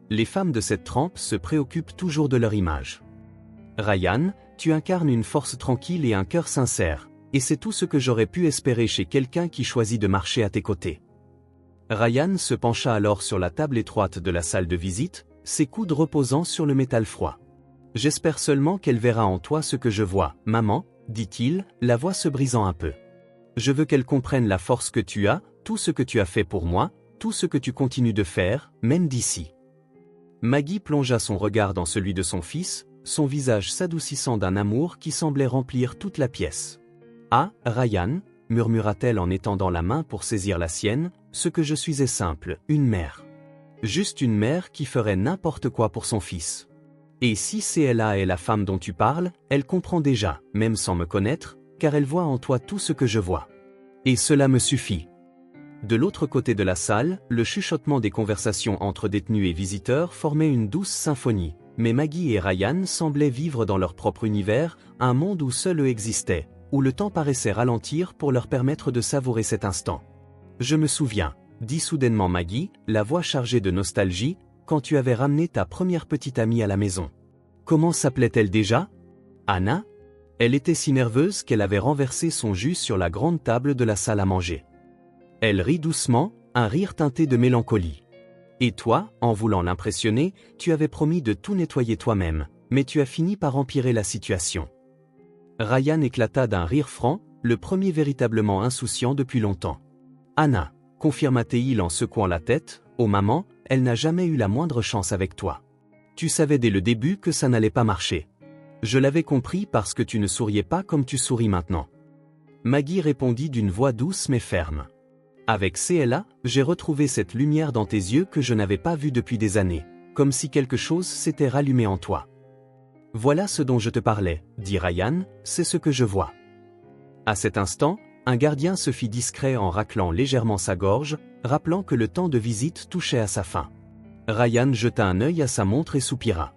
Les femmes de cette trempe se préoccupent toujours de leur image. Ryan, tu incarnes une force tranquille et un cœur sincère, et c'est tout ce que j'aurais pu espérer chez quelqu'un qui choisit de marcher à tes côtés. Ryan se pencha alors sur la table étroite de la salle de visite, ses coudes reposant sur le métal froid. « J'espère seulement qu'elle verra en toi ce que je vois, maman, » dit-il, la voix se brisant un peu. « Je veux qu'elle comprenne la force que tu as, tout ce que tu as fait pour moi, tout ce que tu continues de faire, même d'ici. » Maggie plongea son regard dans celui de son fils, son visage s'adoucissant d'un amour qui semblait remplir toute la pièce. « Ah, Ryan, » murmura-t-elle en étendant la main pour saisir la sienne, « ce que je suis est simple, une mère. Juste une mère qui ferait n'importe quoi pour son fils. Et si CLA est la femme dont tu parles, elle comprend déjà, même sans me connaître, car elle voit en toi tout ce que je vois. Et cela me suffit. » De l'autre côté de la salle, le chuchotement des conversations entre détenus et visiteurs formait une douce symphonie, mais Maggie et Ryan semblaient vivre dans leur propre univers, un monde où seul eux existaient, où le temps paraissait ralentir pour leur permettre de savourer cet instant. « Je me souviens, » dit soudainement Maggie, la voix chargée de nostalgie, « quand tu avais ramené ta première petite amie à la maison. Comment s'appelait-elle déjà ? Anna ? Elle était si nerveuse qu'elle avait renversé son jus sur la grande table de la salle à manger. » Elle rit doucement, un rire teinté de mélancolie. Et toi, en voulant l'impressionner, tu avais promis de tout nettoyer toi-même, mais tu as fini par empirer la situation. Ryan éclata d'un rire franc, le premier véritablement insouciant depuis longtemps. Anna, confirma-t-il en secouant la tête, oh maman, elle n'a jamais eu la moindre chance avec toi. Tu savais dès le début que ça n'allait pas marcher. Je l'avais compris parce que tu ne souriais pas comme tu souris maintenant. Maggie répondit d'une voix douce mais ferme. Avec CLA, j'ai retrouvé cette lumière dans tes yeux que je n'avais pas vue depuis des années, comme si quelque chose s'était rallumé en toi. Voilà ce dont je te parlais, dit Ryan, c'est ce que je vois. À cet instant, un gardien se fit discret en raclant légèrement sa gorge, rappelant que le temps de visite touchait à sa fin. Ryan jeta un œil à sa montre et soupira.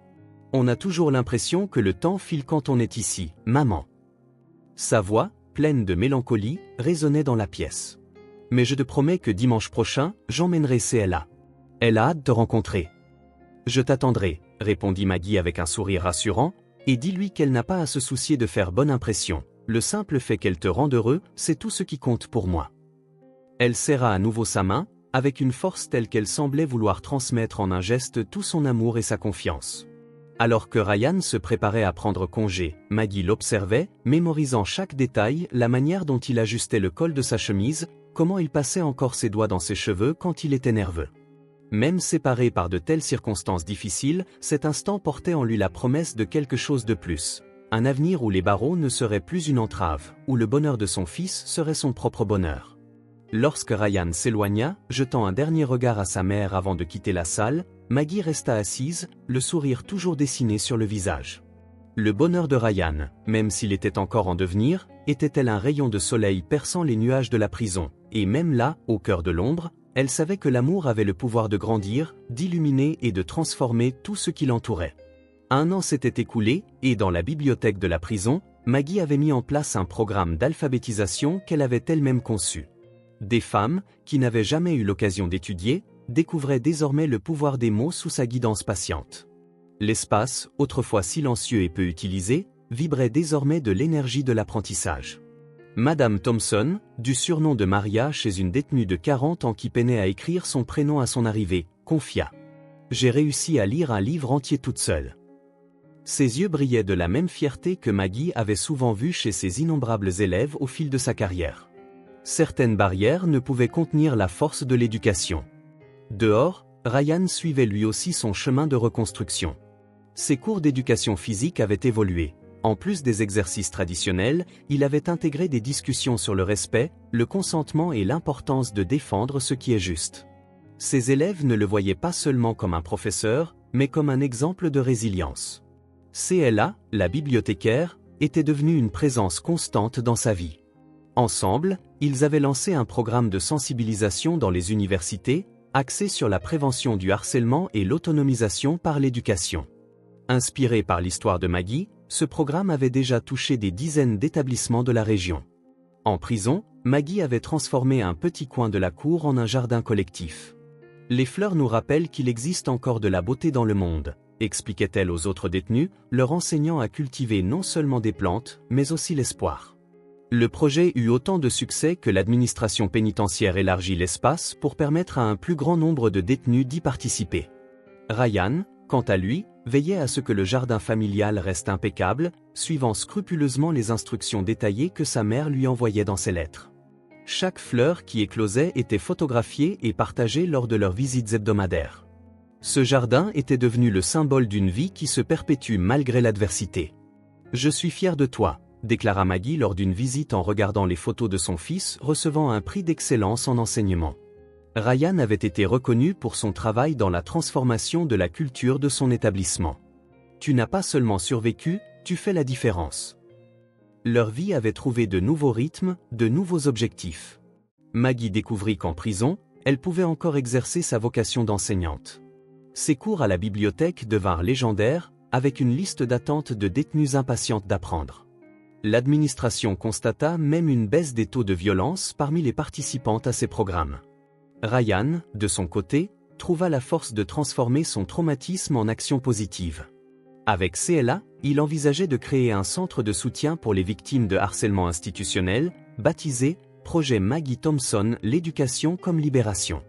On a toujours l'impression que le temps file quand on est ici, maman. Sa voix, pleine de mélancolie, résonnait dans la pièce. Mais je te promets que dimanche prochain, j'emmènerai CLA. Elle a hâte de te rencontrer. Je t'attendrai, répondit Maggie avec un sourire rassurant, et dis-lui qu'elle n'a pas à se soucier de faire bonne impression. Le simple fait qu'elle te rende heureux, c'est tout ce qui compte pour moi. Elle serra à nouveau sa main, avec une force telle qu'elle semblait vouloir transmettre en un geste tout son amour et sa confiance. Alors que Ryan se préparait à prendre congé, Maggie l'observait, mémorisant chaque détail, la manière dont il ajustait le col de sa chemise, comment il passait encore ses doigts dans ses cheveux quand il était nerveux. Même séparé par de telles circonstances difficiles, cet instant portait en lui la promesse de quelque chose de plus. Un avenir où les barreaux ne seraient plus une entrave, où le bonheur de son fils serait son propre bonheur. Lorsque Ryan s'éloigna, jetant un dernier regard à sa mère avant de quitter la salle, Maggie resta assise, le sourire toujours dessiné sur le visage. Le bonheur de Ryan, même s'il était encore en devenir, était-elle un rayon de soleil perçant les nuages de la prison, et même là, au cœur de l'ombre, elle savait que l'amour avait le pouvoir de grandir, d'illuminer et de transformer tout ce qui l'entourait. Un an s'était écoulé, et dans la bibliothèque de la prison, Maggie avait mis en place un programme d'alphabétisation qu'elle avait elle-même conçu. Des femmes, qui n'avaient jamais eu l'occasion d'étudier, découvraient désormais le pouvoir des mots sous sa guidance patiente. L'espace, autrefois silencieux et peu utilisé, vibrait désormais de l'énergie de l'apprentissage. Madame Thompson, du surnom de Maria chez une détenue de 40 ans qui peinait à écrire son prénom à son arrivée, confia. « J'ai réussi à lire un livre entier toute seule. » Ses yeux brillaient de la même fierté que Maggie avait souvent vue chez ses innombrables élèves au fil de sa carrière. Certaines barrières ne pouvaient contenir la force de l'éducation. Dehors, Ryan suivait lui aussi son chemin de reconstruction. Ses cours d'éducation physique avaient évolué. En plus des exercices traditionnels, il avait intégré des discussions sur le respect, le consentement et l'importance de défendre ce qui est juste. Ses élèves ne le voyaient pas seulement comme un professeur, mais comme un exemple de résilience. CLA, la bibliothécaire, était devenue une présence constante dans sa vie. Ensemble, ils avaient lancé un programme de sensibilisation dans les universités, axé sur la prévention du harcèlement et l'autonomisation par l'éducation. Inspiré par l'histoire de Maggie, ce programme avait déjà touché des dizaines d'établissements de la région. En prison, Maggie avait transformé un petit coin de la cour en un jardin collectif. Les fleurs nous rappellent qu'il existe encore de la beauté dans le monde, expliquait-elle aux autres détenus, leur enseignant à cultiver non seulement des plantes, mais aussi l'espoir. Le projet eut autant de succès que l'administration pénitentiaire élargit l'espace pour permettre à un plus grand nombre de détenus d'y participer. Ryan, quant à lui, veillait à ce que le jardin familial reste impeccable, suivant scrupuleusement les instructions détaillées que sa mère lui envoyait dans ses lettres. Chaque fleur qui éclosait était photographiée et partagée lors de leurs visites hebdomadaires. Ce jardin était devenu le symbole d'une vie qui se perpétue malgré l'adversité. « Je suis fier de toi », déclara Maggie lors d'une visite en regardant les photos de son fils recevant un prix d'excellence en enseignement. Ryan avait été reconnu pour son travail dans la transformation de la culture de son établissement. « Tu n'as pas seulement survécu, tu fais la différence. » Leur vie avait trouvé de nouveaux rythmes, de nouveaux objectifs. Maggie découvrit qu'en prison, elle pouvait encore exercer sa vocation d'enseignante. Ses cours à la bibliothèque devinrent légendaires, avec une liste d'attente de détenues impatientes d'apprendre. L'administration constata même une baisse des taux de violence parmi les participantes à ces programmes. Ryan, de son côté, trouva la force de transformer son traumatisme en action positive. Avec CLA, il envisageait de créer un centre de soutien pour les victimes de harcèlement institutionnel, baptisé « Projet Maggie Thompson, l'éducation comme libération ».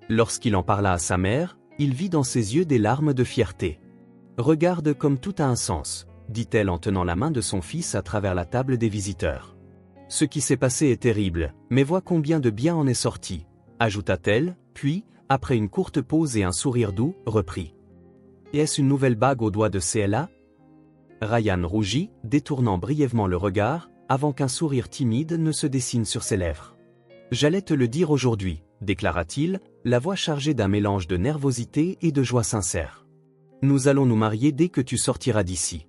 Lorsqu'il en parla à sa mère, il vit dans ses yeux des larmes de fierté. « Regarde comme tout a un sens », dit-elle en tenant la main de son fils à travers la table des visiteurs. « Ce qui s'est passé est terrible, mais vois combien de bien en est sorti », ajouta-t-elle, puis, après une courte pause et un sourire doux, reprit. « Est-ce une nouvelle bague au doigt de CLA ?» Ryan rougit, détournant brièvement le regard, avant qu'un sourire timide ne se dessine sur ses lèvres. « J'allais te le dire aujourd'hui, déclara-t-il, la voix chargée d'un mélange de nervosité et de joie sincère. Nous allons nous marier dès que tu sortiras d'ici.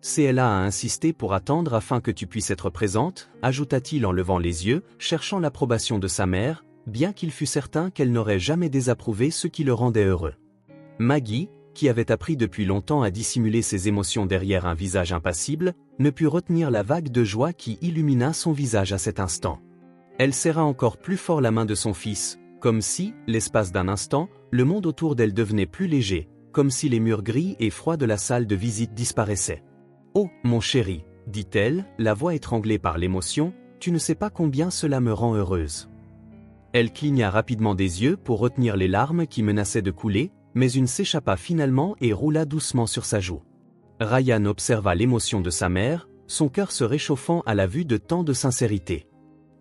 CLA a insisté pour attendre afin que tu puisses être présente, ajouta-t-il en levant les yeux, cherchant l'approbation de sa mère, bien qu'il fût certain qu'elle n'aurait jamais désapprouvé ce qui le rendait heureux. Maggie, qui avait appris depuis longtemps à dissimuler ses émotions derrière un visage impassible, ne put retenir la vague de joie qui illumina son visage à cet instant. Elle serra encore plus fort la main de son fils, comme si, l'espace d'un instant, le monde autour d'elle devenait plus léger, comme si les murs gris et froids de la salle de visite disparaissaient. « Oh, mon chéri, dit-elle, la voix étranglée par l'émotion, tu ne sais pas combien cela me rend heureuse. » Elle cligna rapidement des yeux pour retenir les larmes qui menaçaient de couler, mais une s'échappa finalement et roula doucement sur sa joue. Ryan observa l'émotion de sa mère, son cœur se réchauffant à la vue de tant de sincérité.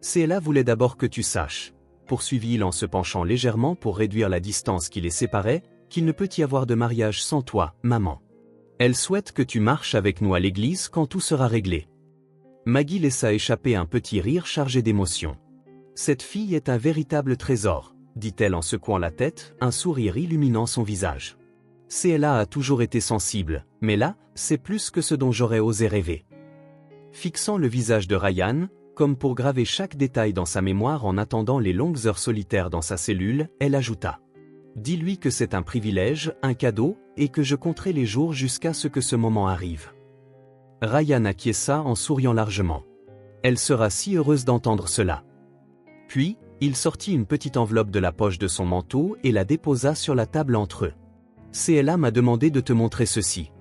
« CLA voulait d'abord que tu saches, poursuivit-il en se penchant légèrement pour réduire la distance qui les séparait, qu'il ne peut y avoir de mariage sans toi, maman. Elle souhaite que tu marches avec nous à l'église quand tout sera réglé. » Maggie laissa échapper un petit rire chargé d'émotion. « Cette fille est un véritable trésor, » dit-elle en secouant la tête, un sourire illuminant son visage. « CLA a toujours été sensible, mais là, c'est plus que ce dont j'aurais osé rêver. » Fixant le visage de Ryan, comme pour graver chaque détail dans sa mémoire en attendant les longues heures solitaires dans sa cellule, elle ajouta. « Dis-lui que c'est un privilège, un cadeau, et que je compterai les jours jusqu'à ce que ce moment arrive. » Ryan acquiesça en souriant largement. Elle sera si heureuse d'entendre cela. Puis, il sortit une petite enveloppe de la poche de son manteau et la déposa sur la table entre eux. « CLA m'a demandé de te montrer ceci.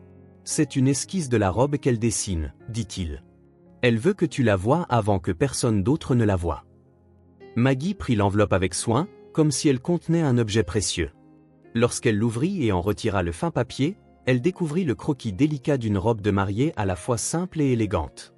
C'est une esquisse de la robe qu'elle dessine, dit-il. Elle veut que tu la voies avant que personne d'autre ne la voie. » Maggie prit l'enveloppe avec soin, comme si elle contenait un objet précieux. Lorsqu'elle l'ouvrit et en retira le fin papier, elle découvrit le croquis délicat d'une robe de mariée à la fois simple et élégante.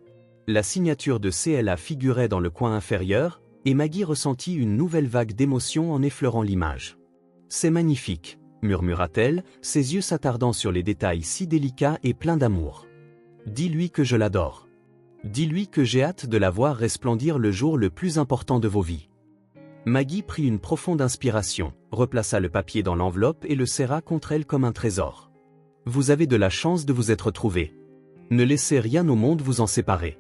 La signature de CLA figurait dans le coin inférieur, et Maggie ressentit une nouvelle vague d'émotion en effleurant l'image. « C'est magnifique, » murmura-t-elle, ses yeux s'attardant sur les détails si délicats et pleins d'amour. « Dis-lui que je l'adore. Dis-lui que j'ai hâte de la voir resplendir le jour le plus important de vos vies. » Maggie prit une profonde inspiration, replaça le papier dans l'enveloppe et le serra contre elle comme un trésor. « Vous avez de la chance de vous être trouvés. Ne laissez rien au monde vous en séparer. »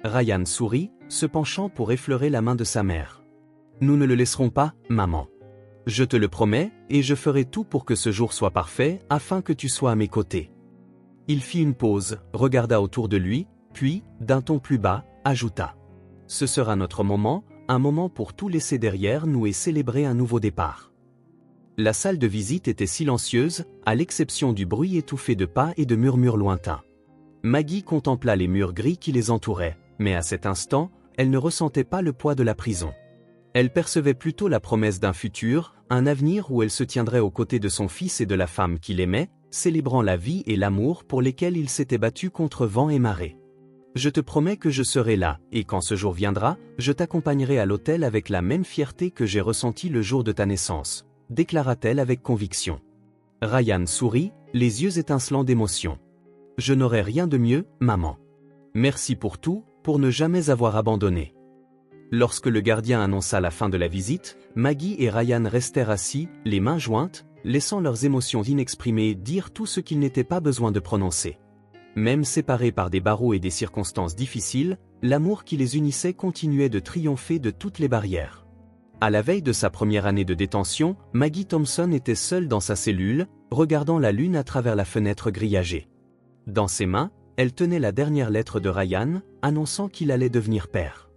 Ryan sourit, se penchant pour effleurer la main de sa mère. « Nous ne le laisserons pas, maman. Je te le promets, et je ferai tout pour que ce jour soit parfait, afin que tu sois à mes côtés. » Il fit une pause, regarda autour de lui, puis, d'un ton plus bas, ajouta. « Ce sera notre moment, un moment pour tout laisser derrière nous et célébrer un nouveau départ. » La salle de visite était silencieuse, à l'exception du bruit étouffé de pas et de murmures lointains. Maggie contempla les murs gris qui les entouraient, mais à cet instant, elle ne ressentait pas le poids de la prison. Elle percevait plutôt la promesse d'un futur, un avenir où elle se tiendrait aux côtés de son fils et de la femme qu'il aimait, célébrant la vie et l'amour pour lesquels il s'était battu contre vent et marée. « Je te promets que je serai là, et quand ce jour viendra, je t'accompagnerai à l'autel avec la même fierté que j'ai ressentie le jour de ta naissance, » déclara-t-elle avec conviction. Ryan sourit, les yeux étincelants d'émotion. « Je n'aurai rien de mieux, maman. Merci pour tout, pour ne jamais avoir abandonné. » Lorsque le gardien annonça la fin de la visite, Maggie et Ryan restèrent assis, les mains jointes, laissant leurs émotions inexprimées dire tout ce qu'il n'était pas besoin de prononcer. Même séparés par des barreaux et des circonstances difficiles, l'amour qui les unissait continuait de triompher de toutes les barrières. À la veille de sa première année de détention, Maggie Thompson était seule dans sa cellule, regardant la lune à travers la fenêtre grillagée. Dans ses mains, elle tenait la dernière lettre de Ryan, annonçant qu'il allait devenir père.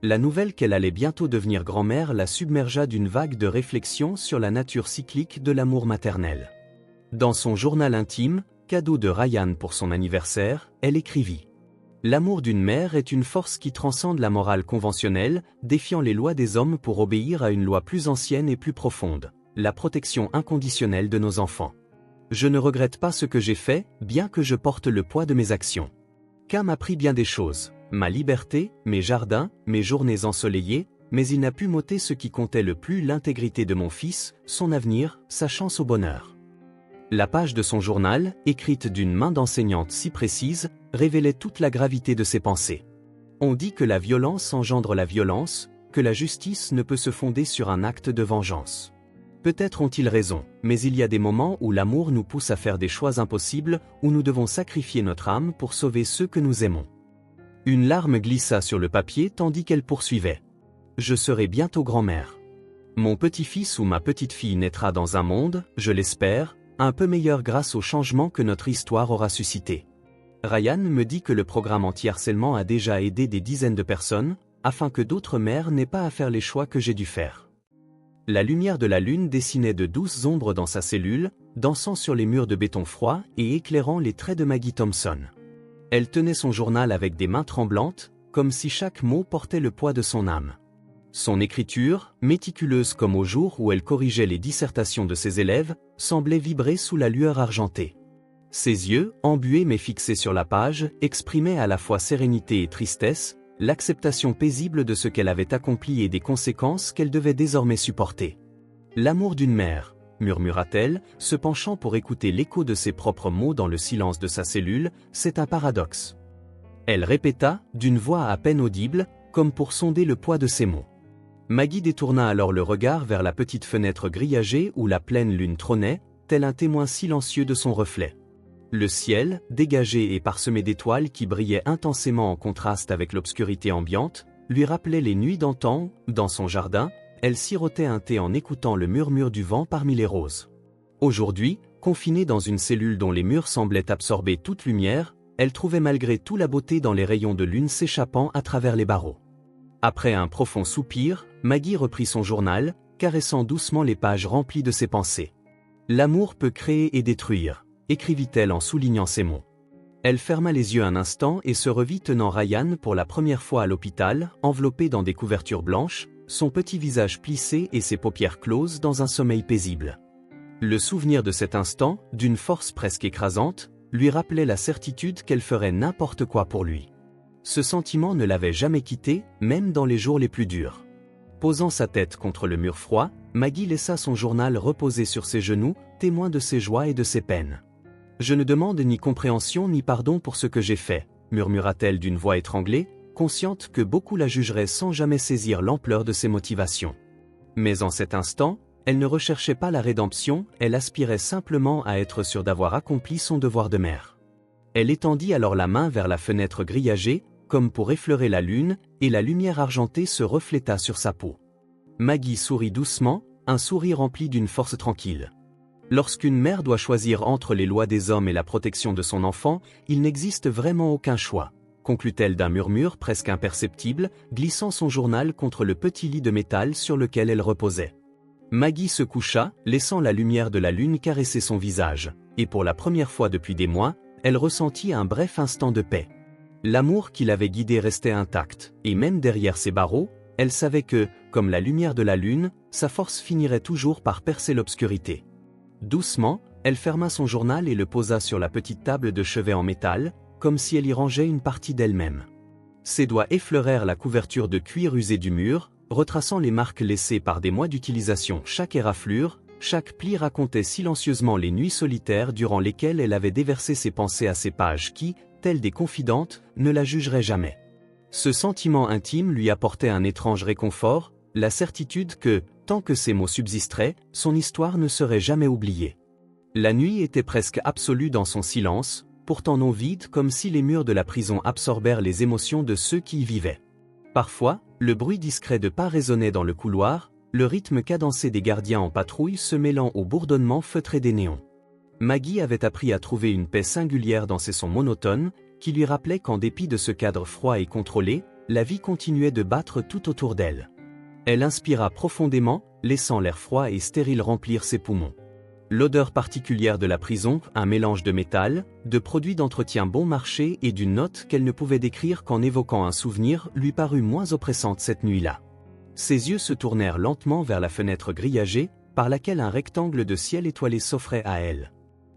La nouvelle qu'elle allait bientôt devenir grand-mère la submergea d'une vague de réflexion sur la nature cyclique de l'amour maternel. Dans son journal intime, cadeau de Ryan pour son anniversaire, elle écrivit « L'amour d'une mère est une force qui transcende la morale conventionnelle, défiant les lois des hommes pour obéir à une loi plus ancienne et plus profonde, la protection inconditionnelle de nos enfants. Je ne regrette pas ce que j'ai fait, bien que je porte le poids de mes actions. Cam m'a appris bien des choses, ma liberté, mes jardins, mes journées ensoleillées, mais il n'a pu m'ôter ce qui comptait le plus, l'intégrité de mon fils, son avenir, sa chance au bonheur. » La page de son journal, écrite d'une main d'enseignante si précise, révélait toute la gravité de ses pensées. On dit que la violence engendre la violence, que la justice ne peut se fonder sur un acte de vengeance. Peut-être ont-ils raison, mais il y a des moments où l'amour nous pousse à faire des choix impossibles, où nous devons sacrifier notre âme pour sauver ceux que nous aimons. Une larme glissa sur le papier tandis qu'elle poursuivait. Je serai bientôt grand-mère. Mon petit-fils ou ma petite-fille naîtra dans un monde, je l'espère, un peu meilleur grâce au changement que notre histoire aura suscité. Ryan me dit que le programme anti-harcèlement a déjà aidé des dizaines de personnes, afin que d'autres mères n'aient pas à faire les choix que j'ai dû faire. La lumière de la lune dessinait de douces ombres dans sa cellule, dansant sur les murs de béton froid et éclairant les traits de Maggie Thompson. Elle tenait son journal avec des mains tremblantes, comme si chaque mot portait le poids de son âme. Son écriture, méticuleuse comme au jour où elle corrigeait les dissertations de ses élèves, semblait vibrer sous la lueur argentée. Ses yeux, embués mais fixés sur la page, exprimaient à la fois sérénité et tristesse, l'acceptation paisible de ce qu'elle avait accompli et des conséquences qu'elle devait désormais supporter. L'amour d'une mère, murmura-t-elle, se penchant pour écouter l'écho de ses propres mots dans le silence de sa cellule, c'est un paradoxe. Elle répéta, d'une voix à peine audible, comme pour sonder le poids de ses mots. Maggie détourna alors le regard vers la petite fenêtre grillagée où la pleine lune trônait, tel un témoin silencieux de son reflet. Le ciel, dégagé et parsemé d'étoiles qui brillaient intensément en contraste avec l'obscurité ambiante, lui rappelait les nuits d'antan. Dans son jardin, elle sirotait un thé en écoutant le murmure du vent parmi les roses. Aujourd'hui, confinée dans une cellule dont les murs semblaient absorber toute lumière, elle trouvait malgré tout la beauté dans les rayons de lune s'échappant à travers les barreaux. Après un profond soupir, Maggie reprit son journal, caressant doucement les pages remplies de ses pensées. « L'amour peut créer et détruire », écrivit-elle en soulignant ces mots. Elle ferma les yeux un instant et se revit tenant Ryan pour la première fois à l'hôpital, enveloppé dans des couvertures blanches, son petit visage plissé et ses paupières closes dans un sommeil paisible. Le souvenir de cet instant, d'une force presque écrasante, lui rappelait la certitude qu'elle ferait n'importe quoi pour lui. Ce sentiment ne l'avait jamais quitté, même dans les jours les plus durs. Posant sa tête contre le mur froid, Maggie laissa son journal reposer sur ses genoux, témoin de ses joies et de ses peines. « Je ne demande ni compréhension ni pardon pour ce que j'ai fait », murmura-t-elle d'une voix étranglée, consciente que beaucoup la jugeraient sans jamais saisir l'ampleur de ses motivations. Mais en cet instant, elle ne recherchait pas la rédemption, elle aspirait simplement à être sûre d'avoir accompli son devoir de mère. Elle étendit alors la main vers la fenêtre grillagée, comme pour effleurer la lune, et la lumière argentée se refléta sur sa peau. Maggie sourit doucement, un sourire rempli d'une force tranquille. Lorsqu'une mère doit choisir entre les lois des hommes et la protection de son enfant, il n'existe vraiment aucun choix, conclut-elle d'un murmure presque imperceptible, glissant son journal contre le petit lit de métal sur lequel elle reposait. Maggie se coucha, laissant la lumière de la lune caresser son visage, et pour la première fois depuis des mois, elle ressentit un bref instant de paix. L'amour qui l'avait guidée restait intact, et même derrière ses barreaux, elle savait que, comme la lumière de la lune, sa force finirait toujours par percer l'obscurité. Doucement, elle ferma son journal et le posa sur la petite table de chevet en métal, comme si elle y rangeait une partie d'elle-même. Ses doigts effleurèrent la couverture de cuir usé du mur, retraçant les marques laissées par des mois d'utilisation. Chaque éraflure, chaque pli racontait silencieusement les nuits solitaires durant lesquelles elle avait déversé ses pensées à ces pages qui, telles des confidentes, ne la jugeraient jamais. Ce sentiment intime lui apportait un étrange réconfort, la certitude que, tant que ces mots subsisteraient, son histoire ne serait jamais oubliée. La nuit était presque absolue dans son silence, pourtant non vide comme si les murs de la prison absorbèrent les émotions de ceux qui y vivaient. Parfois, le bruit discret de pas résonnait dans le couloir, le rythme cadencé des gardiens en patrouille se mêlant au bourdonnement feutré des néons. Maggie avait appris à trouver une paix singulière dans ces sons monotones, qui lui rappelaient qu'en dépit de ce cadre froid et contrôlé, la vie continuait de battre tout autour d'elle. Elle inspira profondément, laissant l'air froid et stérile remplir ses poumons. L'odeur particulière de la prison, un mélange de métal, de produits d'entretien bon marché et d'une note qu'elle ne pouvait décrire qu'en évoquant un souvenir, lui parut moins oppressante cette nuit-là. Ses yeux se tournèrent lentement vers la fenêtre grillagée, par laquelle un rectangle de ciel étoilé s'offrait à elle.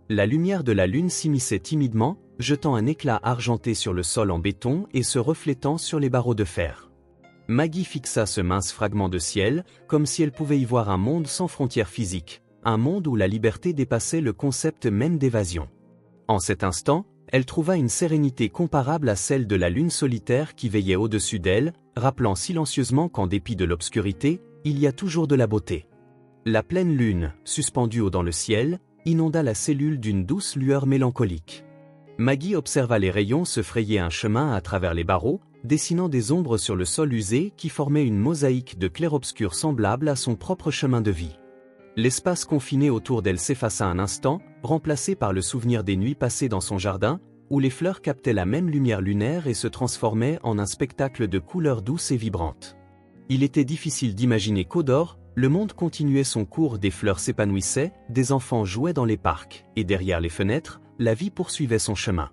La lumière de la lune s'immisçait timidement, jetant un éclat argenté sur le sol en béton et se reflétant sur les barreaux de fer. Maggie fixa ce mince fragment de ciel, comme si elle pouvait y voir un monde sans frontières physiques, un monde où la liberté dépassait le concept même d'évasion. En cet instant, elle trouva une sérénité comparable à celle de la lune solitaire qui veillait au-dessus d'elle, rappelant silencieusement qu'en dépit de l'obscurité, il y a toujours de la beauté. La pleine lune, suspendue haut dans le ciel, inonda la cellule d'une douce lueur mélancolique. Maggie observa les rayons se frayer un chemin à travers les barreaux, dessinant des ombres sur le sol usé qui formaient une mosaïque de clair-obscur semblable à son propre chemin de vie. L'espace confiné autour d'elle s'effaça un instant, remplacé par le souvenir des nuits passées dans son jardin, où les fleurs captaient la même lumière lunaire et se transformaient en un spectacle de couleurs douces et vibrantes. Il était difficile d'imaginer qu'au dehors, le monde continuait son cours, des fleurs s'épanouissaient, des enfants jouaient dans les parcs, et derrière les fenêtres, la vie poursuivait son chemin.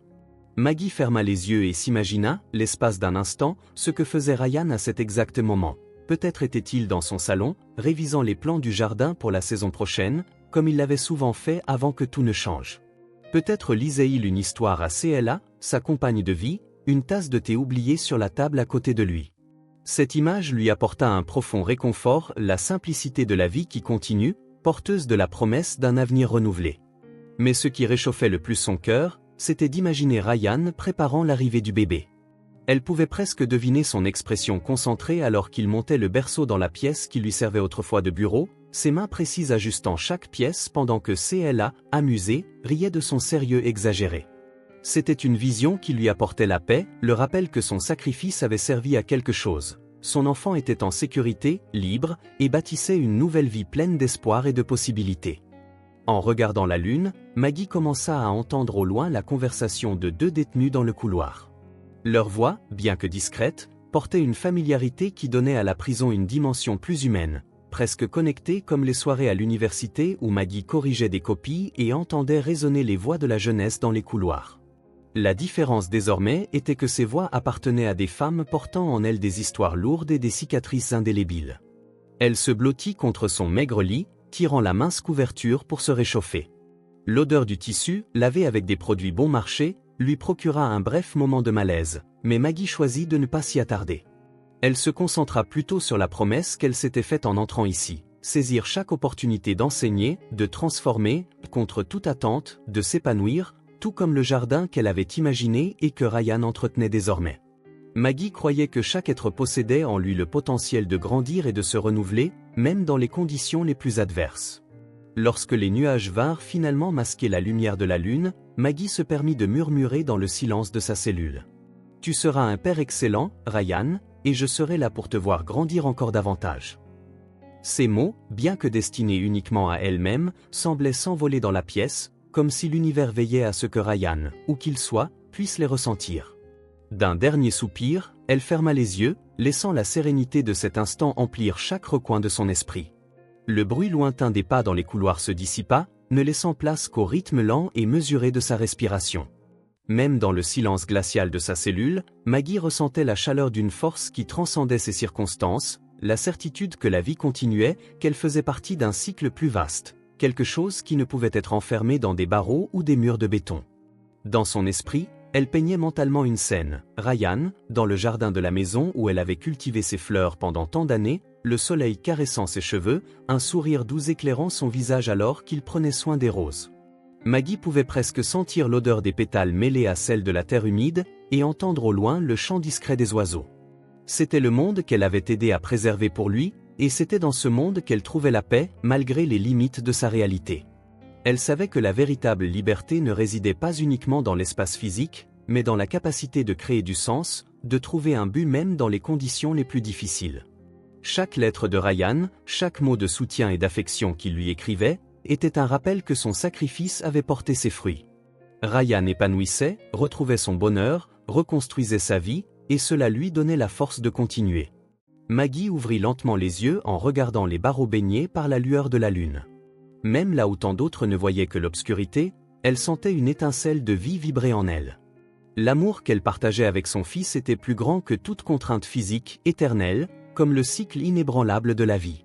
Maggie ferma les yeux et s'imagina, l'espace d'un instant, ce que faisait Ryan à cet exact moment. Peut-être était-il dans son salon, révisant les plans du jardin pour la saison prochaine, comme il l'avait souvent fait avant que tout ne change. Peut-être lisait-il une histoire à CLA, sa compagne de vie, une tasse de thé oubliée sur la table à côté de lui. Cette image lui apporta un profond réconfort, la simplicité de la vie qui continue, porteuse de la promesse d'un avenir renouvelé. Mais ce qui réchauffait le plus son cœur, c'était d'imaginer Ryan préparant l'arrivée du bébé. Elle pouvait presque deviner son expression concentrée alors qu'il montait le berceau dans la pièce qui lui servait autrefois de bureau, ses mains précises ajustant chaque pièce pendant que CLA, amusée, riait de son sérieux exagéré. C'était une vision qui lui apportait la paix, le rappel que son sacrifice avait servi à quelque chose. Son enfant était en sécurité, libre, et bâtissait une nouvelle vie pleine d'espoir et de possibilités. En regardant la lune, Maggie commença à entendre au loin la conversation de deux détenus dans le couloir. Leur voix, bien que discrète, portait une familiarité qui donnait à la prison une dimension plus humaine, presque connectée comme les soirées à l'université où Maggie corrigeait des copies et entendait résonner les voix de la jeunesse dans les couloirs. La différence désormais était que ces voix appartenaient à des femmes portant en elles des histoires lourdes et des cicatrices indélébiles. Elle se blottit contre son maigre lit, tirant la mince couverture pour se réchauffer. L'odeur du tissu, lavé avec des produits bon marché, lui procura un bref moment de malaise, mais Maggie choisit de ne pas s'y attarder. Elle se concentra plutôt sur la promesse qu'elle s'était faite en entrant ici, saisir chaque opportunité d'enseigner, de transformer, contre toute attente, de s'épanouir, tout comme le jardin qu'elle avait imaginé et que Ryan entretenait désormais. Maggie croyait que chaque être possédait en lui le potentiel de grandir et de se renouveler, même dans les conditions les plus adverses. Lorsque les nuages vinrent finalement masquer la lumière de la lune, Maggie se permit de murmurer dans le silence de sa cellule. « Tu seras un père excellent, Ryan, et je serai là pour te voir grandir encore davantage. » Ces mots, bien que destinés uniquement à elle-même, semblaient s'envoler dans la pièce, comme si l'univers veillait à ce que Ryan, où qu'il soit, puisse les ressentir. D'un dernier soupir, elle ferma les yeux, laissant la sérénité de cet instant emplir chaque recoin de son esprit. Le bruit lointain des pas dans les couloirs se dissipa, ne laissant place qu'au rythme lent et mesuré de sa respiration. Même dans le silence glacial de sa cellule, Maggie ressentait la chaleur d'une force qui transcendait ses circonstances, la certitude que la vie continuait, qu'elle faisait partie d'un cycle plus vaste, quelque chose qui ne pouvait être enfermé dans des barreaux ou des murs de béton. Dans son esprit, elle peignait mentalement une scène, Ryan, dans le jardin de la maison où elle avait cultivé ses fleurs pendant tant d'années, le soleil caressant ses cheveux, un sourire doux éclairant son visage alors qu'il prenait soin des roses. Maggie pouvait presque sentir l'odeur des pétales mêlée à celle de la terre humide, et entendre au loin le chant discret des oiseaux. C'était le monde qu'elle avait aidé à préserver pour lui, et c'était dans ce monde qu'elle trouvait la paix, malgré les limites de sa réalité. Elle savait que la véritable liberté ne résidait pas uniquement dans l'espace physique, mais dans la capacité de créer du sens, de trouver un but même dans les conditions les plus difficiles. Chaque lettre de Ryan, chaque mot de soutien et d'affection qu'il lui écrivait, était un rappel que son sacrifice avait porté ses fruits. Ryan épanouissait, retrouvait son bonheur, reconstruisait sa vie, et cela lui donnait la force de continuer. Maggie ouvrit lentement les yeux en regardant les barreaux baignés par la lueur de la lune. Même là où tant d'autres ne voyaient que l'obscurité, elle sentait une étincelle de vie vibrer en elle. L'amour qu'elle partageait avec son fils était plus grand que toute contrainte physique, éternelle, comme le cycle inébranlable de la vie.